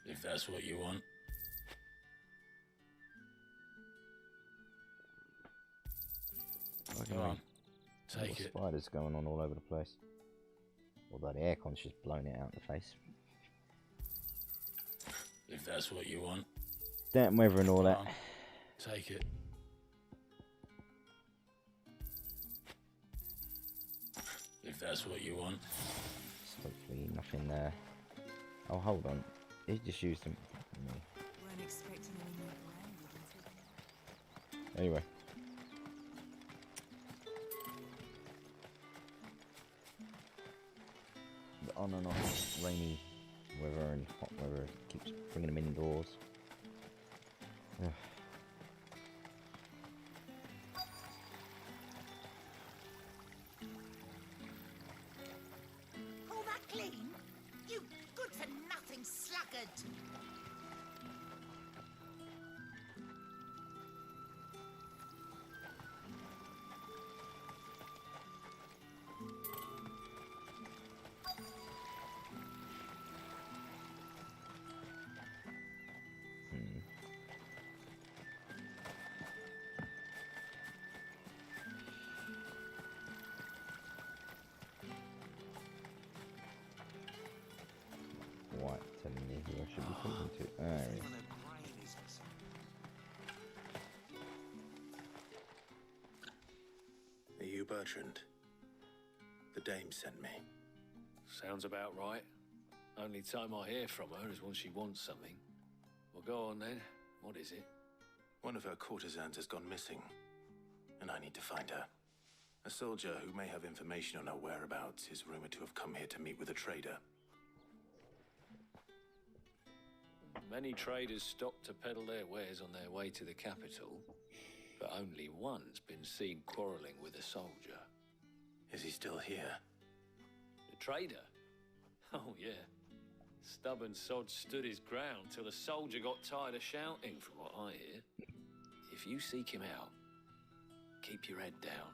If that's what you want. Look Go at on, me. take it. Spiders going on all over the place. Although the aircon's just blowing it out the face. If that's what you want. Damn weather and all that. On, take it. If that's what you want. Hopefully nothing there. Oh, hold on. He just used them. Weren't expecting any more branded. Anyway. The on and off rainy weather and hot weather keeps bringing them indoors. Ugh. All that clean? You good for nothing sluggard. What? Telling me who I should be talking to. Oh, yeah. Are you Bertrand? The dame sent me. Sounds about right. Only time I hear from her is when she wants something. Well, go on then. What is it? One of her courtesans has gone missing, and I need to find her. A soldier who may have information on her whereabouts is rumored to have come here to meet with a trader. Many traders stop to peddle their wares on their way to the capital, but only one's been seen quarrelling with a soldier. Is he still here? The trader? Oh, yeah. Stubborn sod stood his ground till the soldier got tired of shouting, from what I hear. If you seek him out, keep your head down.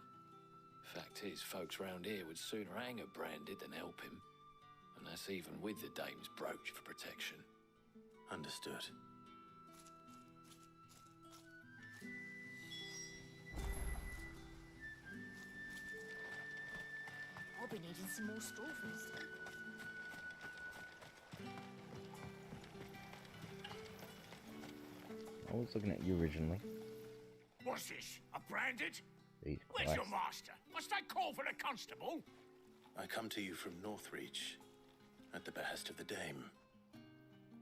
Fact is, folks round here would sooner hang a branded than help him. And that's even with the dame's brooch for protection. Understood. I'll be needing some more strawberries. I was looking at you originally. What's this? A branded? Jesus Where's your Christ. master? Must I call for the constable? I come to you from Northreach, at the behest of the dame.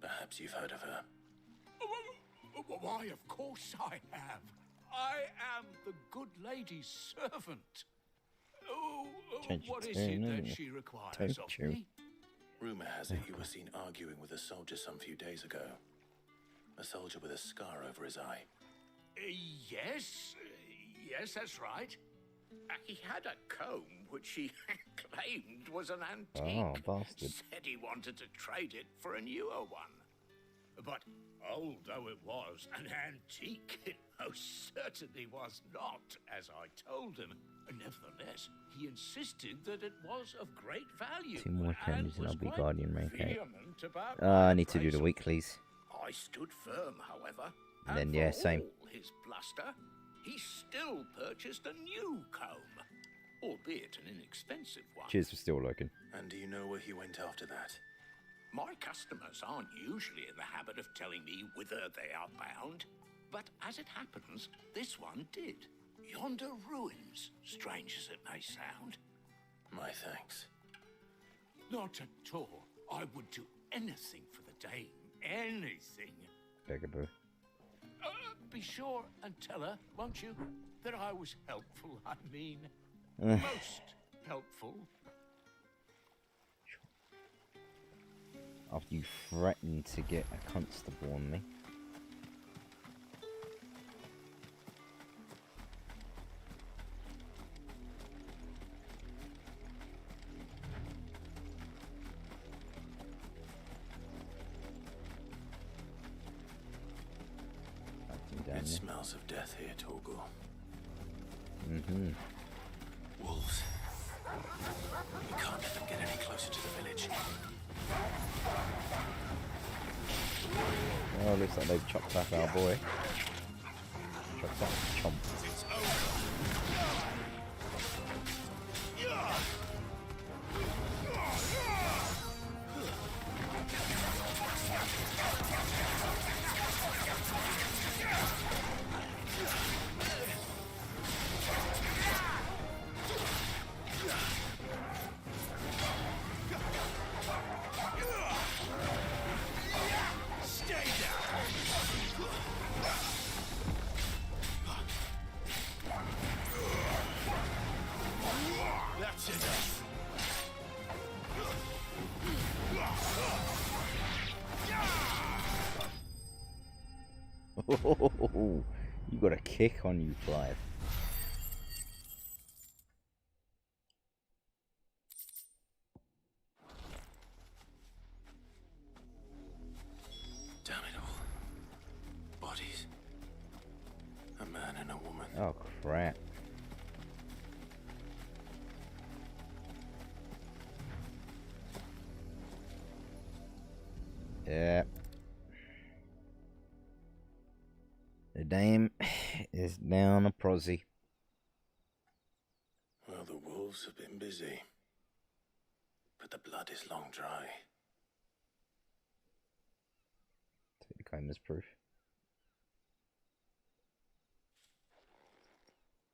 Perhaps you've heard of her. Why, of course I have. I am the good lady's servant. Oh, Change what your is tune, it isn't that it? she requires Don't of you? me? Rumor has it you were seen arguing with a soldier some few days ago. A soldier with a scar over his eye. Yes, yes, that's right. He had a comb which he claimed was an antique. Oh, bastard. Said he wanted to trade it for a newer one. But old though it was, an antique it most certainly was not, as I told him. Nevertheless, he insisted that it was of great value. 2 more and turns and was I'll be quite Guardian rank 8. vehement about I my need to do the appraisal. weeklies. I stood firm, however. And then, And yeah, for same. all his bluster, he still purchased a new comb, albeit an inexpensive one. Cheers for still looking. And do you know where he went after that? My customers aren't usually in the habit of telling me whither they are bound, but as it happens, this one did. Yonder ruins, strange as it may sound. My thanks. Not at all. I would do anything for the dame. Anything. Begaboo. Be sure and tell her, won't you, that I was helpful. I mean, Eh. most helpful. After you threatened to get a constable on me. It smells of death here, Torgal. Mm-hmm. Wolves. We can't let them get any closer to the village. Oh, looks like they've chopped up our boy. Chopped up Chomp. That's enough. Oh, you got a kick on you, Clive. Damn it all. Bodies. A man and a woman. Oh, crap. Yeah. The dame is down a prosy. Well, the wolves have been busy. But the blood is long dry. Take the claim as proof.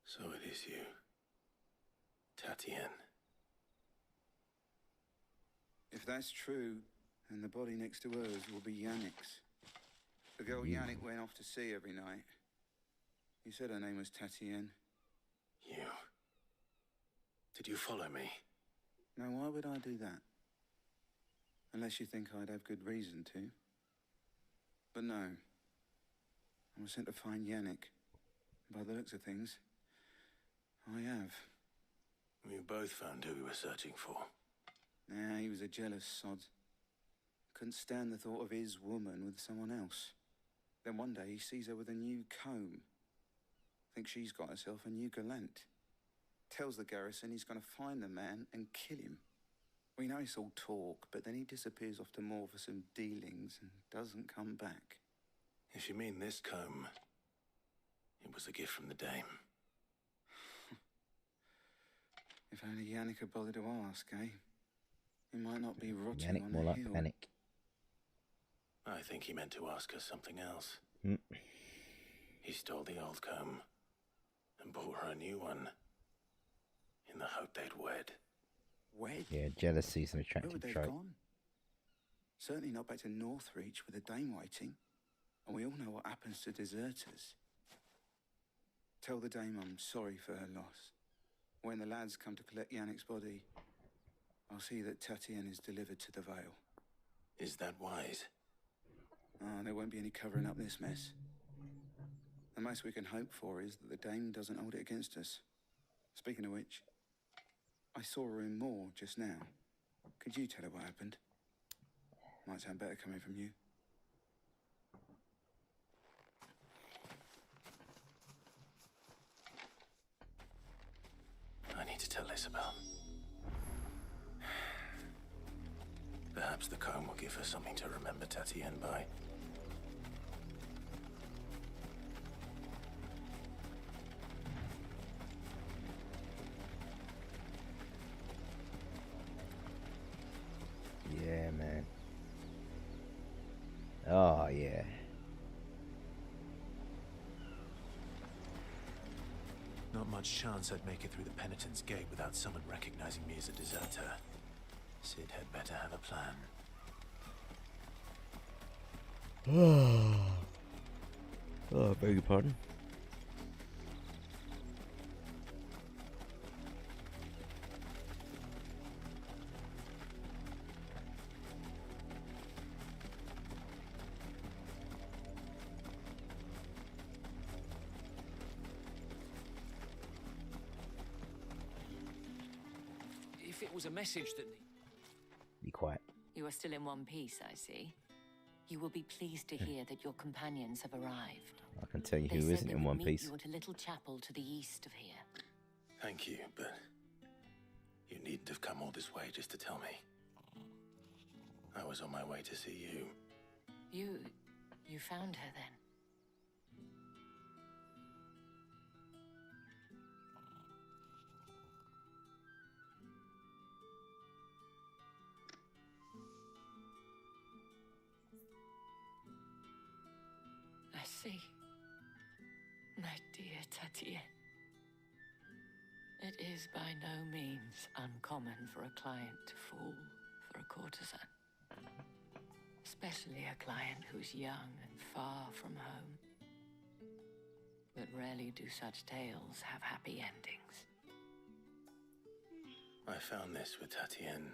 So it is you, Tatienne. If that's true, then the body next to hers will be Yannick's. The girl Yannick went off to sea every night. He said her name was Tatienne. You. Did you follow me? Now, why would I do that? Unless you think I'd have good reason to. But no. I was sent to find Yannick. By the looks of things, I have. We both found who we were searching for. Nah, he was a jealous sod. Couldn't stand the thought of his woman with someone else. Then one day he sees her with a new comb. Thinks she's got herself a new gallant. Tells the garrison he's going to find the man and kill him. We know it's all talk, but then he disappears off to Moor for some dealings and doesn't come back. If you mean this comb, it was a gift from the dame. If only Yannick had bothered to ask, eh? He might not be rotting Yannick on more the like hill. Panic. I think he meant to ask her something else. Mm. He stole the old comb and bought her a new one in the hope they'd wed. Wed? Yeah, jealousy's an Where attractive would they trait. have gone? Certainly not back to Northreach with a dame waiting. And we all know what happens to deserters. Tell the dame I'm sorry for her loss. When the lads come to collect Yannick's body, I'll see that Tatienne is delivered to the Vale. Is that wise? Ah, there won't be any covering up this mess. The most we can hope for is that the dame doesn't hold it against us. Speaking of which, I saw her in Moor just now. Could you tell her what happened? Might sound better coming from you. I need to tell Isabel. Perhaps the comb will give her something to remember Tatienne by. Yeah, man. Oh, yeah. Not much chance I'd make it through the penitent's gate without someone recognizing me as a deserter. Sid had better have a plan. Oh, beg your pardon. If it was a message that... Be quiet. You are still in one piece, I see. You will be pleased to hear that your companions have arrived. I can tell you They who said isn't they in would One meet Piece. you at a little chapel to the east of here. Thank you, but you needn't have come all this way just to tell me. I was on my way to see you. You found her then? I see. My dear Tatienne. It is by no means uncommon for a client to fall for a courtesan. Especially a client who's young and far from home. But rarely do such tales have happy endings. I found this with Tatienne.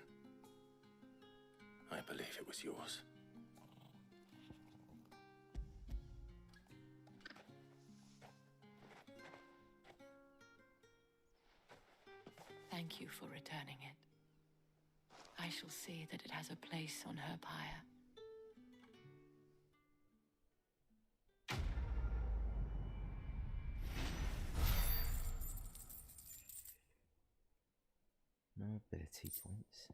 I believe it was yours. Thank you for returning it. I shall see that it has a place on her pyre. No ability points.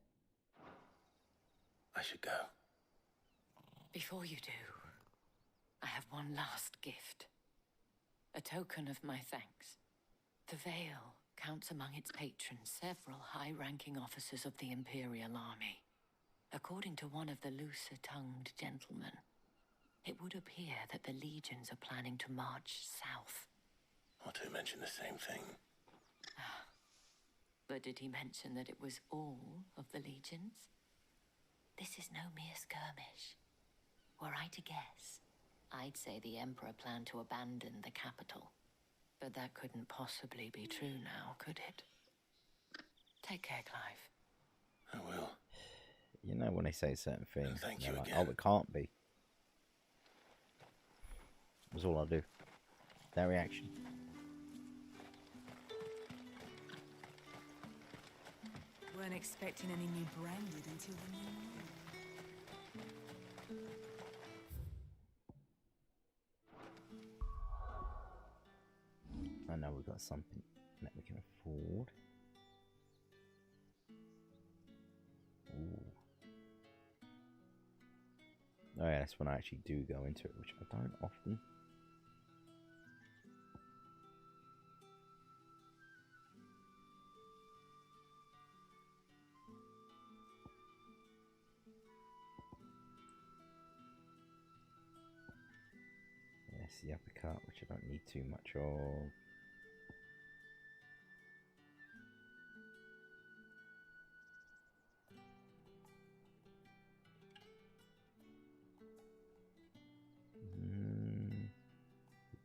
I should go. Before you do, I have one last gift. A token of my thanks. The Veil counts among its patrons several high-ranking officers of the Imperial Army. According to one of the looser-tongued gentlemen, it would appear that the legions are planning to march south. Otto mentioned the same thing. But did he mention that it was all of the legions? This is no mere skirmish. Were I to guess, I'd say the Emperor planned to abandon the capital. But that couldn't possibly be true now, could it? Take care, Clive. I will. You know when they say certain things, Thank they're you like, again. oh, it can't be. That's all I'll do. That reaction. Weren't expecting any new branded until the new year. I know we've got something that we can afford. Ooh. Oh yeah, that's when I actually do go into it, which I don't often. Yes, the uppercut, which I don't need too much of.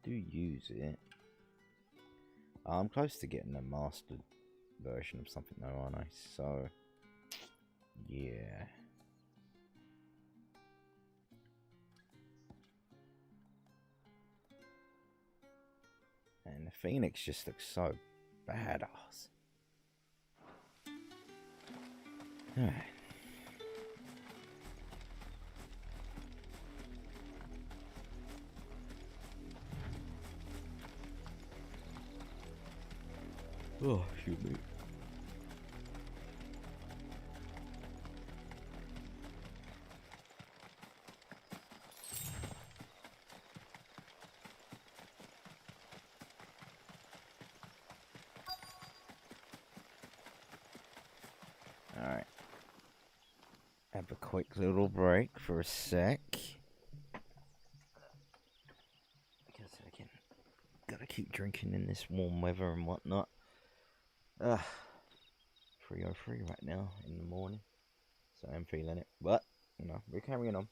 Do use it. I'm close to getting a mastered version of something though, aren't I? So, yeah. And the Phoenix just looks so badass. Alright. Oh, shoot me. Alright. Have a quick little break for a sec. Because again, gotta keep drinking in this warm weather and whatnot. 3:03 right now in the morning, so I'm feeling it. But you know, we're carrying on.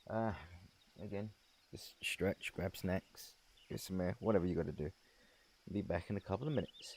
Again, just stretch, grab snacks, get some air, whatever you gotta do. Be back in a couple of minutes.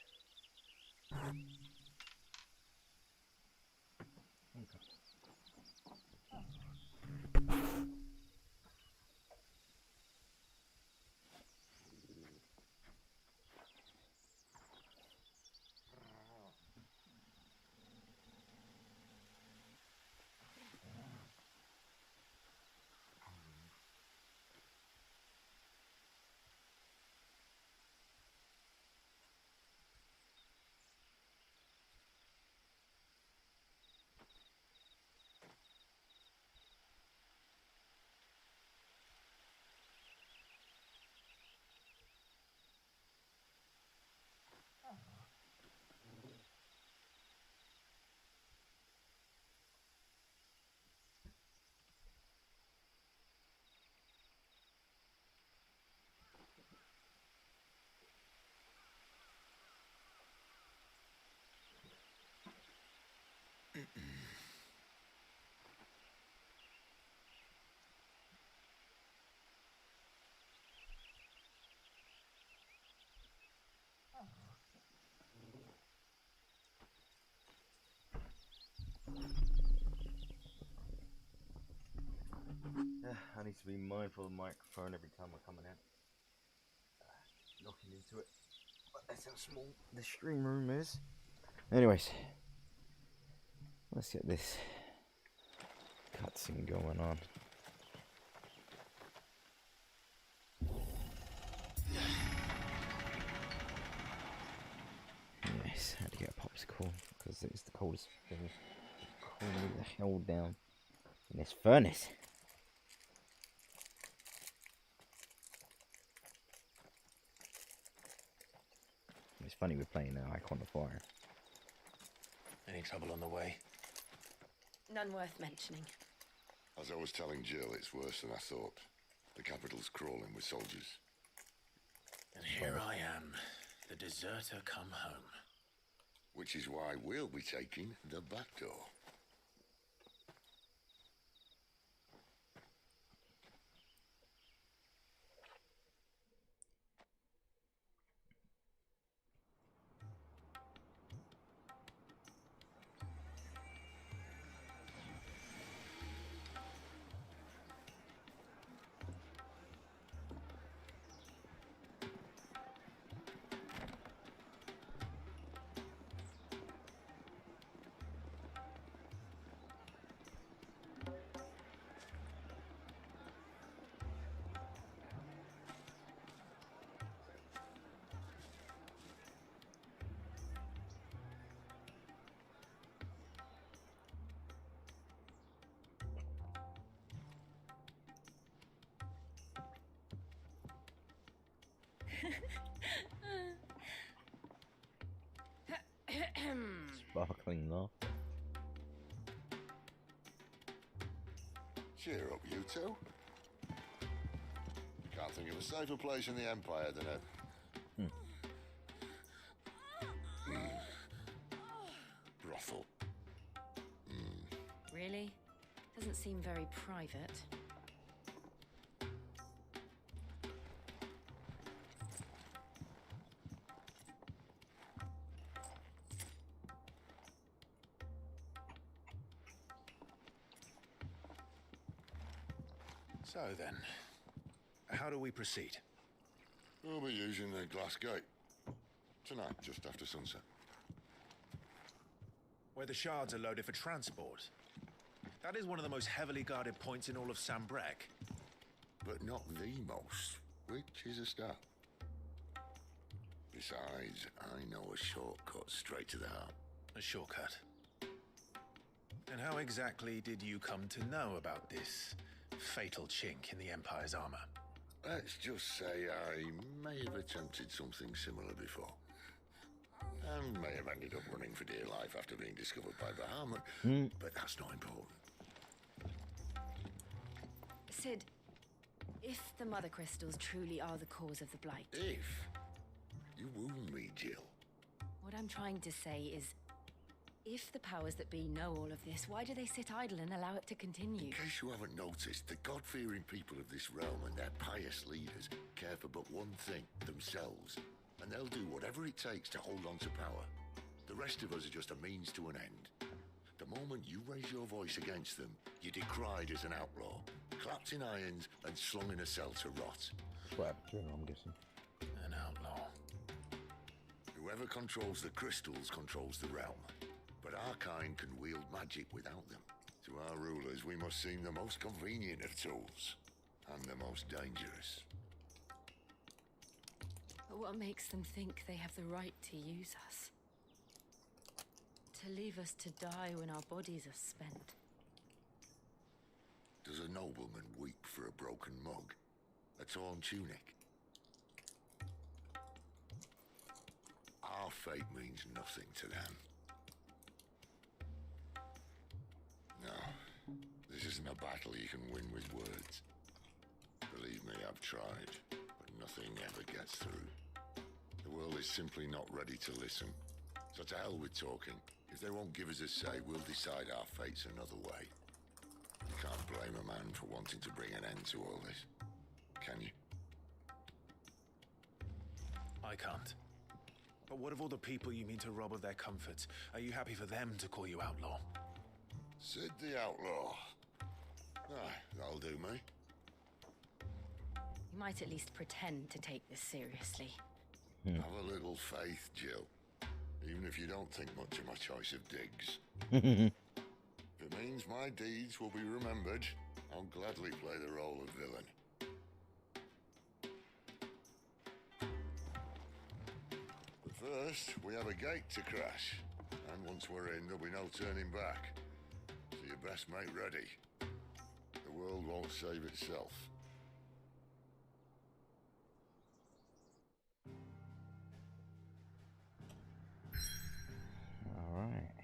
I need to be mindful of the microphone every time I'm coming out. Knocking into it. But that's how small the stream room is. Anyways, let's get this cutscene going on. Yes, I had to get a popsicle because it's the coldest thing. Cooling the hell down in this furnace. It's funny we're playing Icon of Fire. Any trouble on the way? None worth mentioning. As I was telling Jill, it's worse than I thought. The capital's crawling with soldiers. And here I am, the deserter come home. Which is why we'll be taking the back door. Sparkling laugh. Cheer up, you two. Can't think of a safer place in the Empire than a... brothel. Really? Doesn't seem very private. So then, how do we proceed? We'll be using the glass gate. Tonight, just after sunset. Where the shards are loaded for transport. That is one of the most heavily guarded points in all of Sambrek. But not the most, which is a start. Besides, I know a shortcut straight to the heart. A shortcut? And how exactly did you come to know about this fatal chink in the Empire's armor? Let's just say I may have attempted something similar before. And may have ended up running for dear life after being discovered by Bahamut, but that's not important. Sid, if the Mother Crystals truly are the cause of the Blight... If? You wound me, Jill. What I'm trying to say is, If the powers that be know all of this, why do they sit idle and allow it to continue? In case you haven't noticed, the God-fearing people of this realm and their pious leaders care for but one thing, themselves. And they'll do whatever it takes to hold on to power. The rest of us are just a means to an end. The moment you raise your voice against them, you're decried as an outlaw, clapped in irons and slung in a cell to rot. That's what happened to him, I'm guessing. An outlaw. Whoever controls the crystals controls the realm. But our kind can wield magic without them. To our rulers, we must seem the most convenient of tools, and the most dangerous. But what makes them think they have the right to use us? To leave us to die when our bodies are spent? Does a nobleman weep for a broken mug? A torn tunic? Our fate means nothing to them. No, this isn't a battle you can win with words. Believe me, I've tried, but nothing ever gets through. The world is simply not ready to listen. So to hell with talking. If they won't give us a say, we'll decide our fates another way. You can't blame a man for wanting to bring an end to all this, can you? I can't. But what of all the people you mean to rob of their comforts? Are you happy for them to call you outlaw? Sid the Outlaw. Ah, that'll do me. You might at least pretend to take this seriously. Have a little faith, Jill. Even if you don't think much of my choice of digs. If it means my deeds will be remembered, I'll gladly play the role of villain. But first, we have a gate to crash. And once we're in, there'll be no turning back. So you best make ready. The world won't save itself. Alright.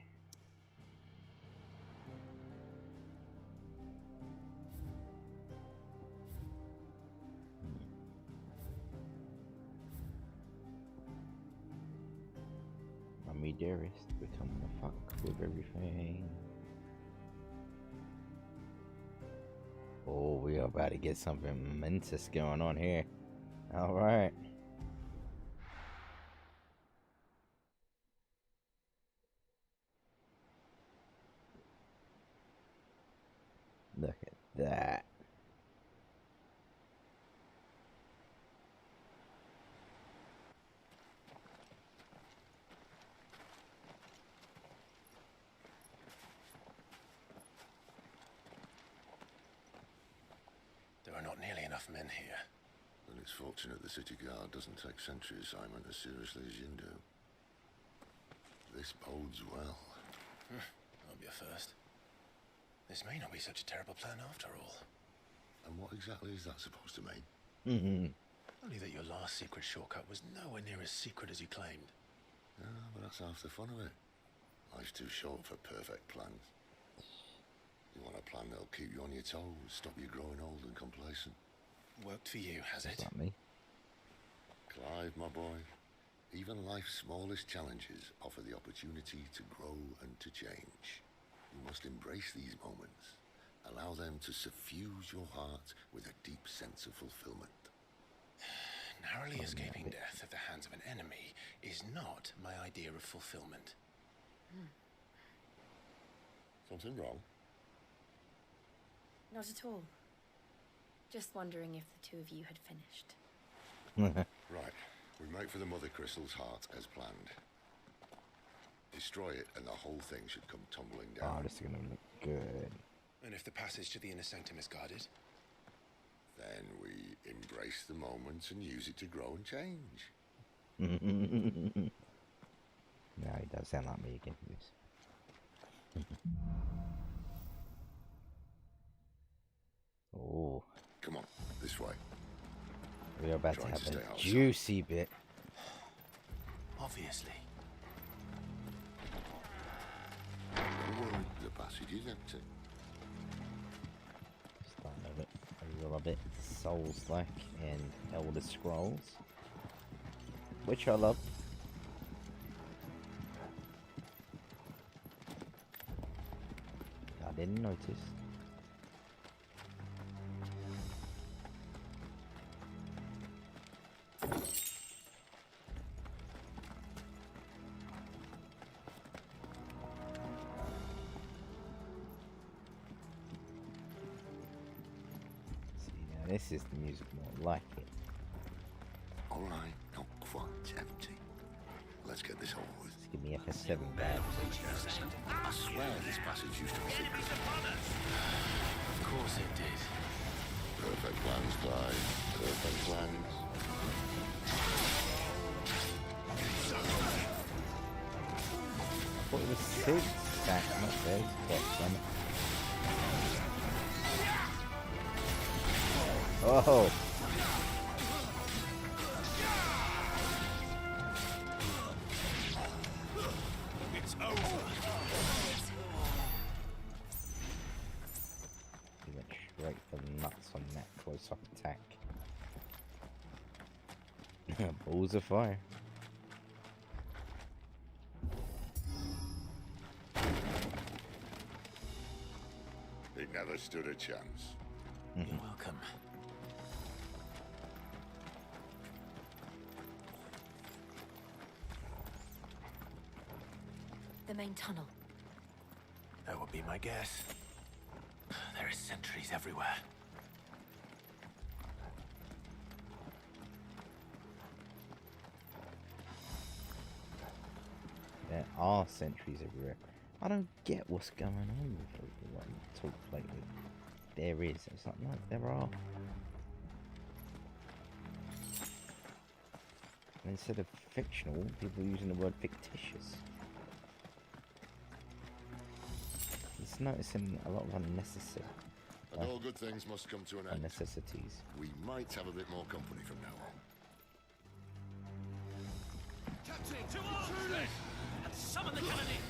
Me dearest, become the fuck with everything. Oh, we are about to get something momentous going on here. Alright. Look at that. There are not nearly enough men here. Then it's fortunate the city guard doesn't take sentry assignment as seriously as you do. This bodes well. That'll be a first. This may not be such a terrible plan after all. And what exactly is that supposed to mean? Only that your last secret shortcut was nowhere near as secret as you claimed. Yeah, but that's half the fun of it. Life's too short for perfect plans. You want a plan that'll keep you on your toes, stop you growing old and complacent. Worked for you, has it? Not me. Clive, my boy, even life's smallest challenges offer the opportunity to grow and to change. You must embrace these moments. Allow them to suffuse your heart with a deep sense of fulfillment. Narrowly escaping death at the hands of an enemy is not my idea of fulfillment. Something wrong? Not at all. Just wondering if the two of you had finished. Right. We make for the Mother Crystal's heart as planned. Destroy it and the whole thing should come tumbling down. Oh, this is gonna look good. And if the passage to the inner sanctum is guarded? Then we embrace the moment and use it to grow and change. Yeah, he does sound like me again. Yes. Oh. Come on, this way. We're about to Trying have to stay a outside. juicy bit. Obviously. The passage is empty. Starting a little bit Souls-like and Elder Scrolls, which I love. didn't notice. See, now this is the music more like it. All right, not quite empty. Let's get this over with. Just give me FS7 back. I swear this passage used to be secret. Of course it did. Perfect plans, Clive. Perfect plans. I thought it was Sid's stack, not theirs. God damn it. Oh! It's over. He went straight for the nuts on that close-up attack. Balls of fire. He never stood a chance. You're welcome. The main tunnel. That would be my guess. There are sentries everywhere. There are sentries everywhere. I don't get what's going on with everyone talk lately. There is. It's like, no, there are. And instead of fictional, people are using the word fictitious. It's noticing a lot of unnecessary. And all good things must come to an end. Necessities. We might have a bit more company from now on. Captain, to arms! And summon the cannoneer!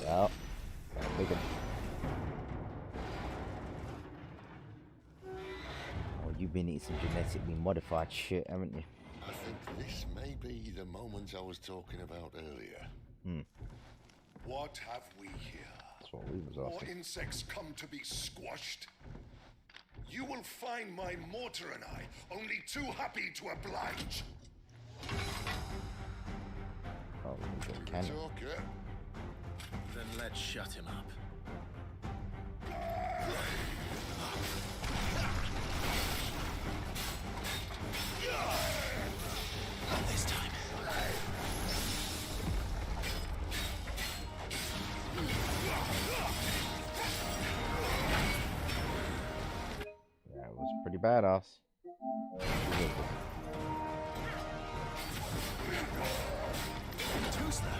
Yeah, bigger. Oh, you've been eating some genetically modified shit, haven't you? I think this may be the moment I was talking about earlier. What have we here? That's what we was More asking. insects come to be squashed? You will find my mortar and I only too happy to oblige. Oh, we got cannon. Then let's shut him up. Not this time. That was pretty badass. Too slow.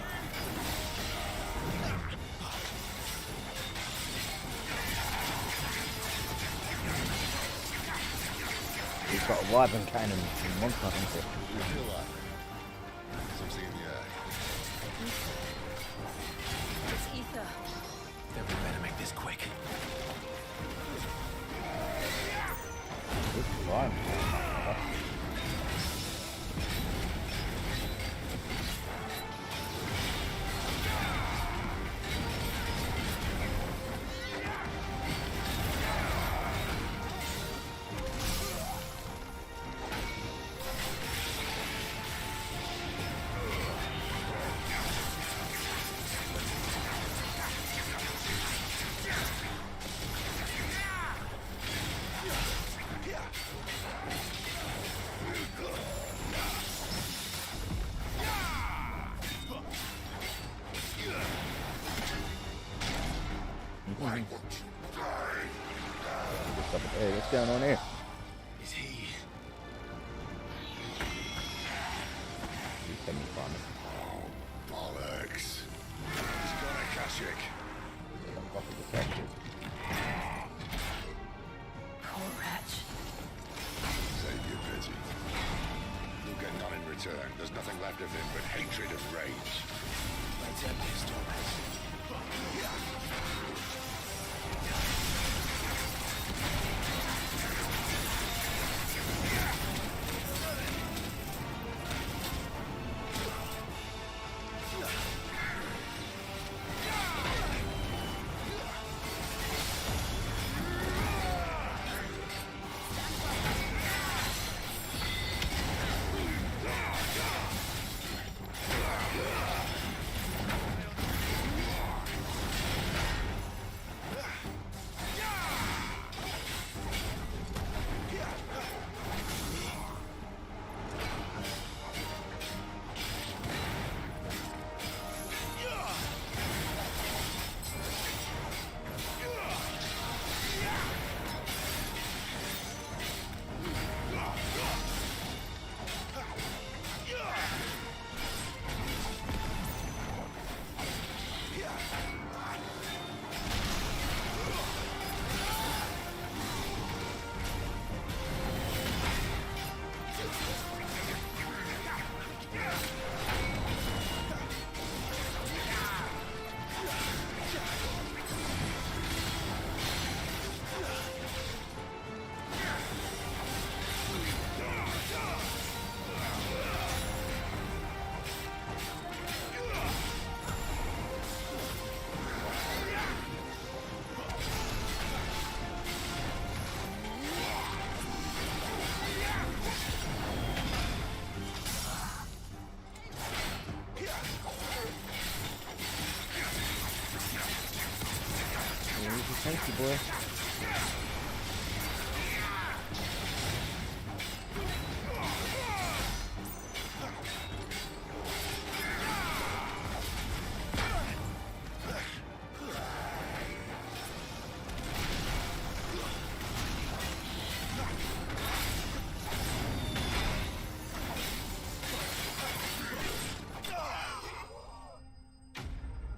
He's got a wiping cannon in one time. You feel that? Something in the air. It's ether. Then we better make this quick. Good fun. Hey, what's going on here? Is he? You tell me, Farmer. Oh, bollocks. He's got a Kashyyyk. Poor wretch. Save your pity. You'll get none in return. There's nothing left of him but hatred and rage. Let's end this torment. Thank you, boy.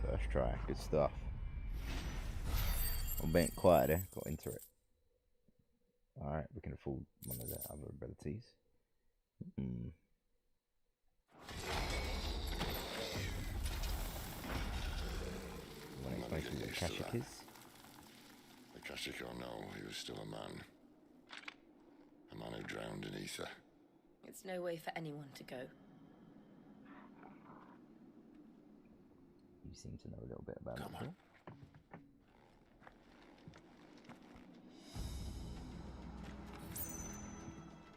First try, good stuff. I'm being quiet there, got into it. Alright, we can afford one of the other abilities. Want to explain to me what Kashyyyk is? The Kashyyyk or no, he was still a man. A man who drowned in ether. It's no way for anyone to go. You seem to know a little bit about it. Cool.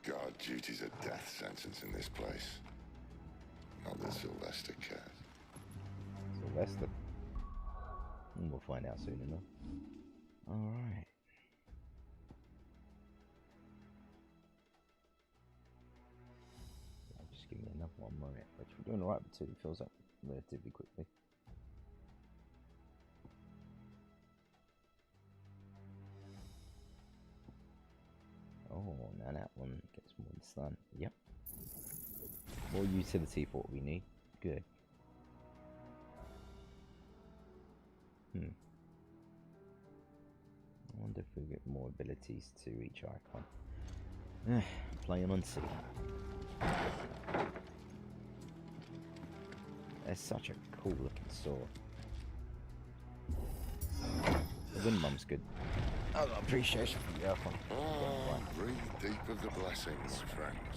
Guard duty's a death sentence in this place. Not that Sylvester cares. Sylvester? We'll find out soon enough. Alright. Just give me another one more, which we're doing alright with 2. Fills up relatively quickly. Oh, now that one gets more stun. Yep. More utility for what we need. Good. I wonder if we get more abilities to each icon. Play them and see. It's such a cool looking sword. The wind mum's good. I got appreciation for the icon. Breathe deep of the blessings, friends.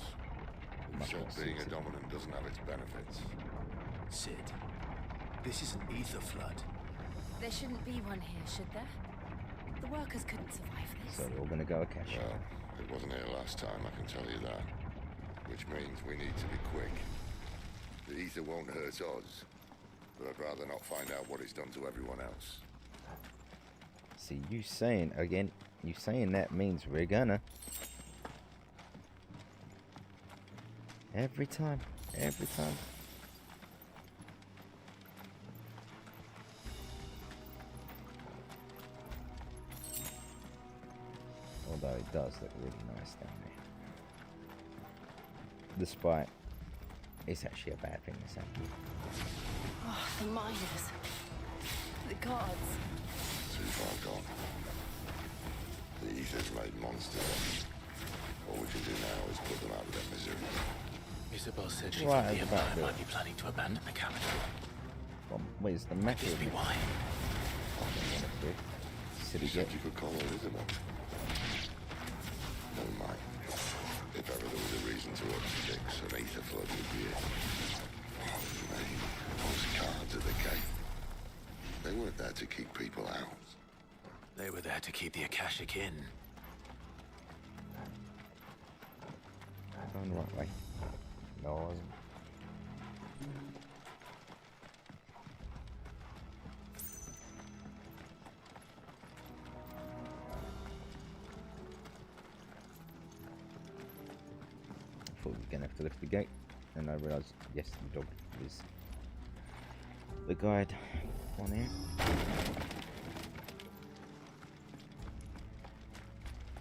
Who said being a dominant doesn't have its benefits? Sid, this is an ether flood. There shouldn't be one here, should there? The workers couldn't survive this. So we're all gonna go Akasha. Well, it wasn't here last time, I can tell you that. Which means we need to be quick. The ether won't hurt us, but I'd rather not find out what it's done to everyone else. See, you saying that means we're gonna. Every time. Although it does look really nice down there. Despite it's actually a bad thing that's happening. Oh, the miners. The gods. Too far gone. The ether's made monsters. All we can do now is put them out of their misery. Isabel said she Right, thought the that's about Empire it. might be planning to abandon the capital. Well, where's the matter? Gives me why. Silly You said git. you could call her Isabel. Never mind. If ever there was a reason to up sticks, an ether flood would be it. Oh, man. Those guards at the gate. They weren't there to keep people out. They were there to keep the Akashic in. Going the right way. No, I wasn't. I thought we were gonna have to lift the gate, and I realised, yes, the dog is the guide on here.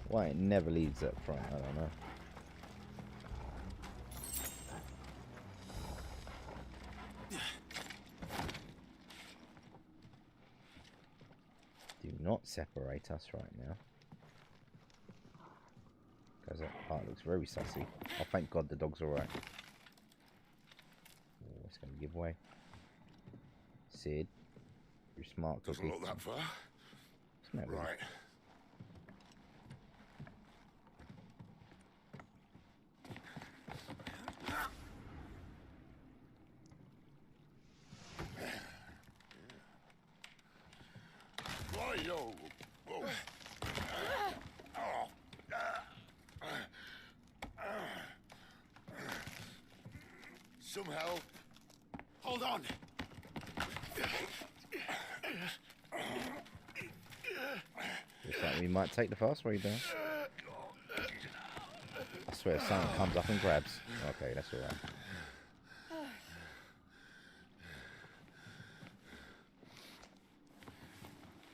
Why it never leads up front, I don't know. Do not separate us right now. Because that part looks very sussy. Oh, thank God the dog's alright. Oh, it's going to give way. Sid, you're smart Doesn't cookie. look that far. Isn't that Right. Why-yo. Whoa. Some help. Hold on. Looks like we might take the fast way down. I swear something comes up and grabs. Okay, that's alright.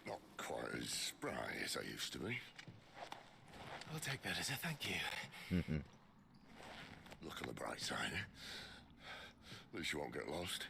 Not quite as spry as I used to be. I'll take that as a thank you. Look on the bright side, eh? At least you won't get lost.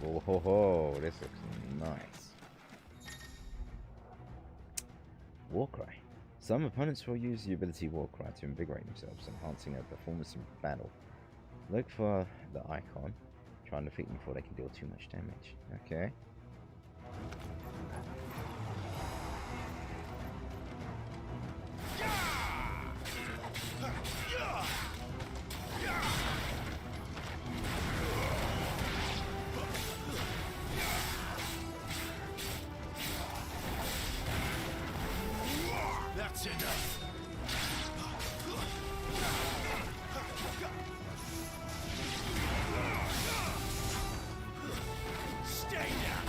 Oh ho ho, this looks nice. Warcry. Some opponents will use the ability Warcry to invigorate themselves, enhancing their performance in battle. Look for the icon. Try and defeat them before they can deal too much damage. Okay. That's enough. Stay down.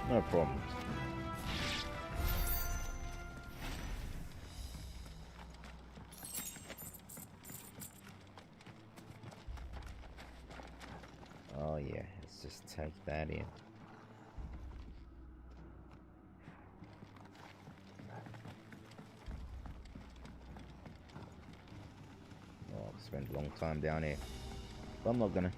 No problems. Oh yeah, let's just take that in. Oh, I'll spend a long time down here. But I'm not gonna.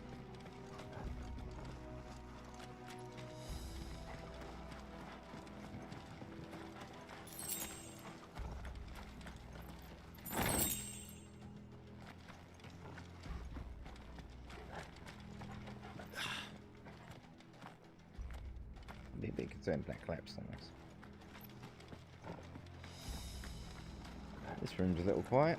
Be a bit concerned black collapse on this. This room's a little quiet.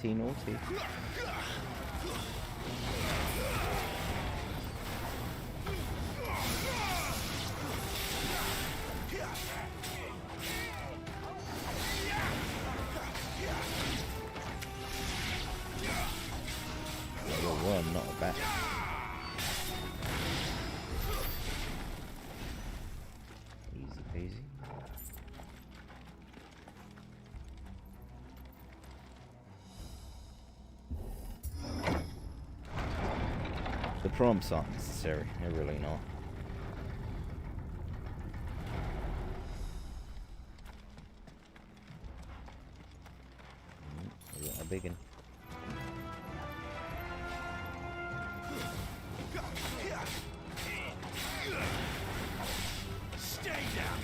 Naughty, naughty. You're one, not a bat. Easy peasy. The prompts aren't necessary, they're really not. We got a big one. Stay down.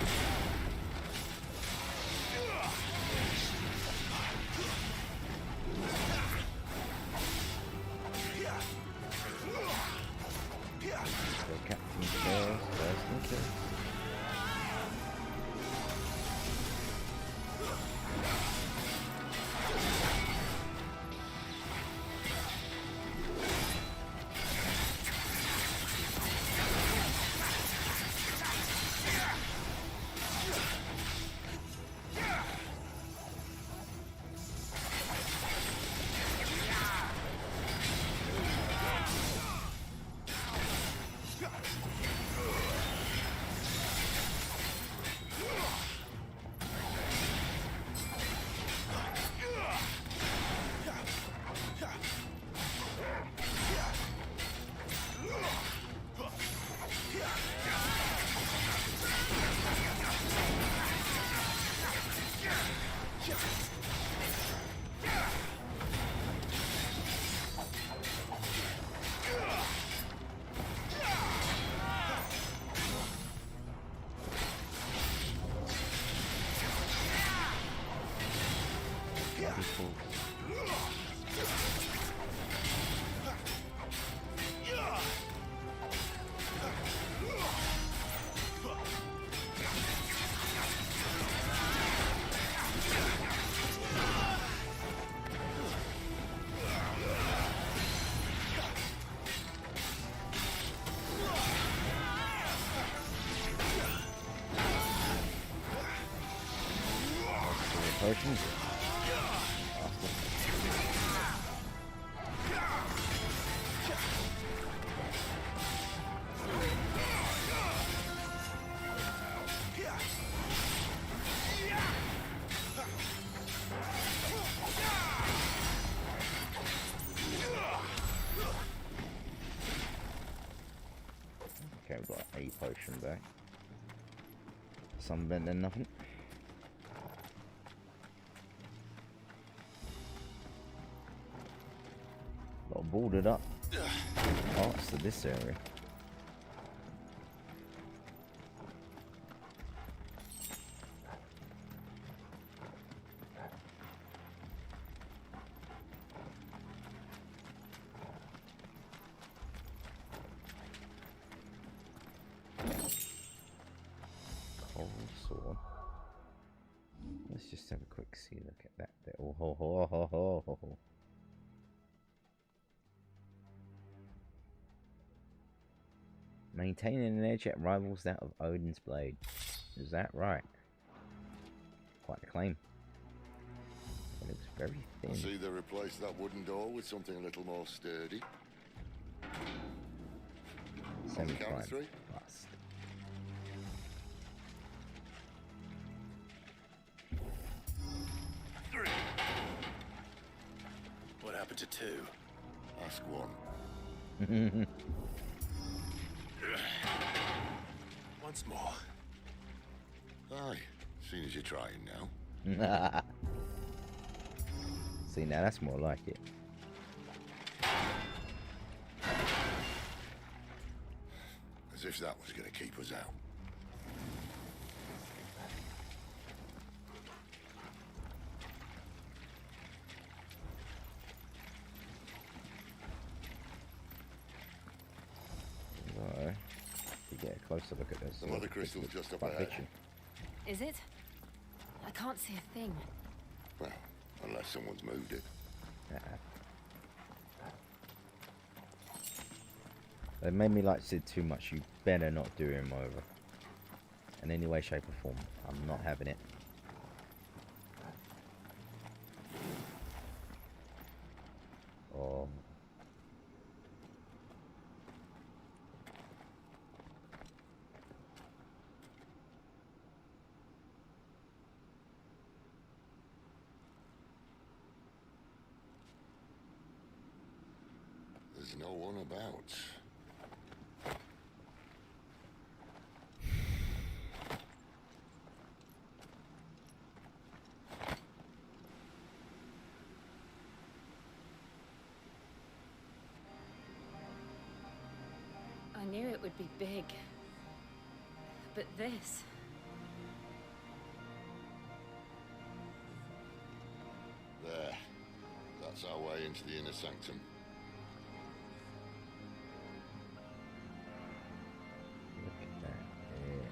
So Captain Chaos, first kill. Potions. Okay, we've got a potion back. Sunbend and nothing. Got boarded up parts of this area. Coral sword. Let's just have a quick see look at that bit. Oh ho ho ho ho ho ho. Maintaining an edge that rivals that of Odin's blade. Is that right? Quite a claim. It looks very thin. I see they replaced that wooden door with something a little more sturdy. Semi-prime three. bust. What happened to 2? Ask one. Once more. Aye, seeing as you're trying now. See, now that's more like it. As if that was going to keep us out. So, we get a closer look at this. Some other crystals just up ahead. Is it? I can't see a thing. Well, unless someone's moved it. They made me like Sid too much. You better not do him over. In any way, shape or form. I'm not having it. Oh. There's no one about. I knew it would be big. But this... There. That's our way into the inner sanctum. Look at that. Yeah.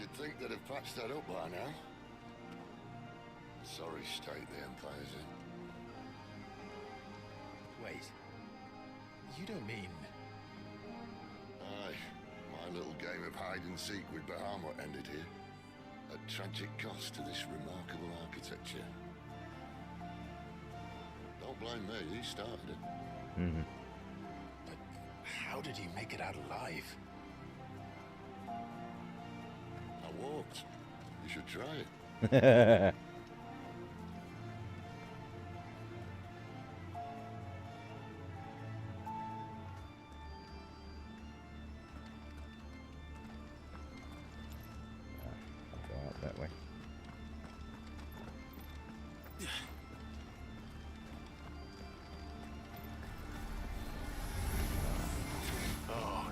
You'd think they'd have patched that up by now. Sorry state the Empire's in. Wait. You don't mean... Aye. My little game of hide-and-seek with Bahamut ended here. At tragic cost to this remarkable architecture. Don't blame me, he started it. Mm-hmm. But how did he make it out alive? I walked. You should try it. That way.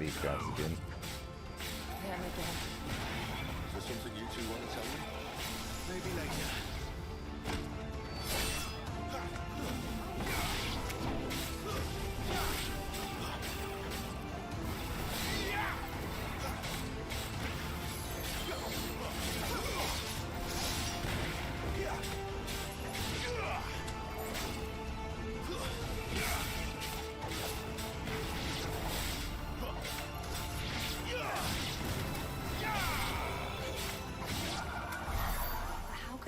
These guys again. Them again. Is there something you two want to tell me? Maybe later.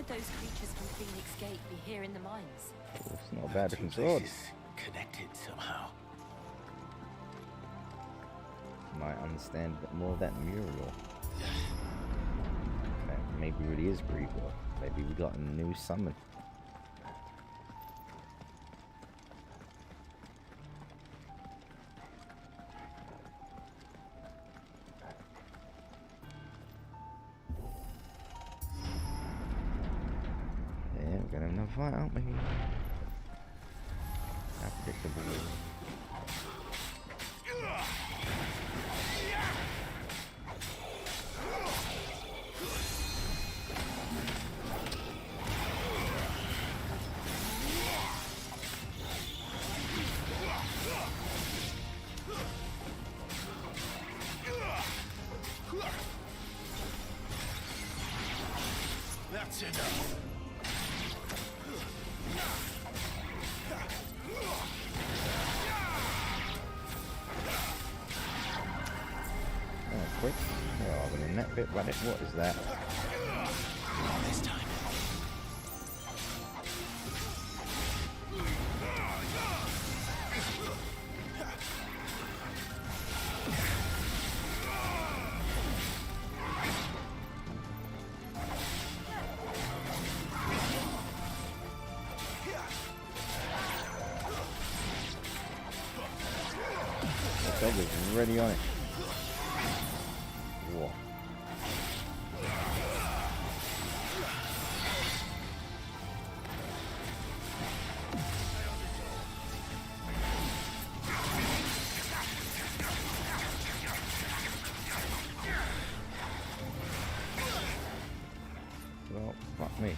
Those creatures from Phoenix Gate be here in the mines? It's not a bad different sword. Connected somehow. Might understand a bit more of that mural. That maybe really is Breeder. Maybe we got a new summon. We're gonna have another fight, aren't we? How predictable. That's enough. Quick. Oh, but in that bit, what is that? This time. The dog is ready on it. Whoa. Well, fuck me.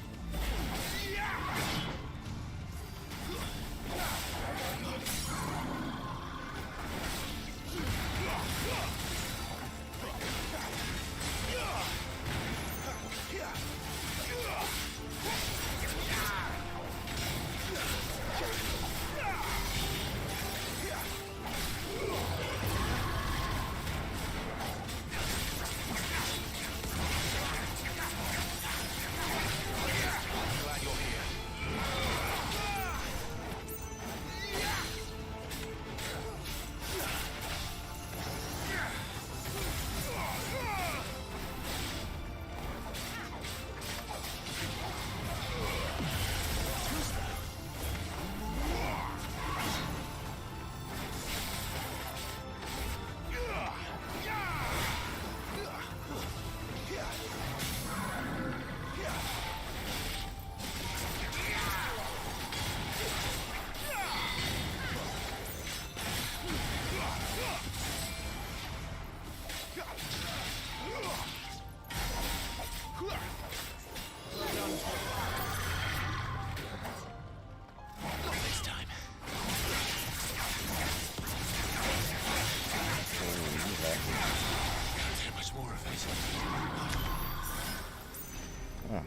Oh.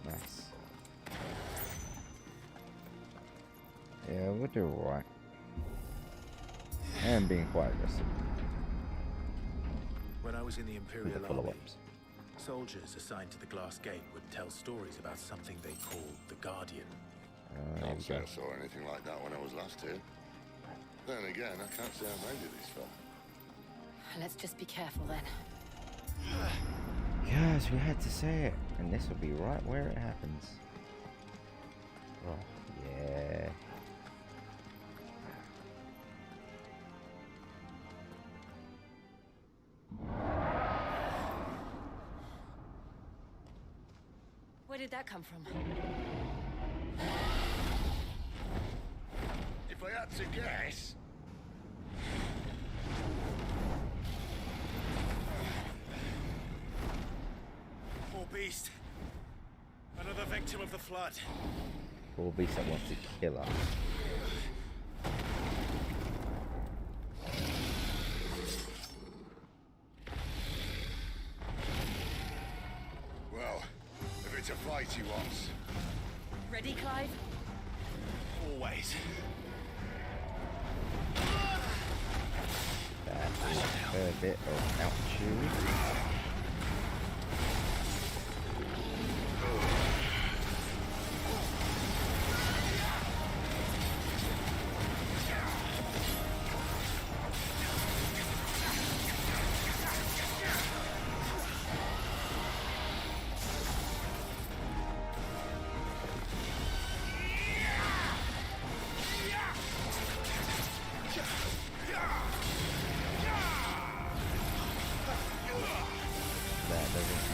Nice. Yeah, we'll do alright. I am being quite aggressive. When I was in the Imperial Army, follow-ups. soldiers assigned to the Glass Gate would tell stories about something they called the Guardian. Can't say I saw anything like that when I was last here. Then again, I can't say I made it this far. Let's just be careful then. Yes, we had to say it. And this will be right where it happens. Oh, yeah. Where did that come from? If I had to guess... Poor beast. Another victim of the flood. Poor beast that wants to kill us. Well, if it's a fight he wants. Ready, Clive? Always. That's a fair bit of altitude.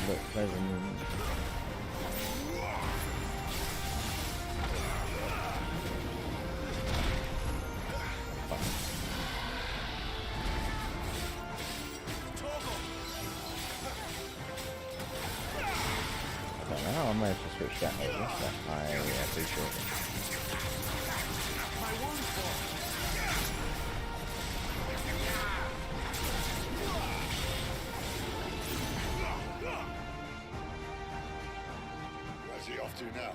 Look pleasant. I don't know how I managed to switch that over, but I appreciate it. Where's he off to now?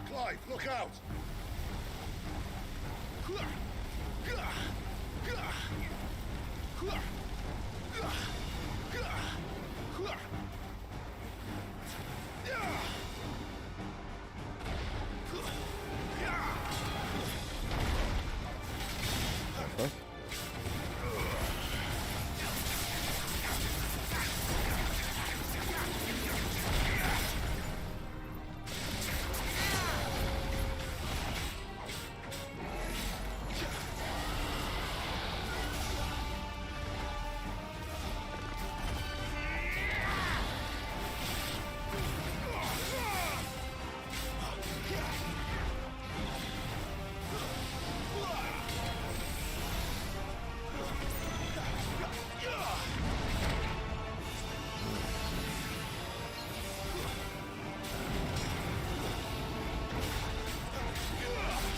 Clive, look out!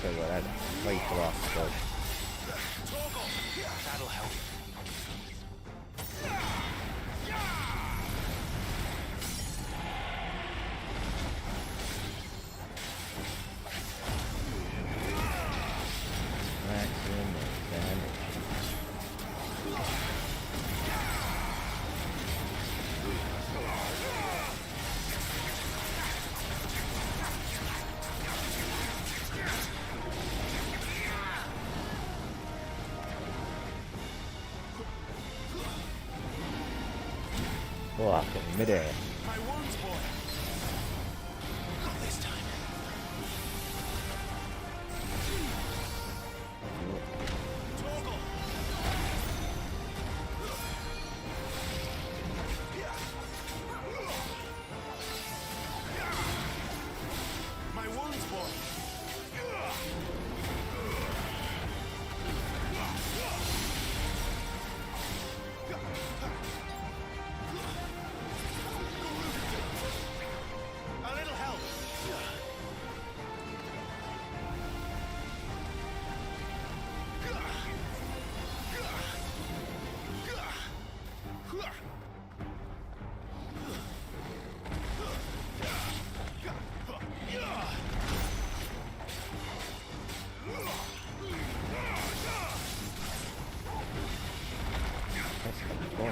So what I play for us, so That'll help. maximum damage. Block in midair. My wounds, boy. Not this time. Toggle. My wounds, boy.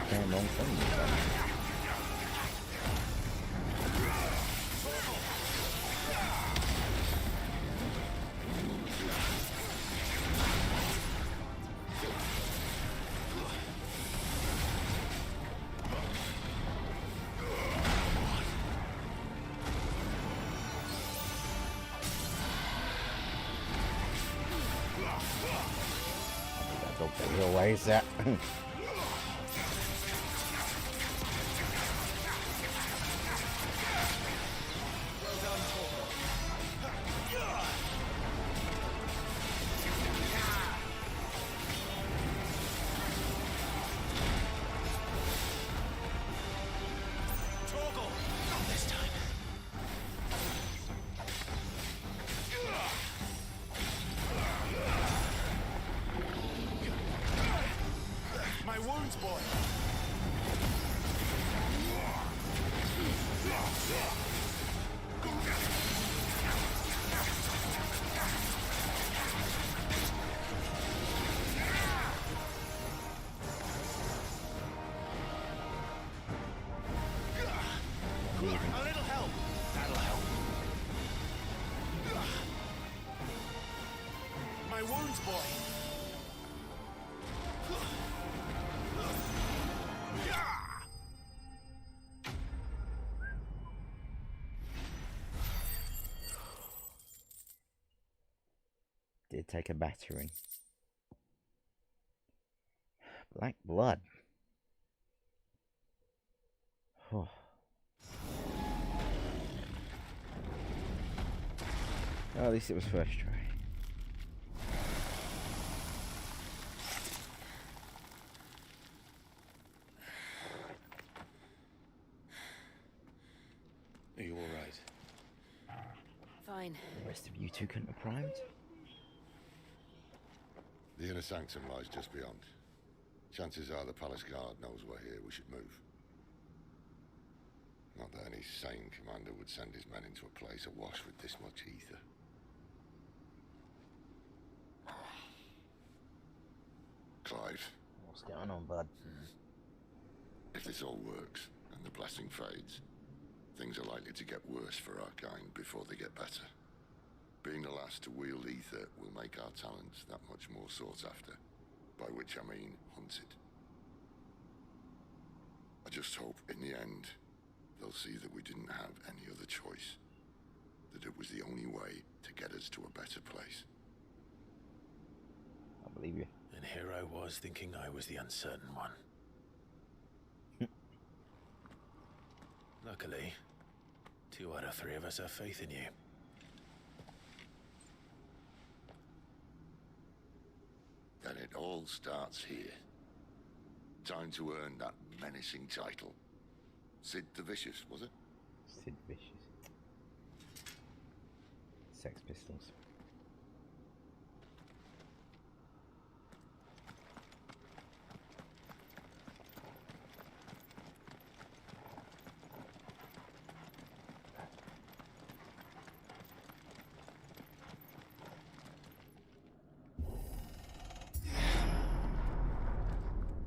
damn wrong thing this time. Always that. My wounds, boy. A little help. That'll help. My wounds, boy. Did take a battering. Black blood. Oh. Well, at least it was first try. Are you all right? Fine. The rest of you two couldn't have primed. The inner sanctum lies just beyond. Chances are the palace guard knows we're here. We should move. Not that any sane commander would send his men into a place awash with this much ether. Clive. What's going on, bud? If this all works, and the blessing fades, things are likely to get worse for our kind before they get better. Being the last to wield ether will make our talents that much more sought after, by which I mean hunted. I just hope, in the end, they'll see that we didn't have any other choice, that it was the only way to get us to a better place. I believe you. And here I was thinking I was the uncertain one. Luckily, 2 out of 3 of us have faith in you. Then it all starts here. Time to earn that menacing title. Sid the Vicious, was it? Sid Vicious. Sex Pistols.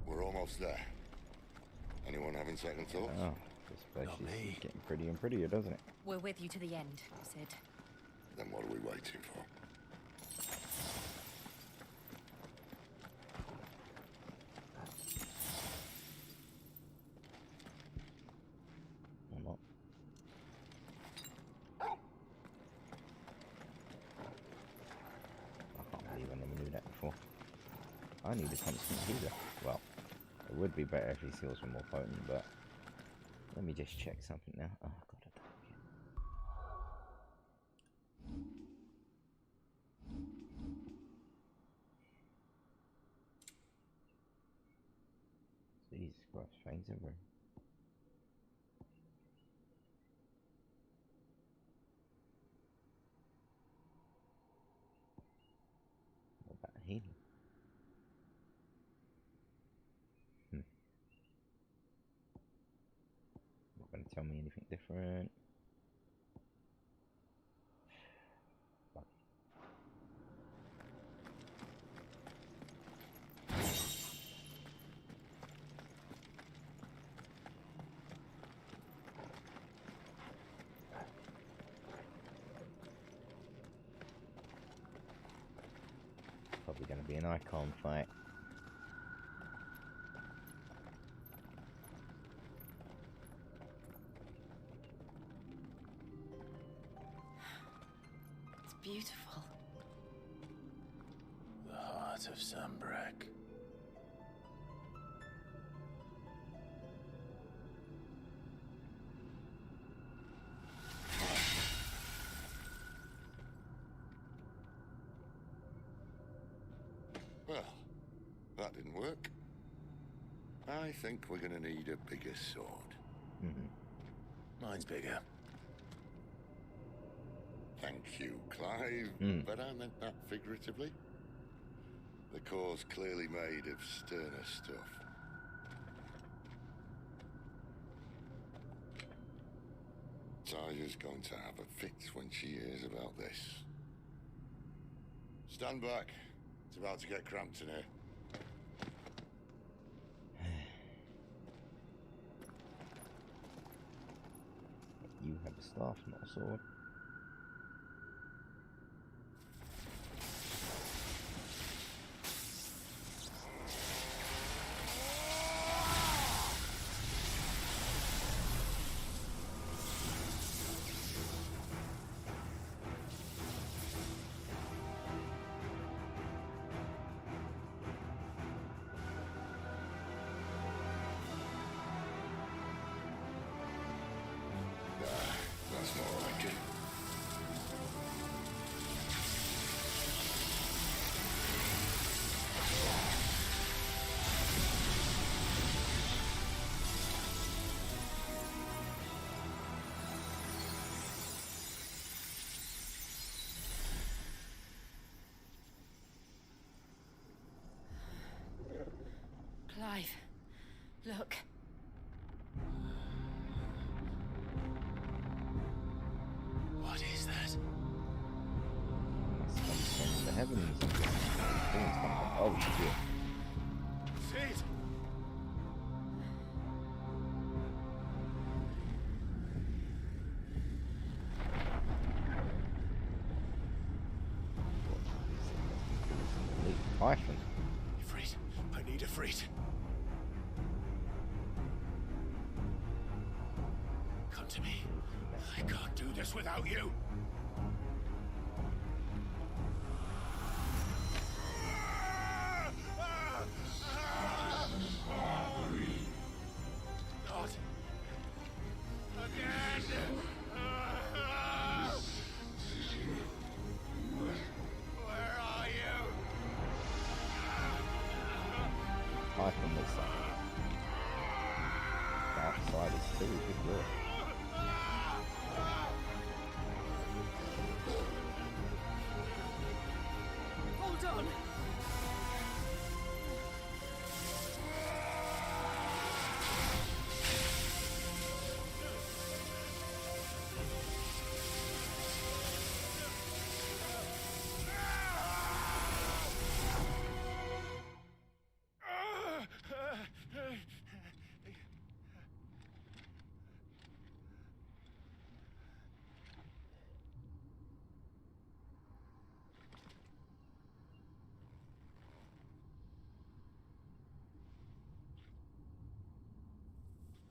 We're almost there. Anyone having second thoughts? Oh, this place is getting prettier and prettier, doesn't it? We're with you to the end, Sid. Then what are we waiting for? Or not. I can't believe I never knew that before. I need a constant healer. Well, it would be better if his heals were more potent, but let me just check something now. Oh, God, I don't again. Jesus Christ, fangs everywhere. What about healing? Not going to tell me anything different. an icon fight. It's beautiful. The heart of Sambrek. Well, that didn't work. I think we're gonna need a bigger sword. Mine's bigger. Thank you, Clive, but I meant that figuratively. The core's clearly made of sterner stuff. Tiger's going to have a fit when she hears about this. Stand back. It's about to get cramped in here. You have a staff, not a sword. That's more like it. Clive, look. What is that? Must come from the heavens. Things come from. Oh shit. Sid! Python. Ifrit, I need Ifrit. Come to me. I can't do this without you. Not again. Where are you? Python was dark side is too good lord. Hold on.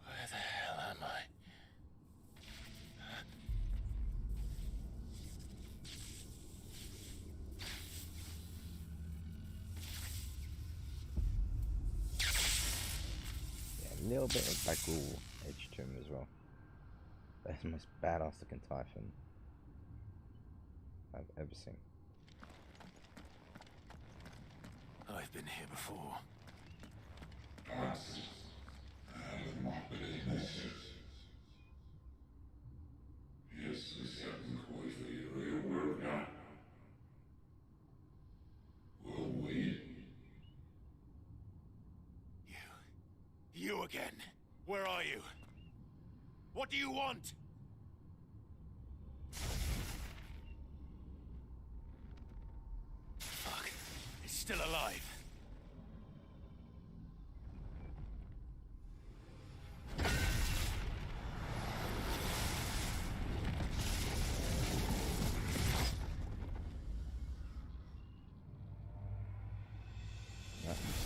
Where the hell am I? Yeah, a little bit of Bagul edge to him as well. That's the most badass looking Typhon I've ever seen. I've been here before. You again. Where are you? What do you want? Fuck. It's still alive.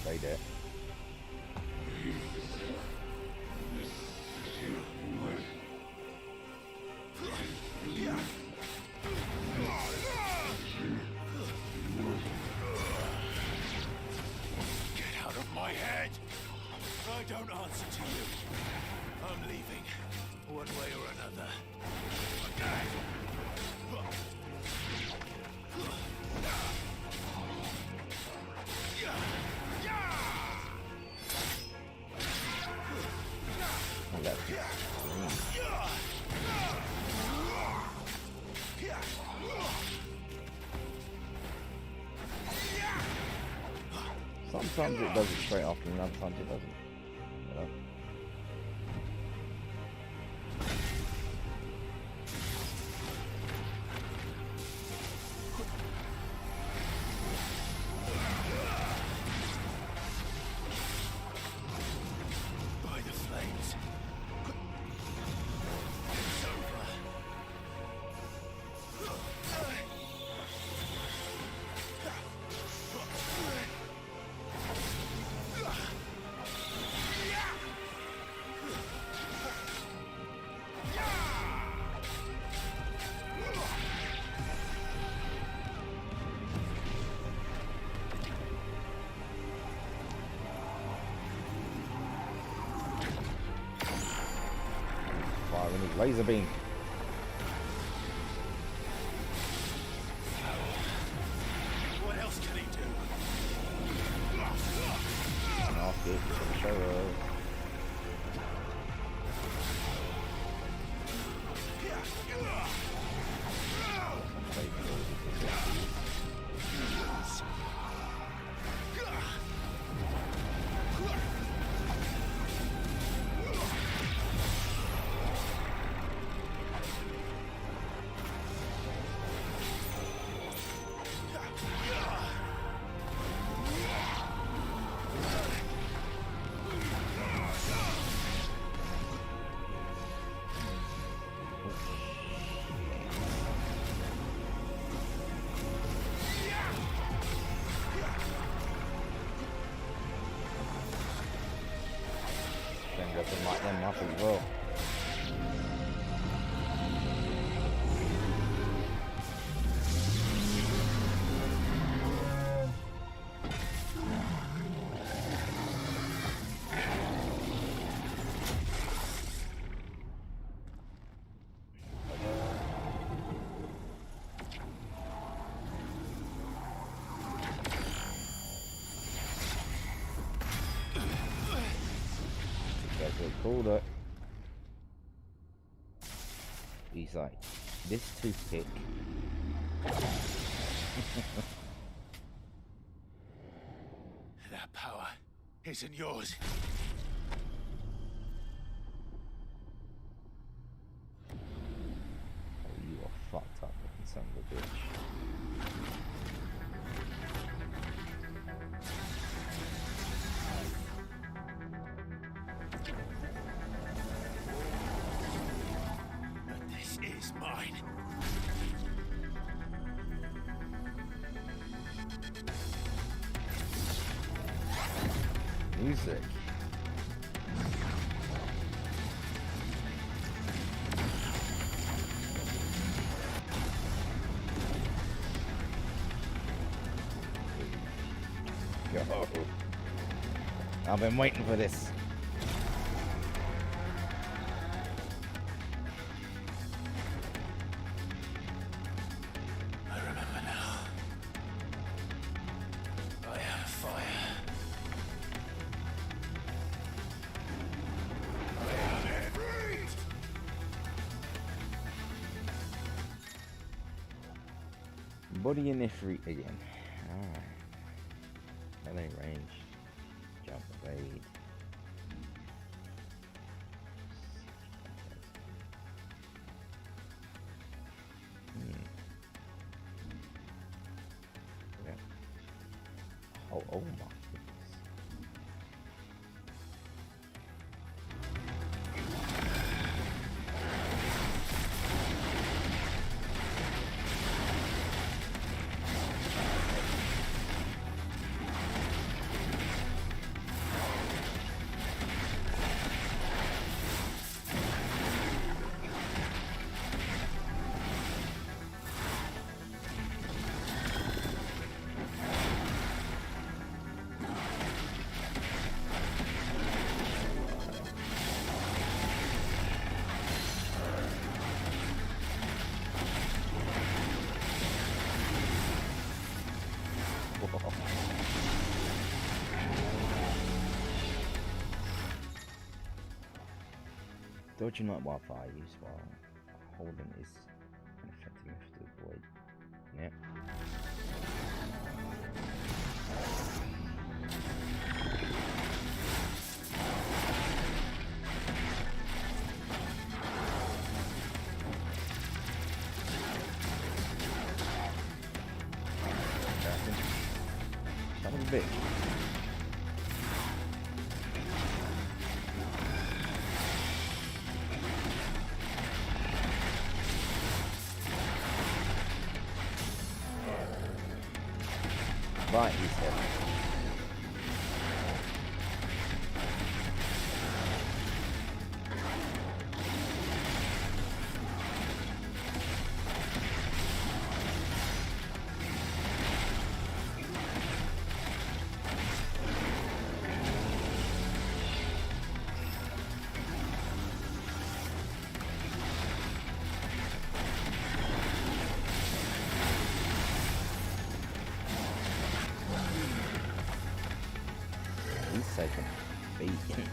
Stay there. Get out of my head! I don't answer to you. I'm leaving, one way or another. Oh, that's green. Sometimes it does it straight after, and other times it doesn't. You know? By the flames. It's over. Firing his laser beam. What else can he do? Off it for the show. Then weapon light them up as well. That's really cool though. He's like, this toothpick. That power isn't yours. Oh, you are fucked up looking son of a bitch. But this is mine. Music. Go. I've been waiting for this. I remember now. I am fire. I am Ifrit! Body and Ifrit again. Alright. LA range. Jump evade. Yeah. Oh my goodness. Dodging like wildfire use while holding is an effective method to avoid. Yep. Son of a bitch. Right, he's here. He's taking a beating.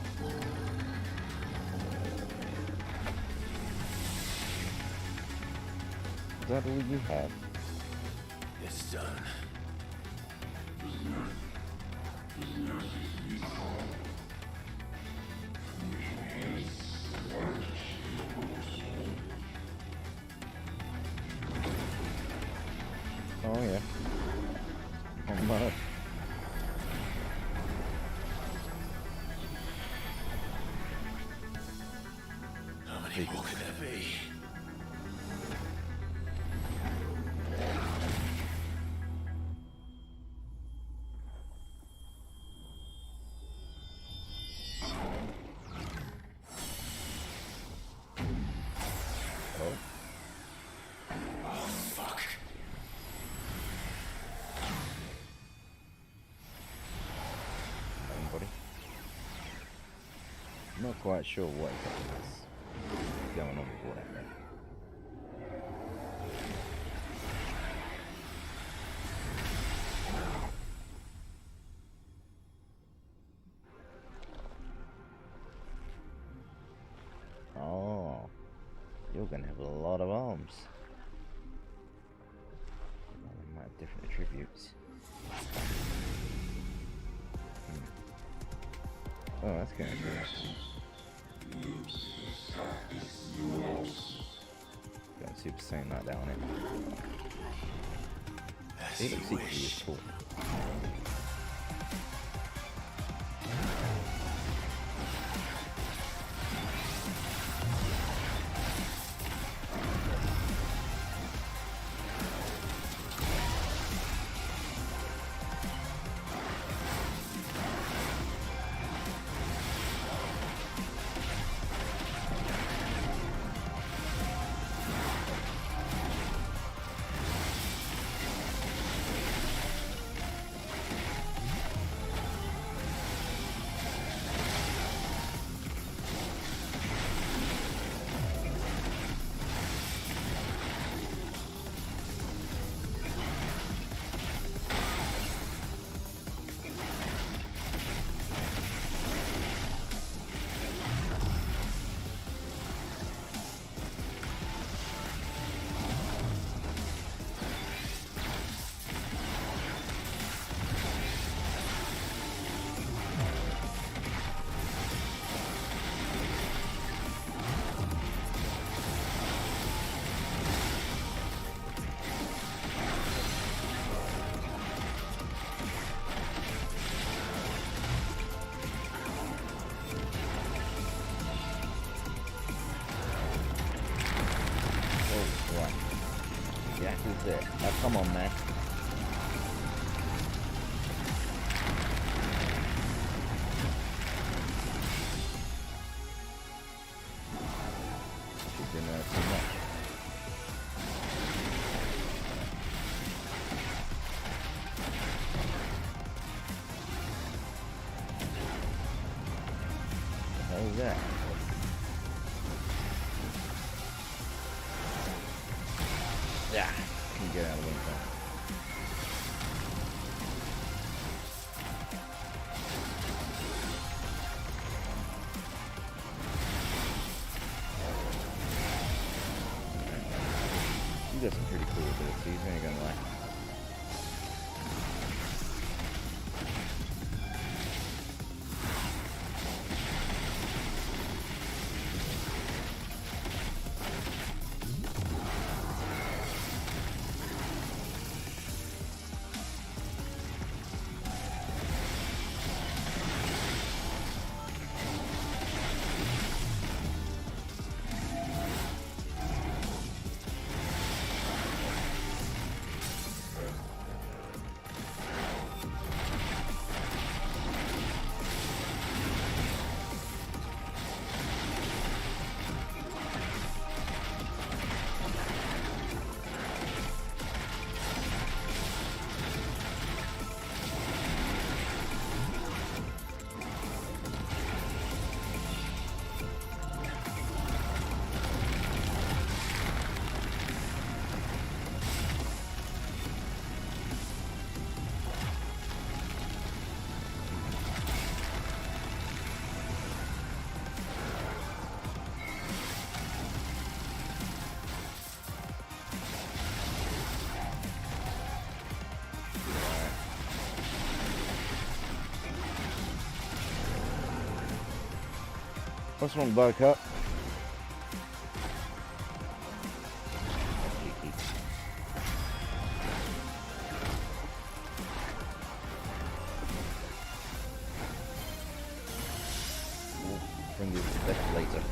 Is that all you have? It's done. Oh yeah. Oh my. How many more could there be? Oh, fuck. Anybody? I'm not quite sure what exactly is going on before that though. Oh, you're gonna have a lot of arms. They might have different attributes. Oh, that's kind of good. Got Super Saiyan like that on it. He looks equally as cool. Who's it? Oh, come on, man. She's been there too much. What the hell is that? Yeah. Can get out of the way. got some pretty cool abilities, I ain't gonna lie. What's wrong, Buttercup? Bring you back later.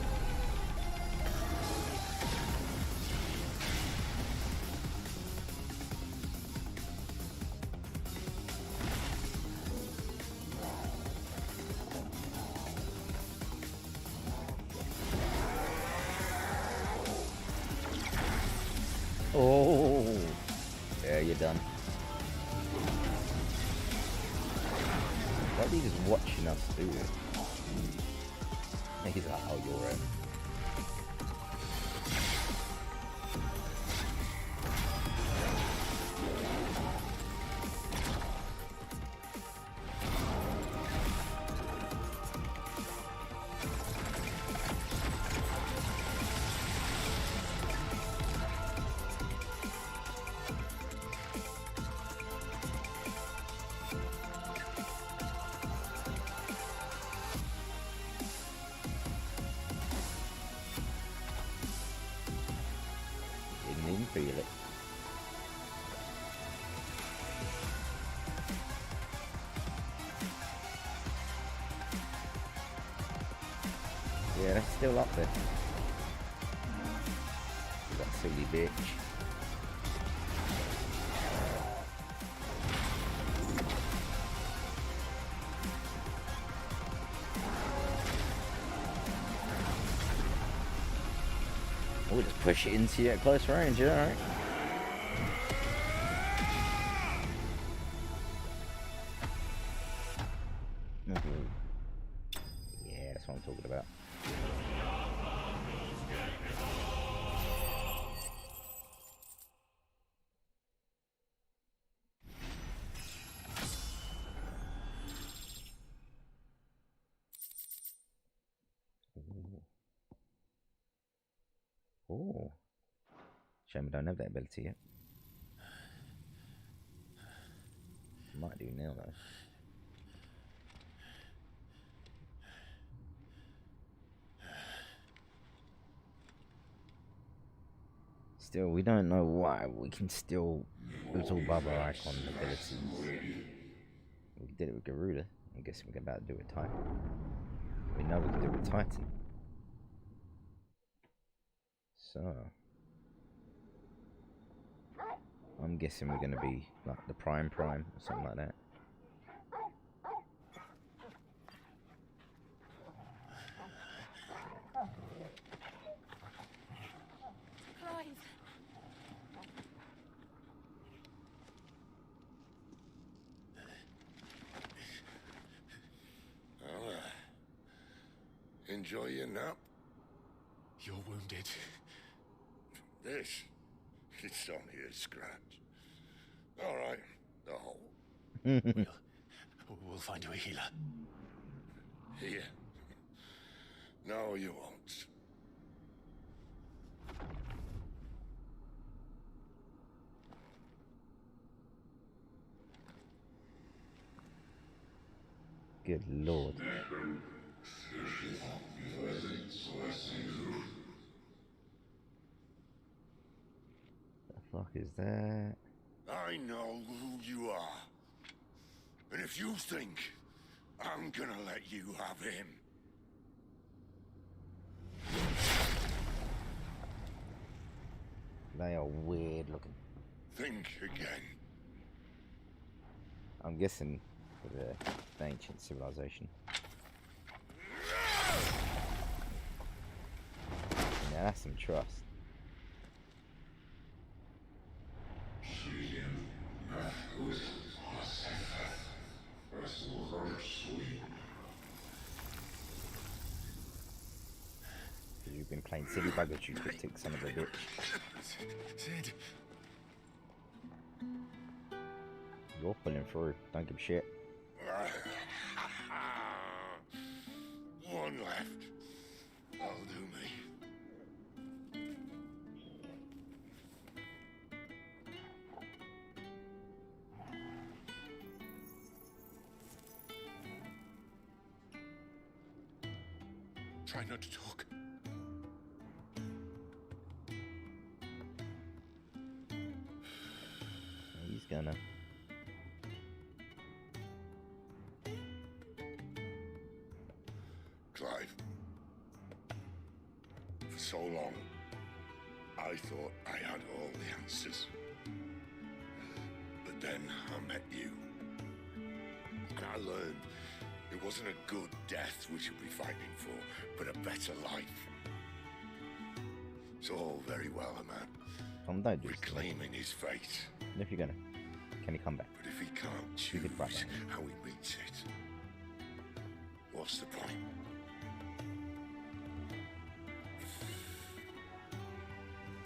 Oh, yeah, you're done. Why are you just watching us do it? He's like, oh, you're right. Didn't even feel it. Yeah, that's still up there. That silly bitch. We'll just push it into you at close range, yeah, alright. Yeah, that's what I'm talking about. Oh, shame I don't have that ability yet. Might do now though. Still, we don't know why we can still use all Baba Icon abilities. We did it with Garuda. I guess we're about to do it with Titan. We know we can do it with Titan. So I'm guessing we're gonna be like the Prime or something like that. Well, enjoy your nap. You're wounded. This? It's only a scratch. All right, the hole. We'll find you a healer. Here. No, you won't. Good lord. The fuck is that? I know who you are. And if you think I'm gonna let you have him... They are weird looking. Think again. I'm guessing for the ancient civilization. Now that's some trust. You've been playing silly buggers, you cryptic son of a bitch. Sid. You're pulling through, don't give a shit. One left. That'll do me. Try not to talk. He's gonna. Clive. For so long, I thought I had all the answers. But then I met you. And I learned it wasn't a good death we should be fighting for, but a better life. It's all very well, a man Don't do reclaiming his fate. And if you're gonna, can he come back? But if he can't choose how he meets it, what's the point?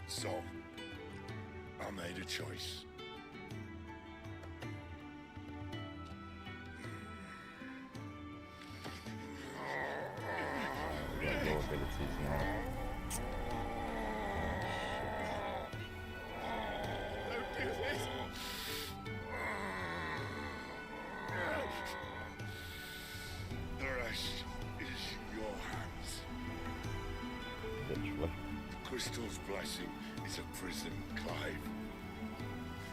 So, I made a choice. Your abilities now. Don't do this! The rest is in your hands. Literally. The crystal's blessing is a prison, Clive.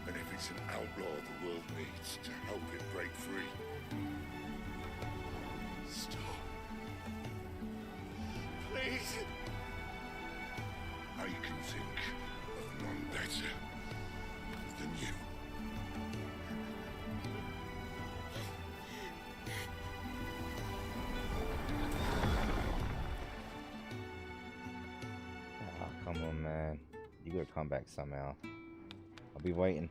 And if it's an outlaw the world needs to help it break free. Stop. Please. I can think of none better than you. Oh, come on, man. You gotta come back somehow. I'll be waiting.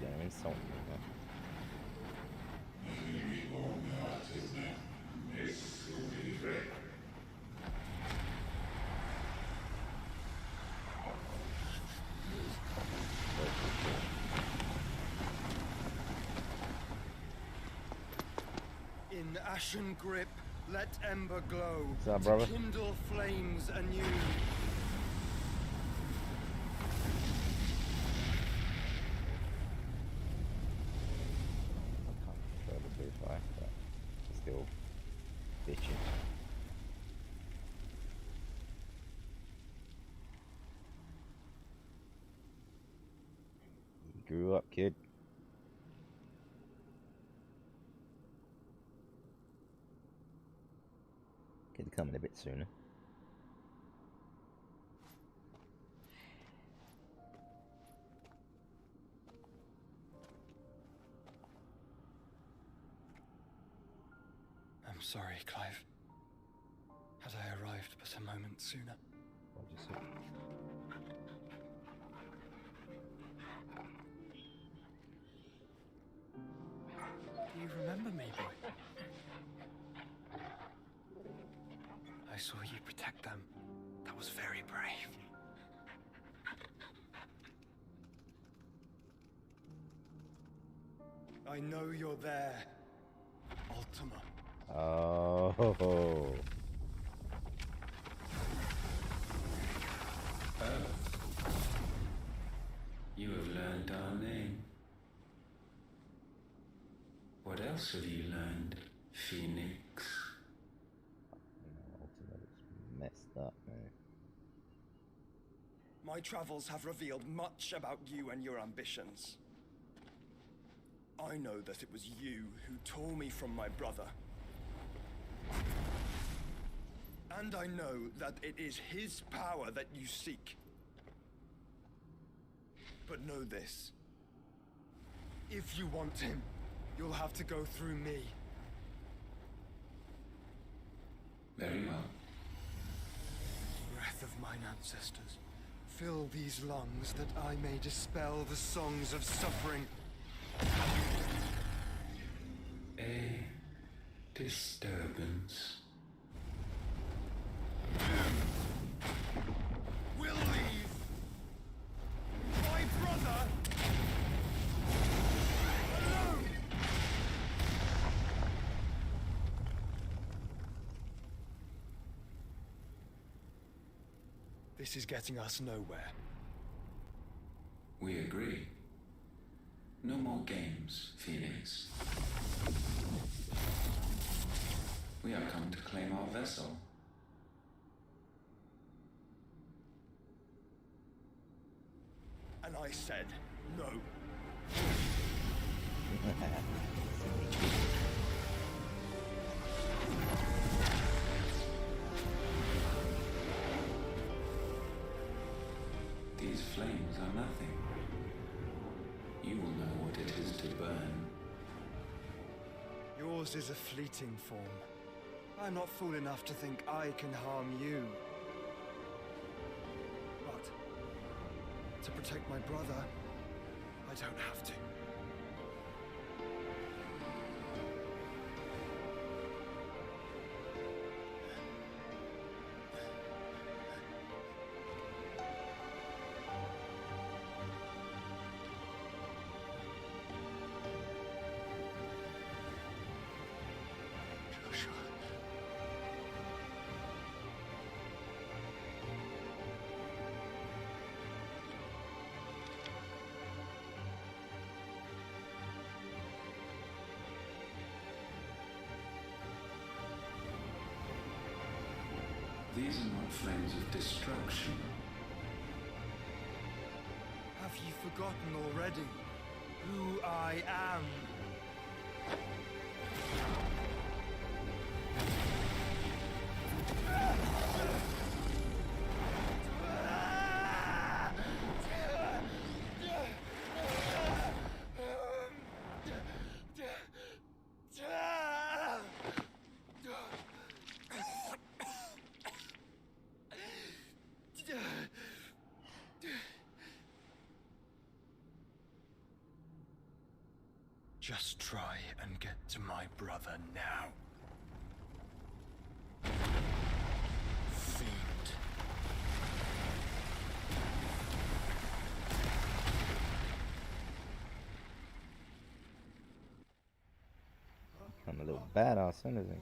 Gonna insult me, huh? In ashen grip, let ember glow. What's up, brother? To kindle flames anew. Further blue fire, but still bitching. You grew up, kid. Could come in a bit sooner. I'm sorry, Clive. Had I arrived but a moment sooner. What'd you say? Do you remember me, boy? I saw you I know you're there, Ultima. Oh. You have learned our name. What else have you learned, Phoenix? Ultima looks messed up, man. My travels have revealed much about you and your ambitions. I know that it was you who tore me from my brother. And I know that it is his power that you seek. But know this. If you want him, you'll have to go through me. Very well. Breath of mine ancestors, fill these lungs that I may dispel the songs of suffering. A disturbance. We'll leave. My brother alone. This is getting us nowhere. We agree. No more games, Phoenix. We have come to claim our vessel. And I said no. These flames are nothing. You will know what it is to burn. Yours is a fleeting form. I'm not fool enough to think I can harm you. But to protect my brother, I don't have to. These are not flames of destruction. Have you forgotten already who I am? Just try and get to my brother now. Fiend. I'm a little badass, isn't it?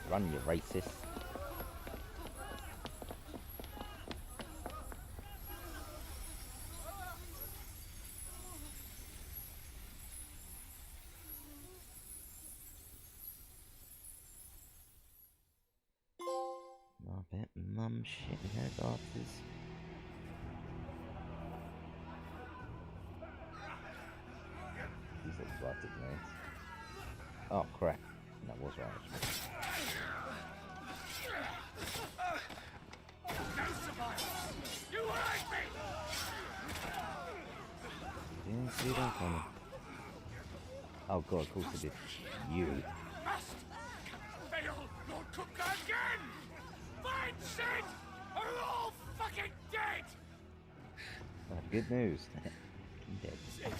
Run, you racist. I bet mum shit her daughters. These are rotted, man. Oh crap. That was right. You hurt me! Didn't see that coming. Oh god, of course it did. You. Must fail Lord Cook again! Find Sid! Or we're all fucking dead! Good news. I'm dead. Sid,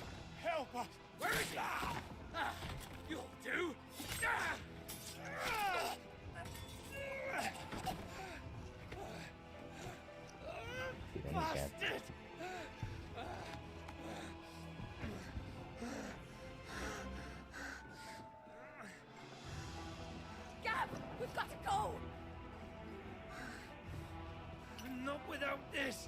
help us! Where is he? You'll do! And he's dead. Gab, we've got to go! Not without this!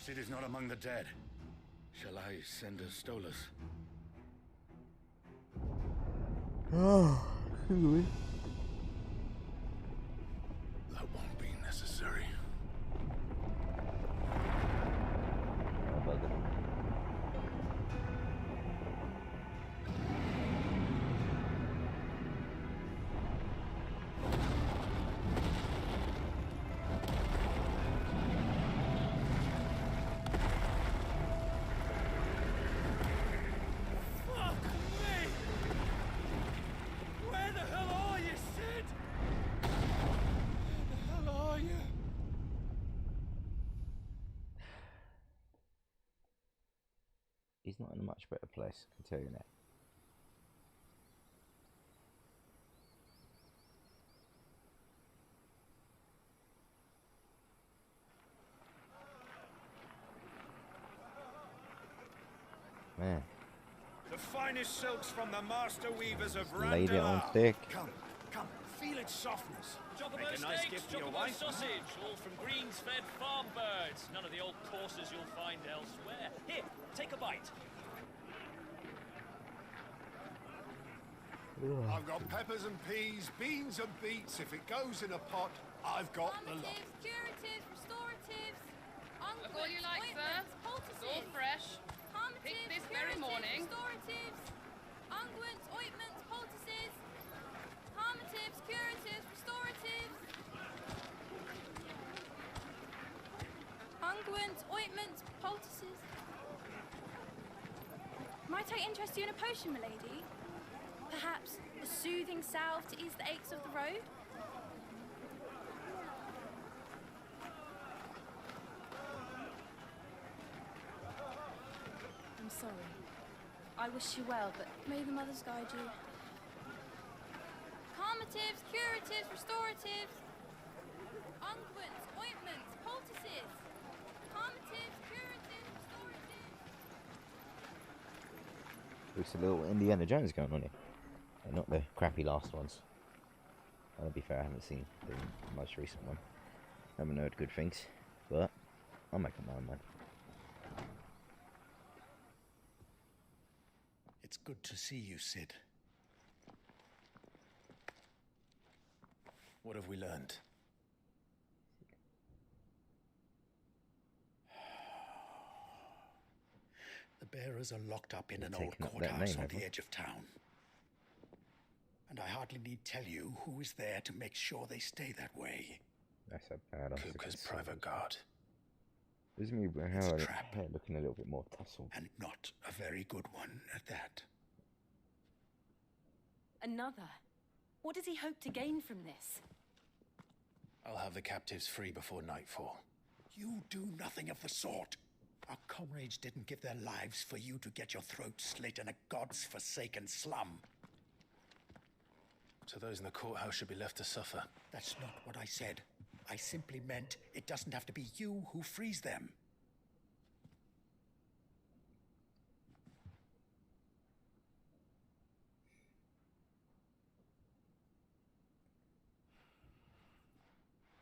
Sid is not among the dead. Shall I send a Stolas? Oh, really? That won't be necessary. Fuck me! Where the hell are you, Sid? Where the hell are you? He's not in a much better place, I can tell you that. Man, The finest silks from the master weavers of laid it on Randall. thick. Come, feel its softness. Chocobo Make a nice steaks, gift for your chocobo wife. sausage, all from greens-fed farm birds. None of the old courses you'll find elsewhere. Here, take a bite. I've got peppers and peas, beans and beets. If it goes in a pot, I've got the lot. Curatives, restoratives, Look all you like, sir. It's all fresh. Picked this very morning. Restoratives, unguents, ointments, poultices, palmatives, curatives, restoratives, unguents, ointments, poultices. Might I interest you in a potion, milady? Perhaps a soothing salve to ease the aches of the road? I'm sorry. I wish you well, but may the mothers guide you. Calmatives, curatives, restoratives, unguents, ointments, poultices. Calmatives, curatives, restoratives. Looks a little Indiana Jones going on here. And not the crappy last ones. To be fair, I haven't seen the most recent one. I haven't heard good things, but I'll make a mind. It's good to see you, Sid. What have we learned? The bearers are locked up in You're an old taking up that courthouse name, on the haven't edge of town. And I hardly need tell you who is there to make sure they stay that way. That's a bad answer. Kuka's private guard. Isn't me how looking a little bit more tussled. And not a very good one at that. Another? What does he hope to gain from this? I'll have the captives free before nightfall. You do nothing of the sort. Our comrades didn't give their lives for you to get your throat slit in a god's forsaken slum. So those in the courthouse should be left to suffer. That's not what I said. I simply meant it doesn't have to be you who frees them.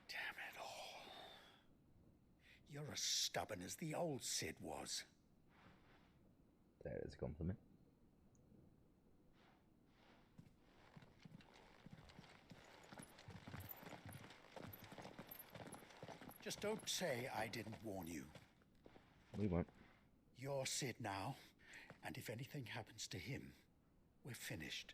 Damn it all. You're as stubborn as the old Sid was. That is a compliment. Just don't say I didn't warn you. We won't. You're Sid now, and if anything happens to him, we're finished.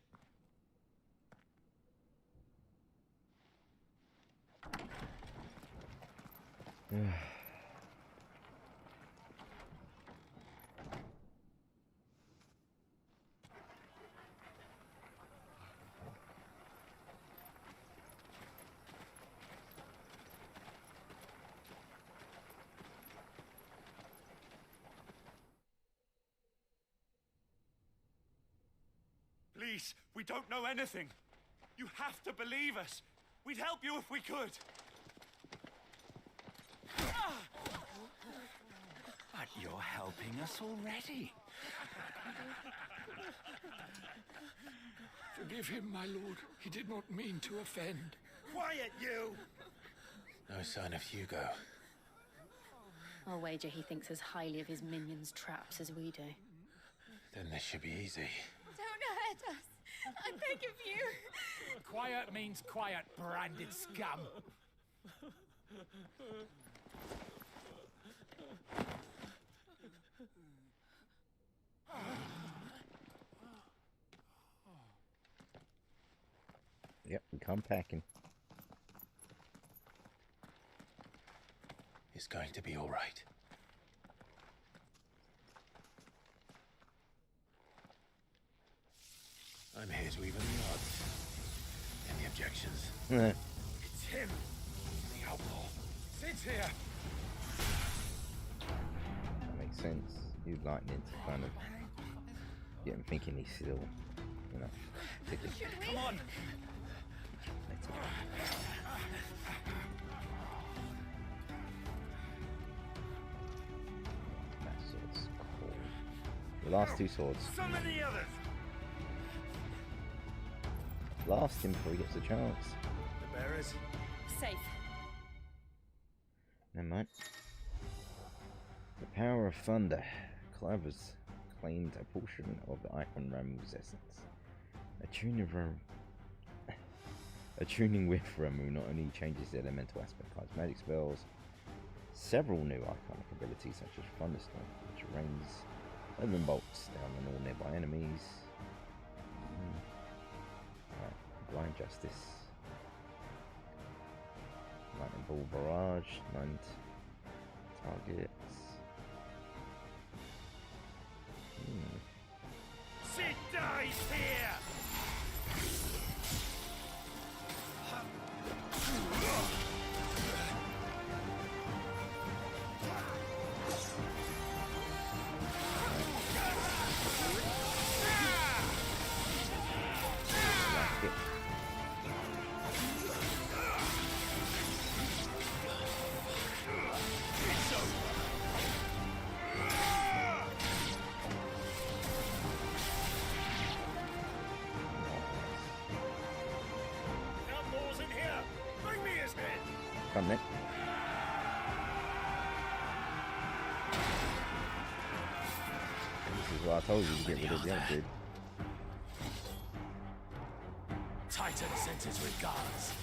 Please, we don't know anything. You have to believe us. We'd help you if we could. But you're helping us already. Forgive him, my lord. He did not mean to offend. Quiet, you! No sign of Hugo. I'll wager he thinks as highly of his minions' traps as we do. Then this should be easy. Don't hurt us. I beg of you. Quiet means quiet, branded scum. Yep, we come packing. It's going to be all right. I'm here to even the odds. Any objections? It's him, the outlaw. Sit here. That makes sense. You'd like him to kind of get him thinking he's still, you know, ticking. Come on. Let's go. That sword's cool. The last two swords. So many others. Blast him before he gets a chance. The bearers. Safe. Never mind. The power of thunder. Clavers claimed a portion of the Icon Ramu's essence. Attuning with Ramu not only changes the elemental aspect of magic spells, several new iconic abilities such as Thunderstorm, which rains 11 bolts down on all nearby enemies. Blind Justice. Lightning Ball Barrage, 9 targets. Sid dies here! Come then. This is what I told you to get rid of the other dude. Titan sends his regards.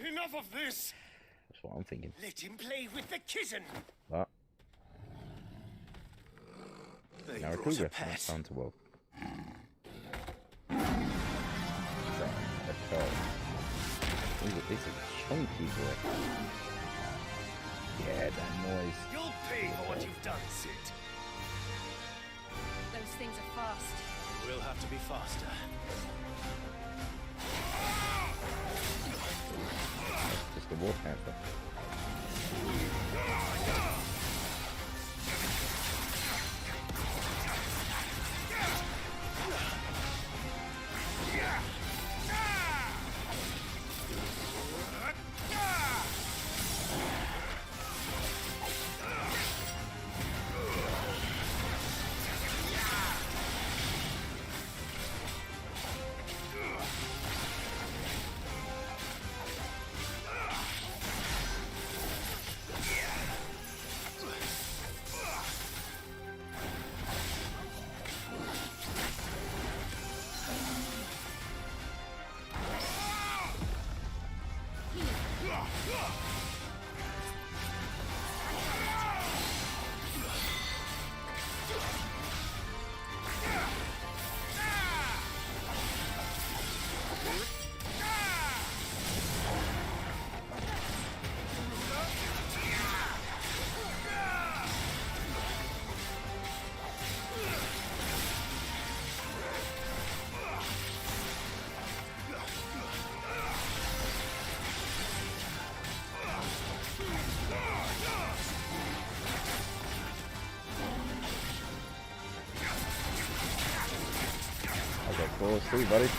Enough of this! That's what I'm thinking. Let him play with the kitten! But They now brought a Recruiter, pet. that's time to walk. It's a chunky boy. Yeah, that noise. You'll pay for what you've done, Sid. Those things are fast. We'll have to be faster. Just a war panther. got claws too, buddy.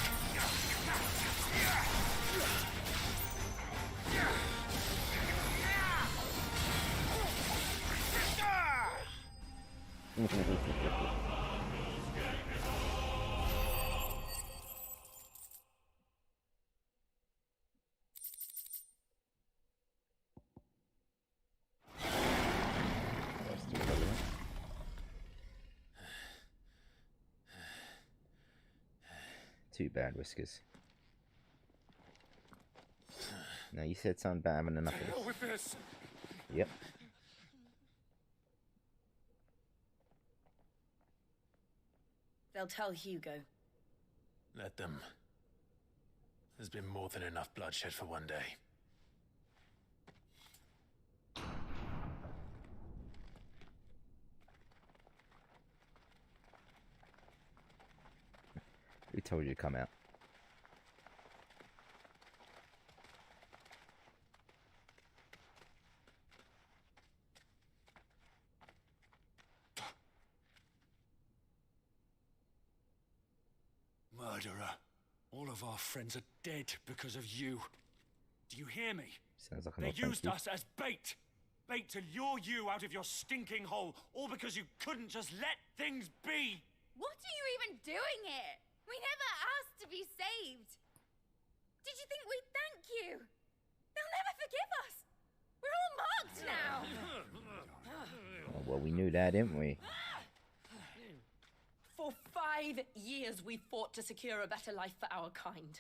Too bad, Whiskers. No, you said something about having enough of with this. Yep. They'll tell Hugo. Let them. There's been more than enough bloodshed for one day. Who told you to come out? Murderer. All of our friends are dead because of you. Do you hear me? Sounds like They used us as bait. Bait to lure you out of your stinking hole, all because you couldn't just let things be. What are you even doing here? We never asked to be saved. Did you think we'd thank you? They'll never forgive us. We're all marked now. Oh, well, we knew that, didn't we? For 5 years we fought to secure a better life for our kind.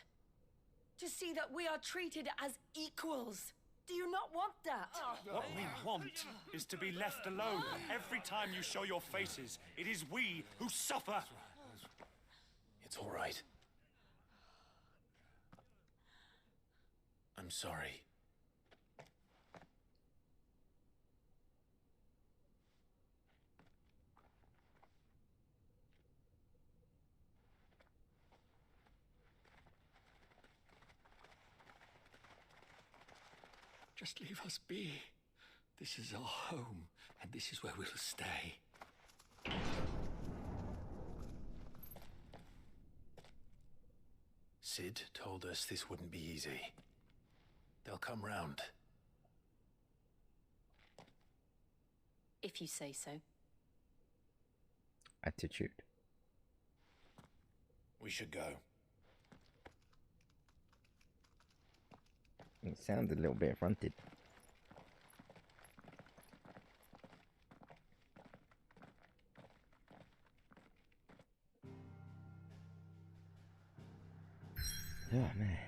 To see that we are treated as equals. Do you not want that? What we want is to be left alone. Every time you show your faces, it is we who suffer. It's all right. I'm sorry. Just leave us be. This is our home, and this is where we'll stay. Sid told us this wouldn't be easy. They'll come round. If you say so. Attitude. We should go. It sounded a little bit affronted. Oh man.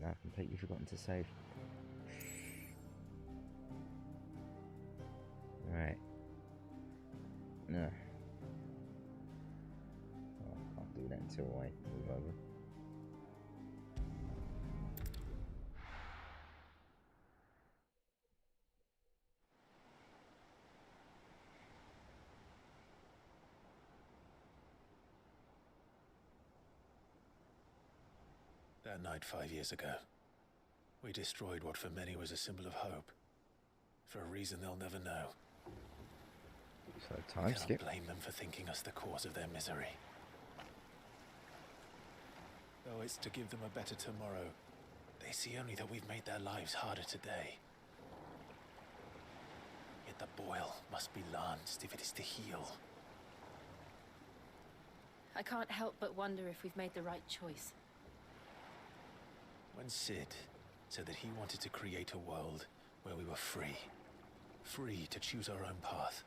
Now I've completely forgotten to save. Right. No. Oh, I can't do that until I move over. That night 5 years ago, we destroyed what for many was a symbol of hope. For a reason they'll never know. So time skip. Blame them for thinking us the cause of their misery. Though it's to give them a better tomorrow, they see only that we've made their lives harder today. Yet the boil must be lanced if it is to heal. I can't help but wonder if we've made the right choice. When Sid said that he wanted to create a world where we were free. Free to choose our own path.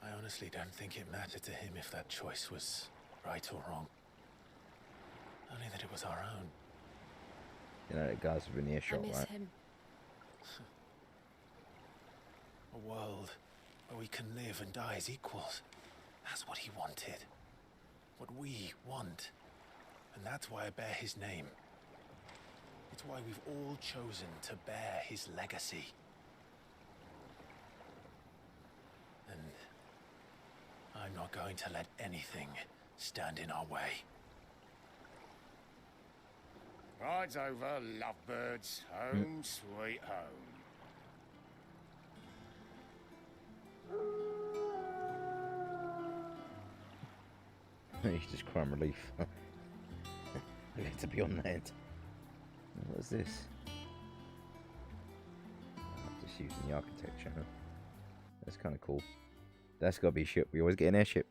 I honestly don't think it mattered to him if that choice was right or wrong. Only that it was our own. You know that guy's within earshot, I miss right? him. A world where we can live and die as equals. That's what he wanted. What we want. And that's why I bear his name. It's why we've all chosen to bear his legacy. And I'm not going to let anything stand in our way. Ride's over, lovebirds. Home sweet home. He's just crime relief. To be on that. What is this? Just using the architecture. Huh? That's kind of cool. That's got to be a ship. We always get an airship.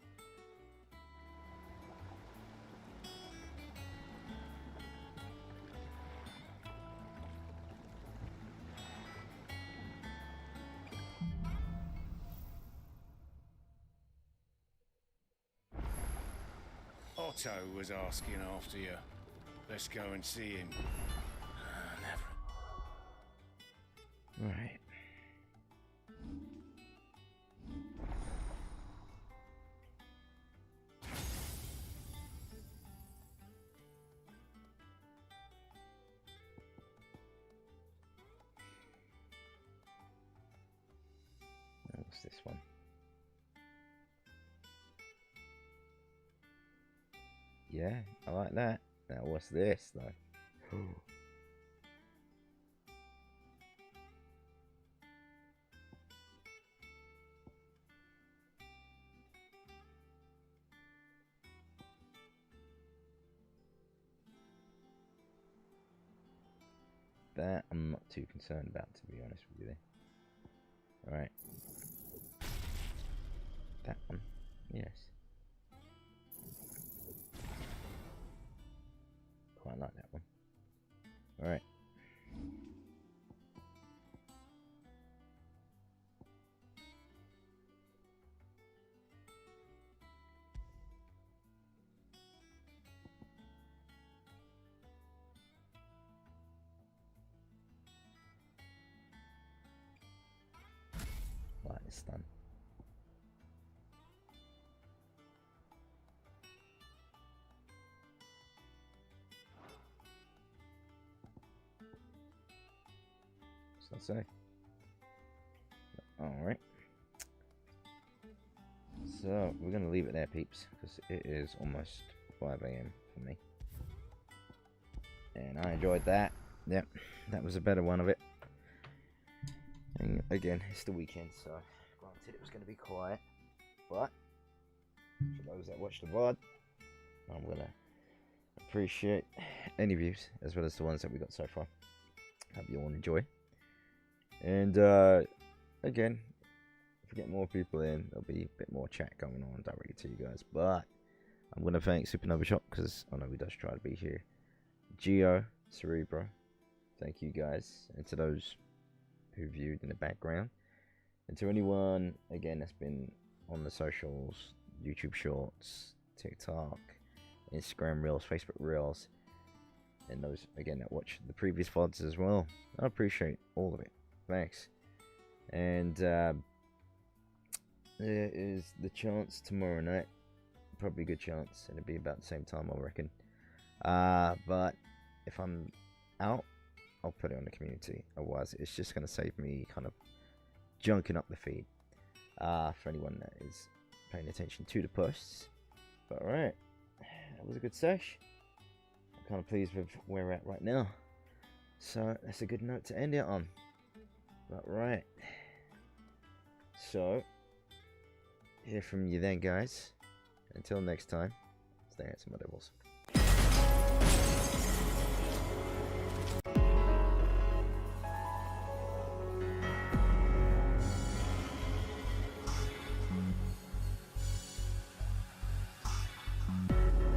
Otto was asking after you. Let's go and see him. Never. Right. What's this one? Yeah, I like that. Now what's this though? That I'm not too concerned about, to be honest with you. Alright. That one. Yes. Quite like that one. Alright. Like this done. What's that say? Alright. So, we're going to leave it there, peeps, because it is almost 5 AM for me. And I enjoyed that. Yep, that was a better one of it. And again, it's the weekend, so granted it was going to be quiet. But, for those that watch the VOD, I'm going to appreciate any views, as well as the ones that we got so far. Hope you all enjoy. And, again, if we get more people in, there'll be a bit more chat going on directly to you guys. But I'm going to thank Supernova Shop, because I know he does try to be here. Geo, Cerebro, thank you guys. And to those who viewed in the background. And to anyone, again, that's been on the socials, YouTube Shorts, TikTok, Instagram Reels, Facebook Reels. And those, again, that watch the previous VODs as well. I appreciate all of it. Thanks. And there is the chance tomorrow night. Probably a good chance. It'll be about the same time, I reckon. But if I'm out, I'll put it on the community. Otherwise, it's just going to save me kind of junking up the feed. For anyone that is paying attention to the posts. But alright. That was a good sesh. I'm kind of pleased with where we're at right now. So, that's a good note to end it on. But right. So, hear from you then, guys. Until next time, stay handsome, my devils.